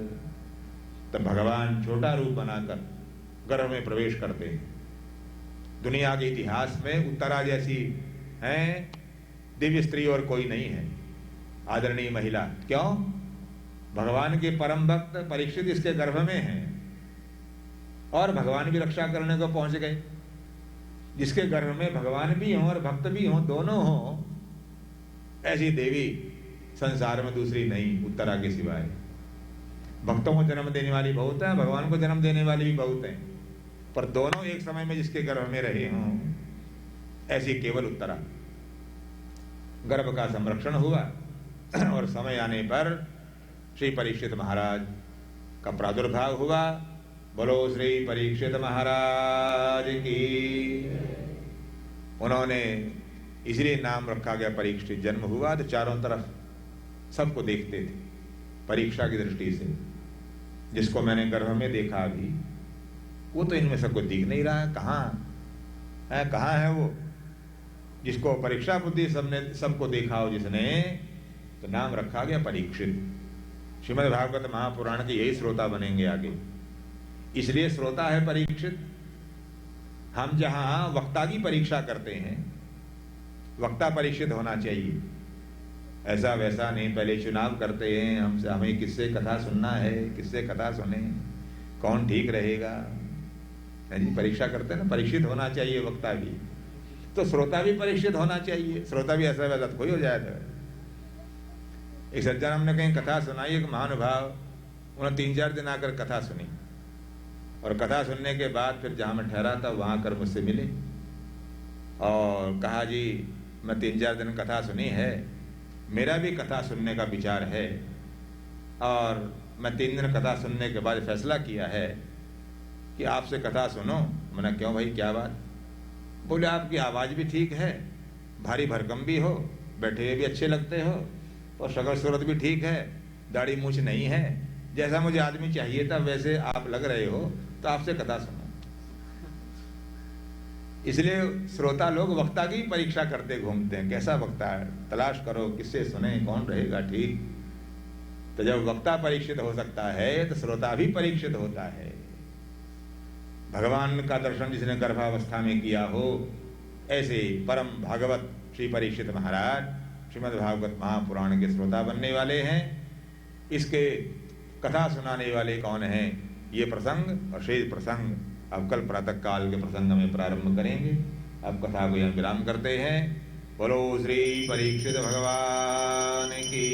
तब भगवान छोटा रूप बनाकर गर्भ में प्रवेश करते हैं। दुनिया के इतिहास में उत्तरा जैसी हैं दिव्य स्त्री और कोई नहीं है, आदरणीय महिला। क्यों? भगवान के परम भक्त परीक्षित इसके गर्भ में हैं, और भगवान भी रक्षा करने को पहुंच गए। जिसके गर्भ में भगवान भी हों और भक्त भी हों, दोनों हों, ऐसी देवी संसार में दूसरी नहीं उत्तरा के सिवाय। भक्तों को जन्म देने वाली बहुत है, भगवान को जन्म देने वाली भी बहुत है, पर दोनों एक समय में जिसके गर्भ में रहे हों, ऐसी केवल उत्तरा। गर्भ का संरक्षण हुआ, और समय आने पर श्री परीक्षित महाराज का प्रादुर्भाव हुआ। बोलो श्री परीक्षित महाराज की। उन्होंने इसलिए नाम रखा गया परीक्षित। जन्म हुआ तो चारों तरफ सबको देखते थे परीक्षा की दृष्टि से। जिसको मैंने गर्भ में देखा अभी, वो तो इनमें सबको दिख नहीं रहा है, कहाँ है वो? जिसको परीक्षा बुद्धि सबको देखा हो जिसने, तो नाम रखा गया परीक्षित। श्रीमद् भागवत महापुराण के यही श्रोता बनेंगे आगे, इसलिए श्रोता है परीक्षित। हम जहां वक्ता की परीक्षा करते हैं, वक्ता परीक्षित होना चाहिए, ऐसा वैसा नहीं। पहले चुनाव करते हैं, हमसे हमें किससे कथा सुनना है, किससे कथा सुने, कौन ठीक रहेगा, जी परीक्षा करते हैं ना। परीक्षित होना चाहिए वक्ता भी, तो श्रोता भी परीक्षित होना चाहिए। श्रोता भी ऐसा वैसा कोई हो जाए। तो एक सज्जन हमने कहीं कथा सुनाई, एक महानुभाव, उन्होंने 3-4 दिन आकर कथा सुनी, और कथा सुनने के बाद फिर जहाँ मैं ठहरा था वहाँ आकर मुझसे मिले और कहा, जी मैं 3-4 दिन कथा सुनी है, मेरा भी कथा सुनने का विचार है, और मैं 3 दिन कथा सुनने के बाद फैसला किया है कि आपसे कथा सुनो। मैंने क्यों भाई, क्या बात? बोले आपकी आवाज़ भी ठीक है, भारी भरकम भी हो, बैठे हुए भी अच्छे लगते हो, और शक्ल सूरत भी ठीक है, दाढ़ी मूछ नहीं है, जैसा मुझे आदमी चाहिए था वैसे आप लग रहे हो, तो आपसे कथा सुनो। इसलिए श्रोता लोग वक्ता की परीक्षा करते घूमते हैं, कैसा वक्ता है, तलाश करो किससे सुने, कौन रहेगा ठीक। तो जब वक्ता परीक्षित हो सकता है तो श्रोता भी परीक्षित होता है। भगवान का दर्शन जिसने गर्भावस्था में किया हो, ऐसे परम भागवत श्री परीक्षित महाराज श्रीमद् भागवत महापुराण के श्रोता बनने वाले हैं। इसके कथा सुनाने वाले कौन हैं, ये प्रसंग और शेष प्रसंग अब कल प्रातः काल के प्रसंग में प्रारंभ करेंगे। अब कथा को यहाँ विराम करते हैं। बोलो श्री परीक्षित भगवान की।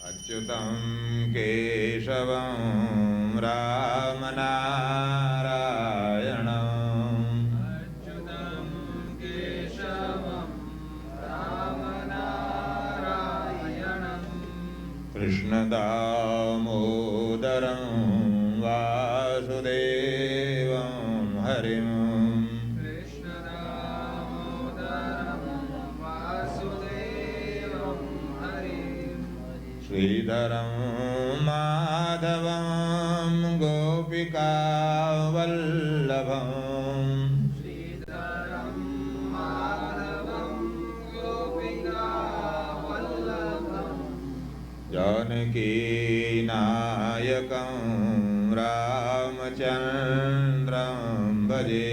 अच्युतं केशवं राम नारायणं, कृष्ण दामोदरं वासुदेवं हरिं, श्रीधरं माधवं गोपिका वल्लभं, जानकी नायकं रामचन्द्रं भजे,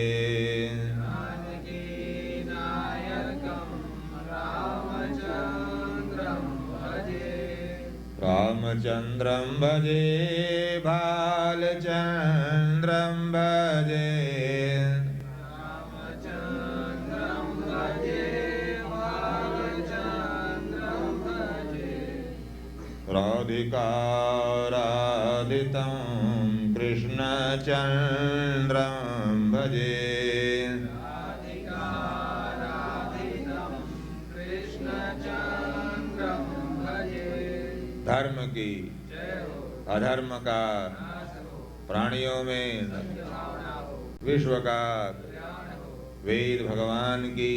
रामचन्द्रं भजे, भालचन्द्रं भजे, राधिका राधितं कृष्णचन्द्रं भजे, धर्म की अधर्म का प्राणियों में विश्व का वेद भगवान की,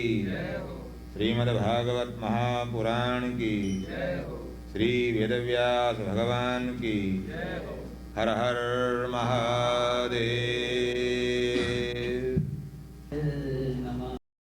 श्रीमद् भागवत महापुराण की, श्री वेदव्यास भगवान की। हर हर महादेव।